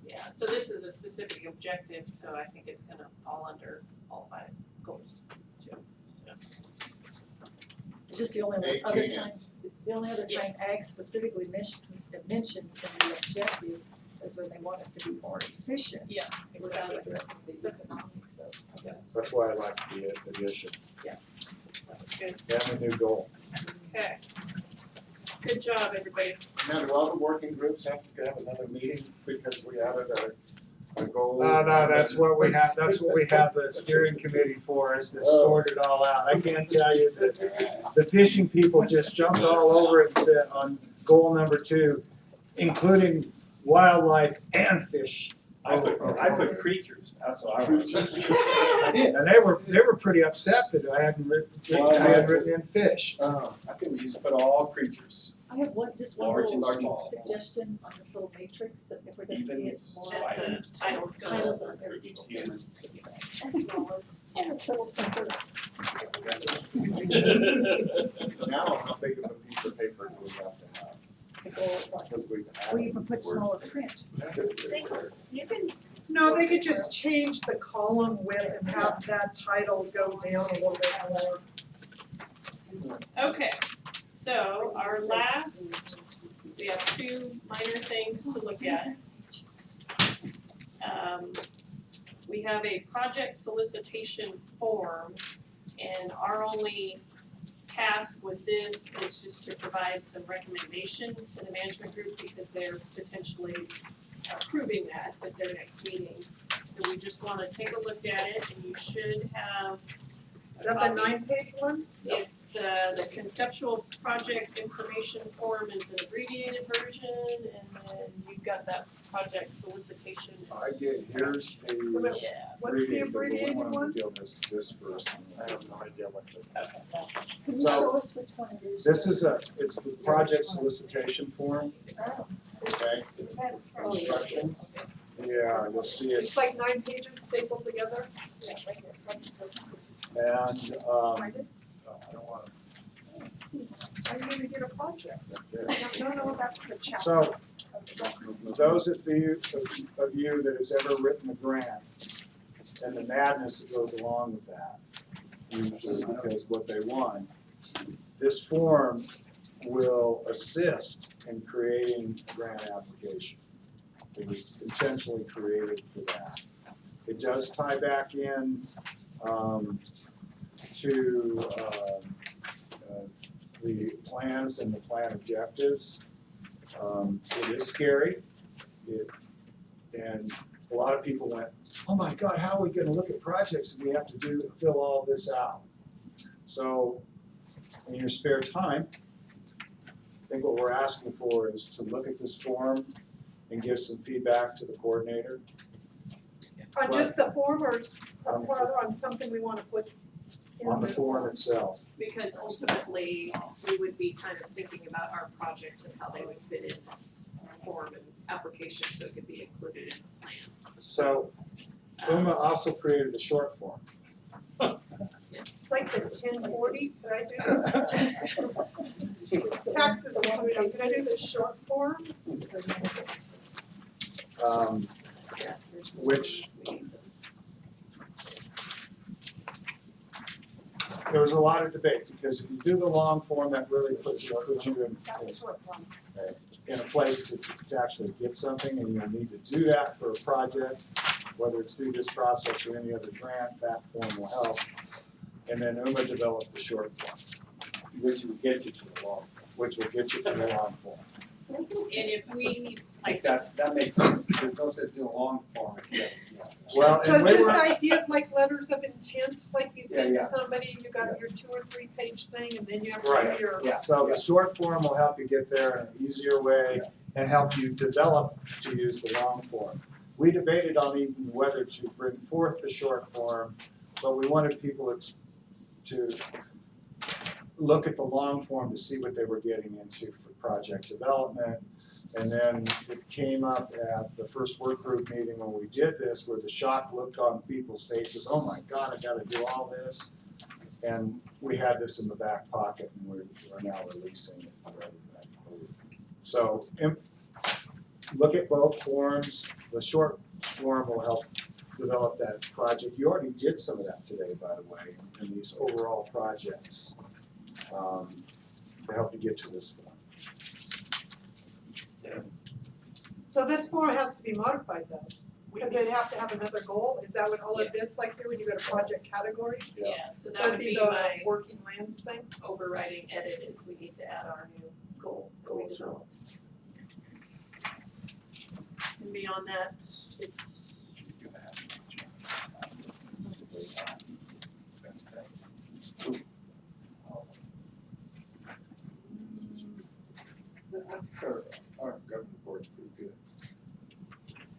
Yeah, so this is a specific objective, so I think it's gonna fall under all 5 goals too, so. It's just the only other 18 time, is- the only other time Yes. ag specifically mentioned in the objectives is when they want us to be more efficient. Yeah, Without exactly. addressing the economics of that. That's why I like the addition That was good. and the new goal. Okay. Good job, everybody. Now, do all the working groups have to have another meeting because we added a goal? No, that's what we have the steering committee for, is to sort it all out. I can't tell you that the fishing people just jumped all over it and said on goal number 2, including wildlife and fish. I put creatures, that's what I want. I did. And they were pretty upset that I hadn't written in fish. I think we just put all creatures. I have just one Large little and small. suggestion on this little matrix, that if we're gonna see it more. At the titles go. Titles on every each Humans. That's smaller. Yeah. And the titles come first. Now, how big of a piece of paper do we have to have? The goal, Because we've or added you can put this word. smaller print. You can, No, they could just change the column width and have that title go down a little bit more. Okay, so our last, we have 2 minor things to look at. We have a project solicitation form, and our only task with this is just to provide some recommendations to the management group because they're potentially approving that at their next meeting. So we just wanna take a look at it, and you should have Is that the 9-page one? It's the conceptual project information form is an abbreviated version, and then you've got that project solicitation. Here's a Yeah. What's the abbreviated one? Deal this first. I have no idea what to. Can you So- show us which one it is? This is it's the project solicitation form, Oh, okay? That's from. Instructions. Yeah, you'll see it, It's like 9 pages stapled together. Yeah, right here, right here. and, Find it? I don't want, Are you gonna get a project? that's it. No, that's the chapter. So, those of you that has ever written a grant, and the madness that goes along with that, usually because what they want, this form will assist in creating a grant application. It was intentionally created for that. It does tie back in to the plans and the plan objectives. It is scary. And a lot of people went, oh my God, how are we gonna look at projects if we have to fill all this out? So in your spare time, I think what we're asking for is to look at this form and give some feedback to the coordinator. On just the form On the or on something we wanna put in on the form itself. Because ultimately, we would be kind of thinking about our projects and how they would fit in this form and application, so it could be included in the plan. So UMA also created a short form. Yes. It's like the 1040, did I do that? Taxes included, did I do the short form? Which there was a lot of debate, because if you do the long form, that really puts you in a place to actually get something, and you'll need to do that for a project, whether it's through this process or any other grant, that form will help. And then UMA developed the short form, Which will get you to the long. which will get you to the long form. And if we, like, That makes sense, there's no sense doing a long form if you have, Well, So and is we this were, the idea of like letters of intent, like you send to Yeah. somebody, you got your 2 or 3 page thing, and then you have to Right. do your. Yeah. so the short form will help you get there in an easier way and help you develop to use the long form. We debated on even whether to bring forth the short form, but we wanted people to look at the long form to see what they were getting into for project development. And then it came up at the first work group meeting when we did this, where the shock look on people's faces, oh my God, I gotta do all this. And we had this in the back pocket, and we're now releasing it for everybody. So look at both forms. The short form will help develop that project. You already did some of that today, by the way, in these overall projects, to help you get to this form. So this form has to be modified though, because they'd have to have another goal, is that what all of this, like here when you go to project category? yeah, so that That'd would be the my working lands thing? overriding edit is we need to add our new goal that we developed. And beyond that, it's, our government board's pretty good.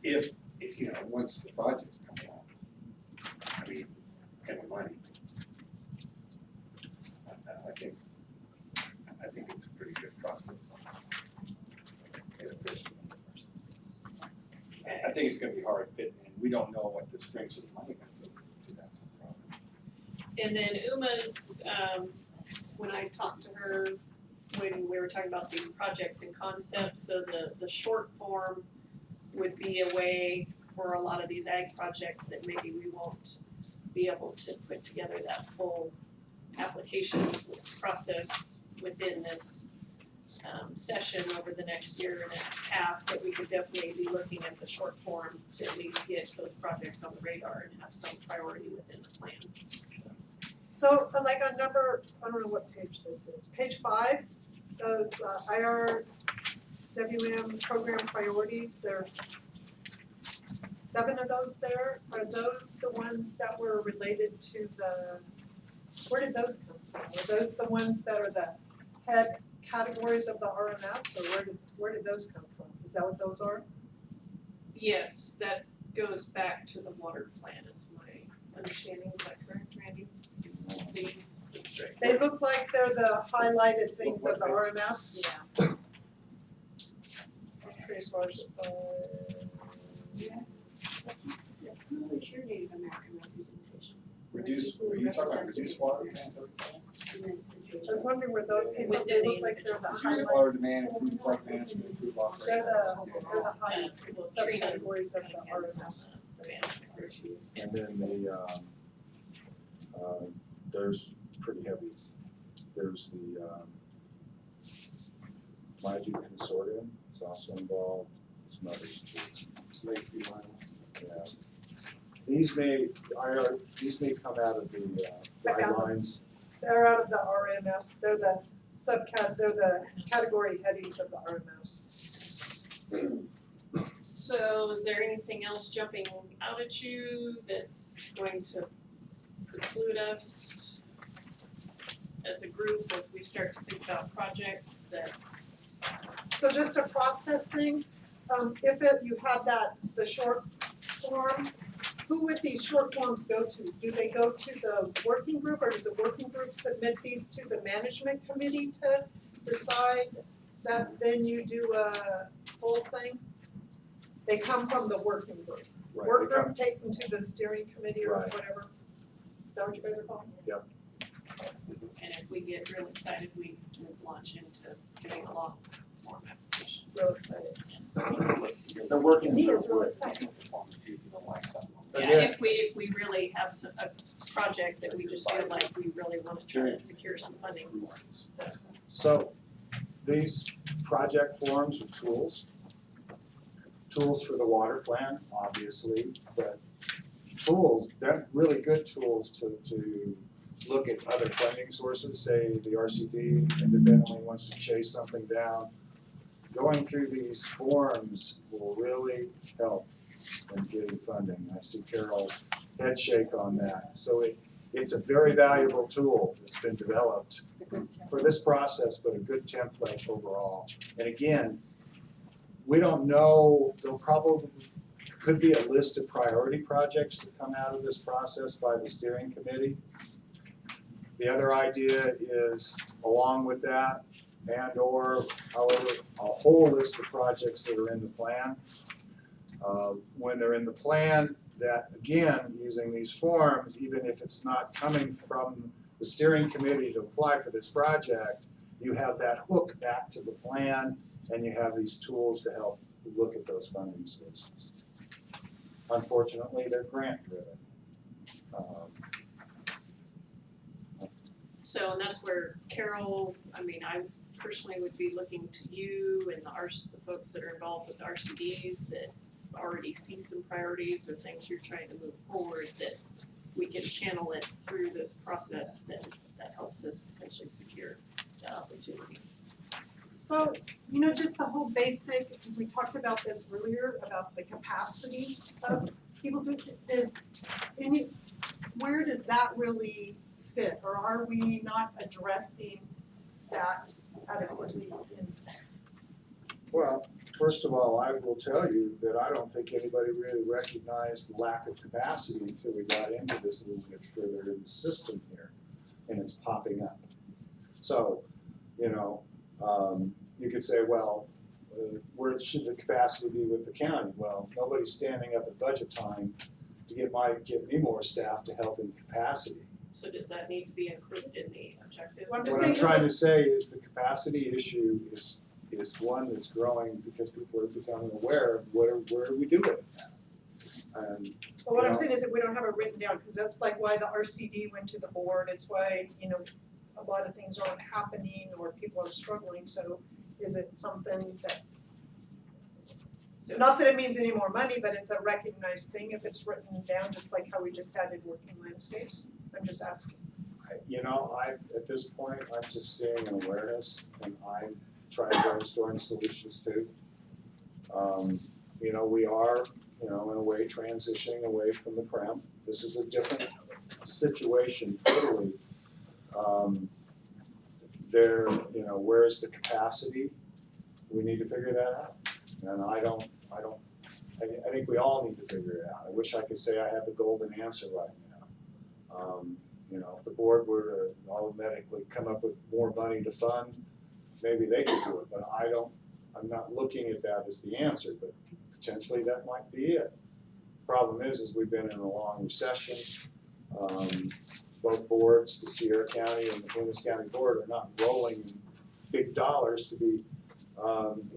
If, you know, once the projects come along, I mean, and the money. I think it's a pretty good process. I think it's gonna be hard fitting in, we don't know what the strengths of the money are gonna be, that's the problem. and then Uma's, when I talked to her, when we were talking about these projects and concepts, so the short form would be a way for a lot of these ag projects that maybe we won't be able to put together that full application process within this session over the next year and a half, but we could definitely be looking at the short form to at least get those projects on the radar and have some priority within the plan. So like on number, I don't know what page this is, page 5, those IRWM program priorities, there's 7 of those there. Are those the ones that were related to the Where did those come from? Are those the ones that are the head categories of the RMS, or where did those come from? Is that what those are? Yes, that goes back to the water plan is my understanding, is that correct, Randy? These, They look like they're the highlighted things of the RMS. yeah, Increased water supply. Who is your Native American representation? Reduce, were you talking about reduced water demand? In this situation? I was wondering where those came from. They look like they're the Reduce highlighted. water demand, improve flood management, improve They're operations. the high we'll treat them subcategories of the and hands on RMS. the management issue. And then there's pretty heavy, there's the Maidu Consortium, it's also involved, some others too. Lacy lines. Yeah. These may come out of the guidelines. They're out of the RMS. They're the they're the category headings of the RMS. So is there anything else jumping out at you that's going to preclude us as a group as we start to think about projects that, So just a process thing, you have the short form, who would these short forms go to? Do they go to the working group, or does the working group submit these to the management committee to decide that then you do a full thing? They come from the working group. Right, Work they come- group takes them to the steering committee or Right. whatever. Is that what you guys are calling it? Yep. and if we get real excited, we launch into doing a lot more applications. Real excited. They're working. Me is really excited. See if you don't like something. Yeah, Again, if we really have a project that we just feel like we really want to try to secure some funding for, so. So these project forms are tools for the water plan, obviously, but tools, they're really good tools to look at other funding sources. Say the RCD independently wants to chase something down. Going through these forms will really help in getting funding. I see Carol's head shake on that. So it's a very valuable tool that's been developed for this process, but a good template overall. And again, we don't know, there'll probably could be a list of priority projects that come out of this process by the steering committee. The other idea is, along with that, and or however, a whole list of projects that are in the plan. When they're in the plan, that again, using these forms, even if it's not coming from the steering committee to apply for this project, you have that hook back to the plan, and you have these tools to help look at those funding sources. Unfortunately, they're grant driven. So, and that's where Carol, I mean, I personally would be looking to you and the folks that are involved with the RCDs that already see some priorities or things you're trying to move forward, that we can channel it through this process that helps us potentially secure the opportunity. So, just the whole basic, because we talked about this earlier, about the capacity of people where does that really fit? Or are we not addressing that adequacy in? Well, first of all, I will tell you that I don't think anybody really recognized the lack of capacity until we got into this a little bit further in the system here, and it's popping up. So, you could say, well, where should the capacity be with the county? Well, nobody's standing up at budget time to get me more staff to help in capacity. So does that need to be included in the objectives? Well, I'm just What I'm saying, trying to say is the capacity issue is one that's growing because people are becoming aware of where do we do it now. But what I'm saying is that we don't have it written down, because that's like why the RCD went to the board, it's why, a lot of things aren't happening or people are struggling, so is it something that, So, not that it means any more money, but it's a recognized thing if it's written down, just like how we just added working landscapes? I'm just asking. At this point, I'm just seeing an awareness, and I'm trying to brainstorm solutions too. We are, in a way, transitioning away from the CREM. This is a different situation totally There, you know, where's the capacity? We need to figure that out. And I think we all need to figure it out. I wish I could say I have the golden answer right now. You know, if the board were to automatically come up with more money to fund, maybe they could do it, but I'm not looking at that as the answer, but potentially that might be it. Problem is we've been in a long recession. Both boards, the Sierra County and the Plumas County Board, are not rolling in big dollars to be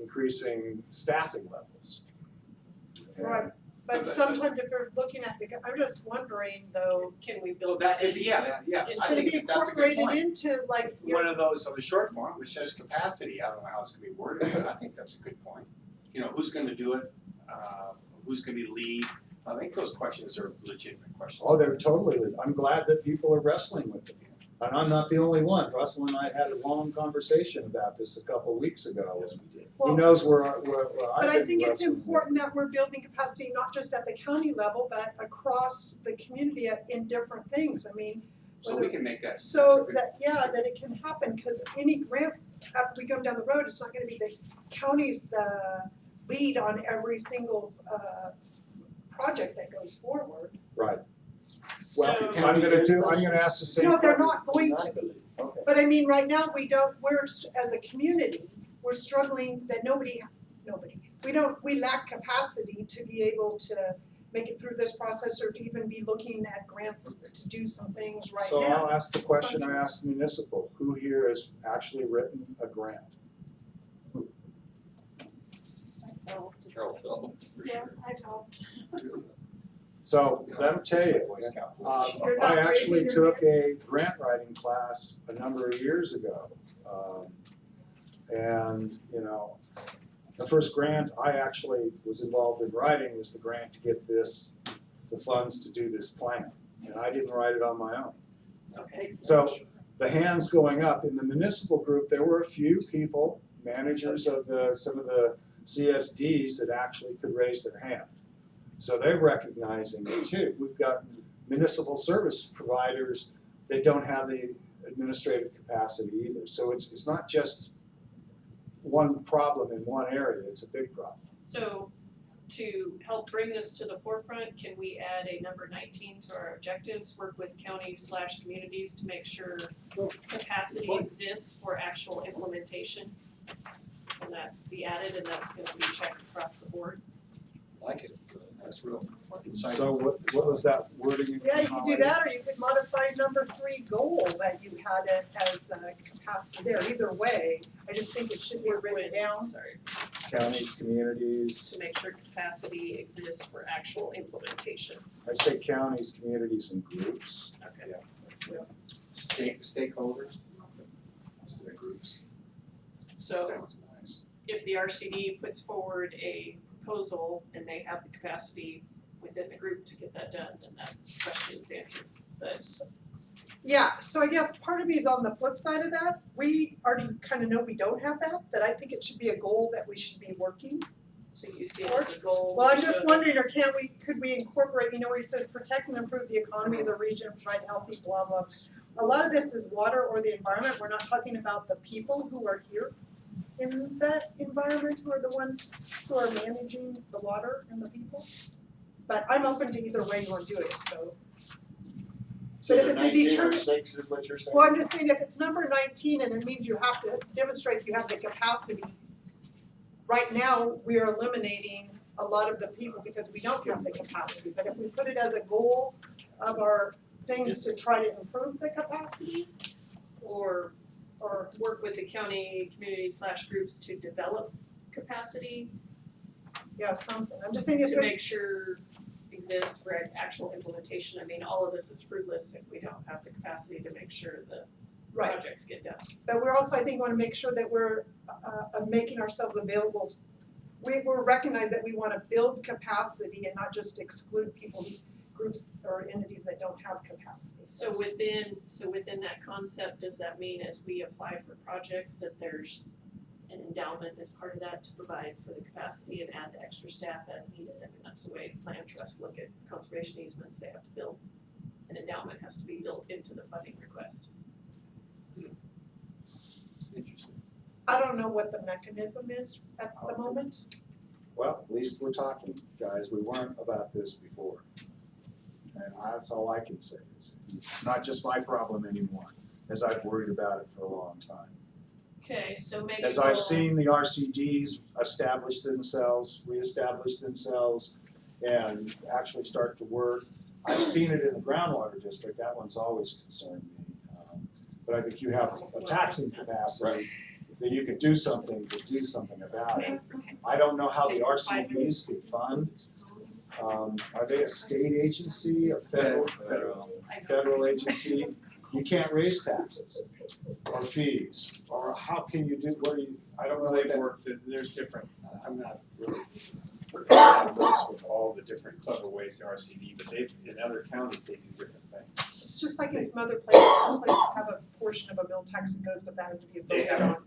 increasing staffing levels. And Right. But sometimes if you're looking at I'm just wondering though, Can we Well, build that that could in? be, yeah, I can it think be that's a good incorporated point. into like your, One of those on the short form, which says capacity, I don't know how it's gonna be worded, but I think that's a good point. You know, who's gonna do it, who's gonna be lead, I think those questions are legitimate questions. oh, they're totally, I'm glad that people are wrestling with it. And I'm not the only one. Russell and I had a long conversation about this a couple of weeks ago. Yes, we did. He well, knows where I've but I been think it's wrestling with. important that we're building capacity, not just at the county level, but across the community in different things. I mean, So we can make that. so that's a good- that, yeah, that it can happen, because any grant, after we go down the road, it's not gonna be the county's the lead on every single project that goes forward. Right. So, Well, I'm gonna ask the same. No, they're not going to be. Okay. But I mean, right now, as a community, we're struggling that we lack capacity to be able to make it through this process or to even be looking at grants to do some things right So now. I'll ask the question I asked municipal, who here has actually written a grant? Charles Hill. Yeah, I've helped. So that'll tell you, You're not I actually raising your took a grant writing class a number of years ago. And, you know, the first grant I actually was involved in writing was the grant to get the funds to do this plan. And I didn't write it on my own. okay, So the hands going up in the municipal group, there were a few people, managers of some of the CSDs that actually could raise their hand. So they're recognizing it too. We've got municipal service providers that don't have the administrative capacity either. So it's not just one problem in one area, it's a big problem. so to help bring this to the forefront, can we add a number 19 to our objectives, work with counties/communities to make sure capacity exists for actual implementation? And that be added, and that's gonna be checked across the board. Like it, that's real insightful. So what was that wording again? Yeah, you could do that, or you could modify number 3 goal that you had it as capacity there, either way. I just think it should be Work written with, down. sorry, Counties, communities, to make sure capacity exists for actual implementation. I say counties, communities, and groups. Okay, Yeah. that's good. Stakeholders, instead of groups. So Sounds nice. if the RCD puts forward a proposal and they have the capacity within the group to get that done, then that question is answered. But Yeah, so I guess part of me is on the flip side of that. We already kind of know we don't have that I think it should be a goal that we should be working. so you see it as a goal. Well, I'm so just that- wondering, or could we incorporate, where he says protect and improve the economy of the region, provide healthy, blah, blah. A lot of this is water or the environment. We're not talking about the people who are here in that environment, who are the ones who are managing the water and the people. But I'm open to either way you want to do it, so. But if it's a determinant, 6 is what you're saying? well, I'm just saying if it's number 19 and it means you have to demonstrate you have the capacity. Right now, we are eliminating a lot of the people because we don't have the capacity. But if we put it as a goal of our things to try to improve the capacity, Or work with the county community/groups to develop capacity yeah, something. I'm just saying if to we, make sure exists for actual implementation. I mean, all of this is fruitless if we don't have the capacity to make sure the right. projects get done. But we're also, I think, want to make sure that we're making ourselves available. We're recognize that we want to build capacity and not just exclude people, groups or entities that don't have capacity. So within that concept, does that mean as we apply for projects that there's an endowment as part of that to provide for the capacity and add the extra staff as needed? I mean, that's the way land trusts look at conservation easements, they have to build, an endowment has to be built into the funding request. Interesting. I don't know what the mechanism is at the moment. Well, at least we're talking, guys, we weren't about this before. And that's all I can say, is it's not just my problem anymore, as I've worried about it for a long time. Okay, so maybe As we'll- I've seen the RCDs establish themselves, reestablish themselves, and actually start to work. I've seen it in the groundwater district, that one's always concerned me. But I think you have a taxing capacity that you could do something about it. I don't know how the RCDs could fund. Are they a state agency, a federal agency? You can't raise taxes or fees, or how can you do, what do you, I don't know Well, what they've that. worked, there's different, I'm not really versed with all the different clever ways to RCD, but in other counties, they do different things. It's just like in some other places, some places have a portion of a mill tax that goes with that into the They vote have, on.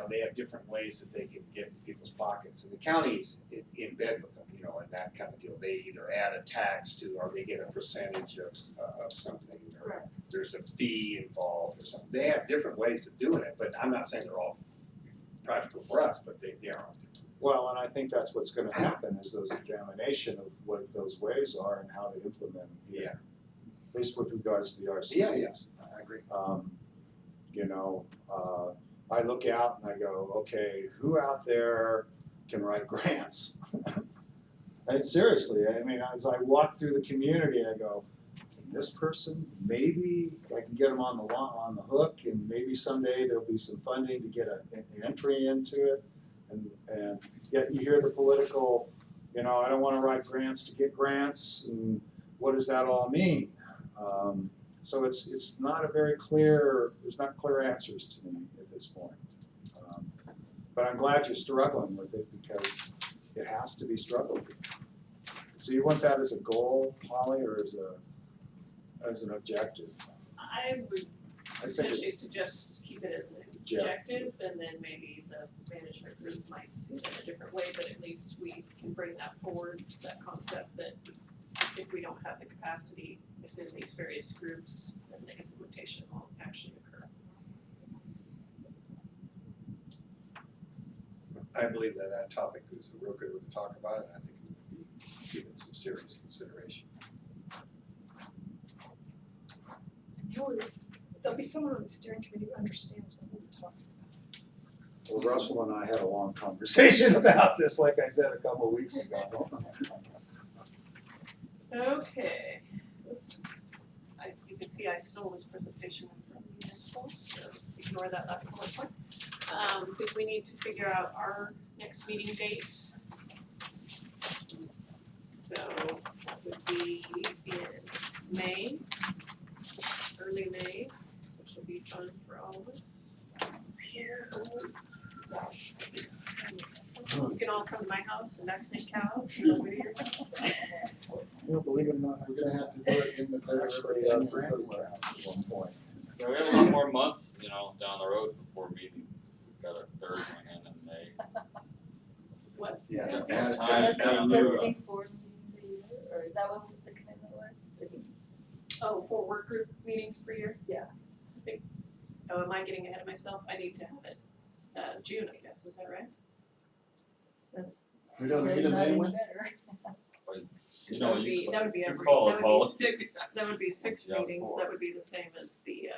they have different ways that they can get in people's pockets, and the county's in bed with them, and that kind of deal. They either add a tax to, or they get a percentage of something, or there's a fee involved or something. They have different ways of doing it, but I'm not saying they're all practical for us, but they are. Well, and I think that's what's gonna happen, is those examination of what those ways are and how to implement them here. Yeah. At least with regards to the RCDs. Yeah, I agree. I look out and I go, okay, who out there can write grants? And seriously, I mean, as I walk through the community, I go, can this person, maybe I can get them on the hook, and maybe someday there'll be some funding to get an entry into it. And yet you hear the political, I don't wanna write grants to get grants, and what does that all mean? So it's not a very clear, there's not clear answers to me at this point. But I'm glad you're struggling with it, because it has to be struggled with. So you want that as a goal, Holly, or as an objective? I would I think potentially suggest keep it as an objective, and then maybe the management group might see it in a different way, but at least we can bring that forward, that concept that if we don't have the capacity within these various groups, then the implementation won't actually occur. I believe that topic is a real good one to talk about, and I think it would be given some serious consideration. There'll be someone on the steering committee who understands what we're talking about. Well, Russell and I had a long conversation about this, like I said a couple of weeks ago. Okay, oops. You can see I stole this presentation from municipal, so ignore that last bullet point. Because we need to figure out our next meeting date. So that would be in May, early May, which will be fun for all of us. You can all come to my house and vaccinate cows and go to your house. Believe it or not, we're gonna have to do it in the actually at one point. So we have a lot more months, down the road before meetings. We've got our third one in May. What? Yeah. Time- That's time supposed to, to be 4 meetings a year, or is that what the commitment was? Oh, 4 work group meetings per year? Yeah. I think, am I getting ahead of myself? I need to have it, June, I guess, is that right? That's We don't really need a not May any one? better. That would be, that would be you every, call it that would be policy. 6, that would be 6 Yeah, meetings, 4. that would be the same as the,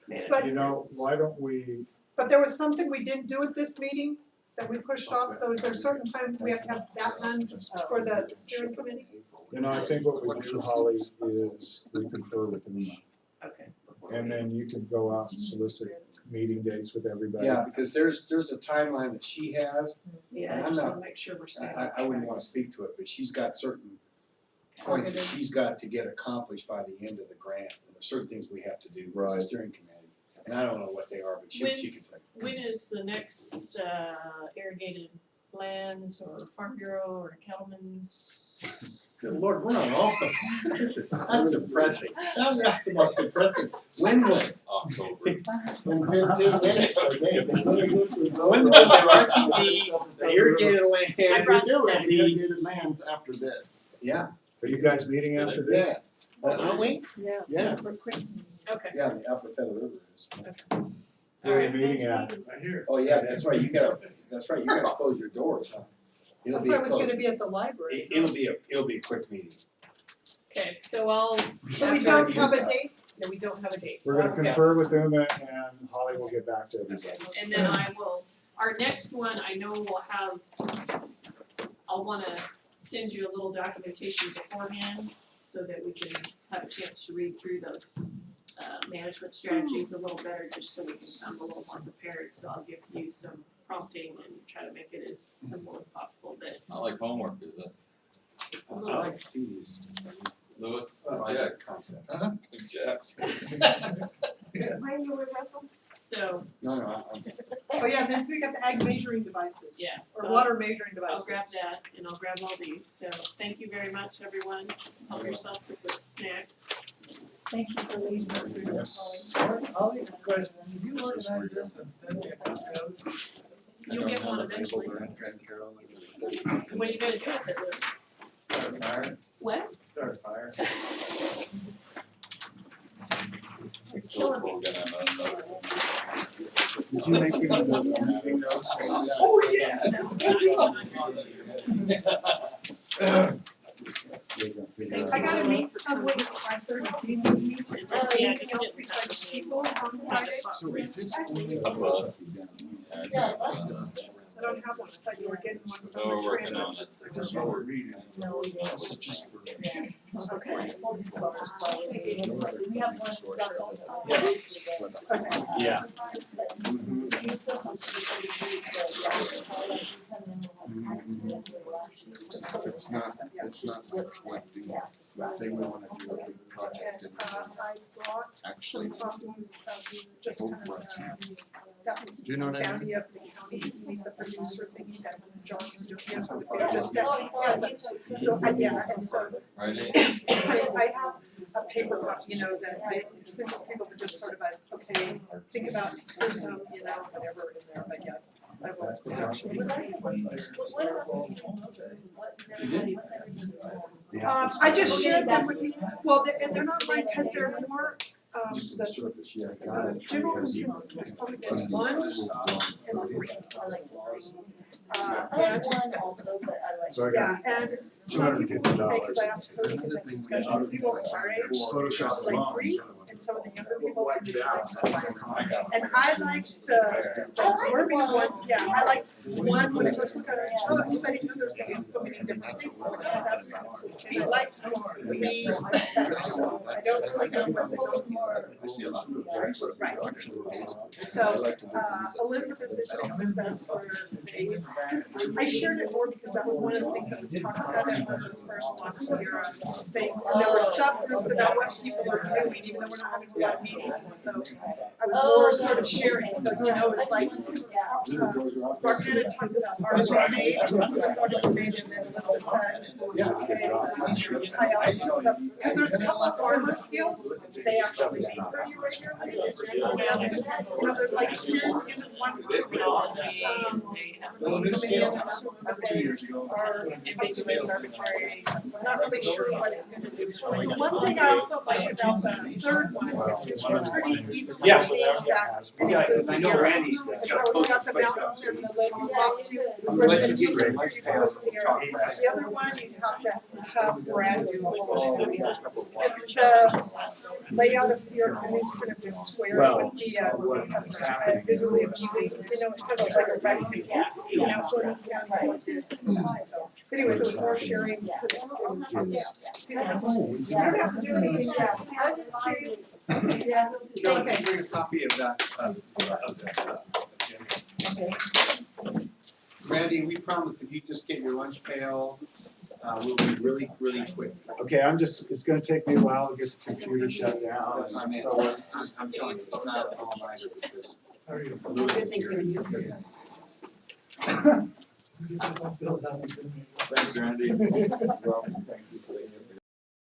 management. But- Why don't we, But there was something we didn't do at this meeting that we pushed off, so is there a certain time we have to have that done for the steering committee? I think what we do, Holly, is we confer with Uma. Okay. And then you can go out and solicit meeting dates with everybody. Yeah, because there's a timeline that she has. Yeah, I I'm just not- wanna make sure we're staying I on wouldn't track. wanna speak to it, but she's got certain points that Targeted. she's got to get accomplished by the end of the grant. And there's certain things we have to do with the Right. steering committee. And I don't know what they are, but she When- can tell you. When is the next, irrigated lands or farm bureau or cattlemen's? Good Lord, we're on all those. That's depressing. That's the most depressing. When will, October. when will the RCD, the irrigated land, I brought will snacks. be, Irrigated lands after this. yeah, Are you guys meeting after this? Aren't we? Yeah. Yeah. We're quick. Okay, yeah, the upper Feather River is. Where are you meeting at? Right here. Oh, yeah, that's right, you gotta close your doors, huh? It'll That's be why it was closed. gonna be at the library. It'll be a quick meeting. Okay, so I'll, So we don't have a date? no, we don't have a date, We're so gonna I'll guess. confer with Uma and Holly will get back to everybody. And then I will, our next one, I know we'll have, I'll wanna send you a little documentation beforehand so that we can have a chance to read through those management strategies a little better, just so we can come a little more prepared. So I'll give you some prompting and try to make it as simple as possible, but It's not like homework, is it? a I little, like to see these. Louis? Project concepts. Big Jeffs. Ryan, you would wrestle? so, No, Oh, yeah, then so we got the ag measuring devices. Yeah, Or so water measuring I'll devices. grab that and I'll grab all these. So thank you very much, everyone. Help yourself to some snacks. Thank you for leading us through this. I'll leave a question, did you organize this and send me a copy of it? You'll get one eventually. What are you gonna do with it, Liz? Start a fire, What? start a fire. It's killing me. Did you make any of those meeting notes? Oh, yeah. I gotta meet somebody at 5:30. Do you need me to do Oh, yeah, anything just else get in touch besides with me. people on Friday? So is this only? Couple of us. Yeah, I don't have one. I thought you were getting one from the Oh, we're working on transit. it. Because we're reading. This is just for. Okay. We have one, Russell. Yeah. It's not reflecting, say we wanna do a big project and I brought actually some copies of just kind both of, left hands. that was Do you know what I mean? bounty of the county, to meet the producer thingy that John's doing, yes, for the pages that, so, yeah, and so Friday? I have a paper copy, you know, that I, since people were just sort of like, okay, think about, here's some, you know, whatever in there, but yes, I will actually. I just shared them with you, well, and they're not mine, cause they're more, the Surface, yeah, got it. general consensus has probably been one and three. And one also, but I like. So I yeah, got and some people would say, cause I $250. asked Cody, cause I discussed with people our age, Photoshop like three, and some of the younger people would be like five. And I liked the Irving one, yeah, I liked one when I first looked at it, oh, because I didn't know there was gonna be so many different things, I was like, oh, that's fun. And I liked three better, so I don't really know what the right. So, Elizabeth is famous, that's where they, cause I shared it more because that was one of the things that was talked about at one of those first last Sierra things. And there were subgroups about what people are doing, even though we're not having a lot of meetings, and so I was more sort of sharing, so you know, it's like, Roxanna talked about artisan made, this artisan made, and then Elizabeth said, okay, cause there's a couple of farmers guilds, they actually meet pretty regularly. You know, there's like 10 in one group, so many others, but they are ambiguous, arbitrary, so I'm not really sure what it's gonna do. The one thing I also like about the third one, is it's pretty easy to change that. Yeah, cause I know Randy's So got we close got the place up. mountains and the little rocks you. Unless you get Whereas great you go Sierra. The other one, you have to have Brad do. The layout of Sierra County is kind of just square Well, with the visually appealing, you know, it's kind of like a rectangle. You know, Jordan's County like this. So, anyways, it was more sharing. It was, yeah. See what happens? You don't have to do anything. I was just curious. John, can you bring a copy of that, Randy, we promised if you just get your lunch pail, we'll be really, really quick. Okay, it's gonna take me a while to get the computer shut down. That's what I mean, So, I'm telling you, it's not all nighter because How are you? Louis is here. Build houses in there. Thanks, Randy. Well, thank you for the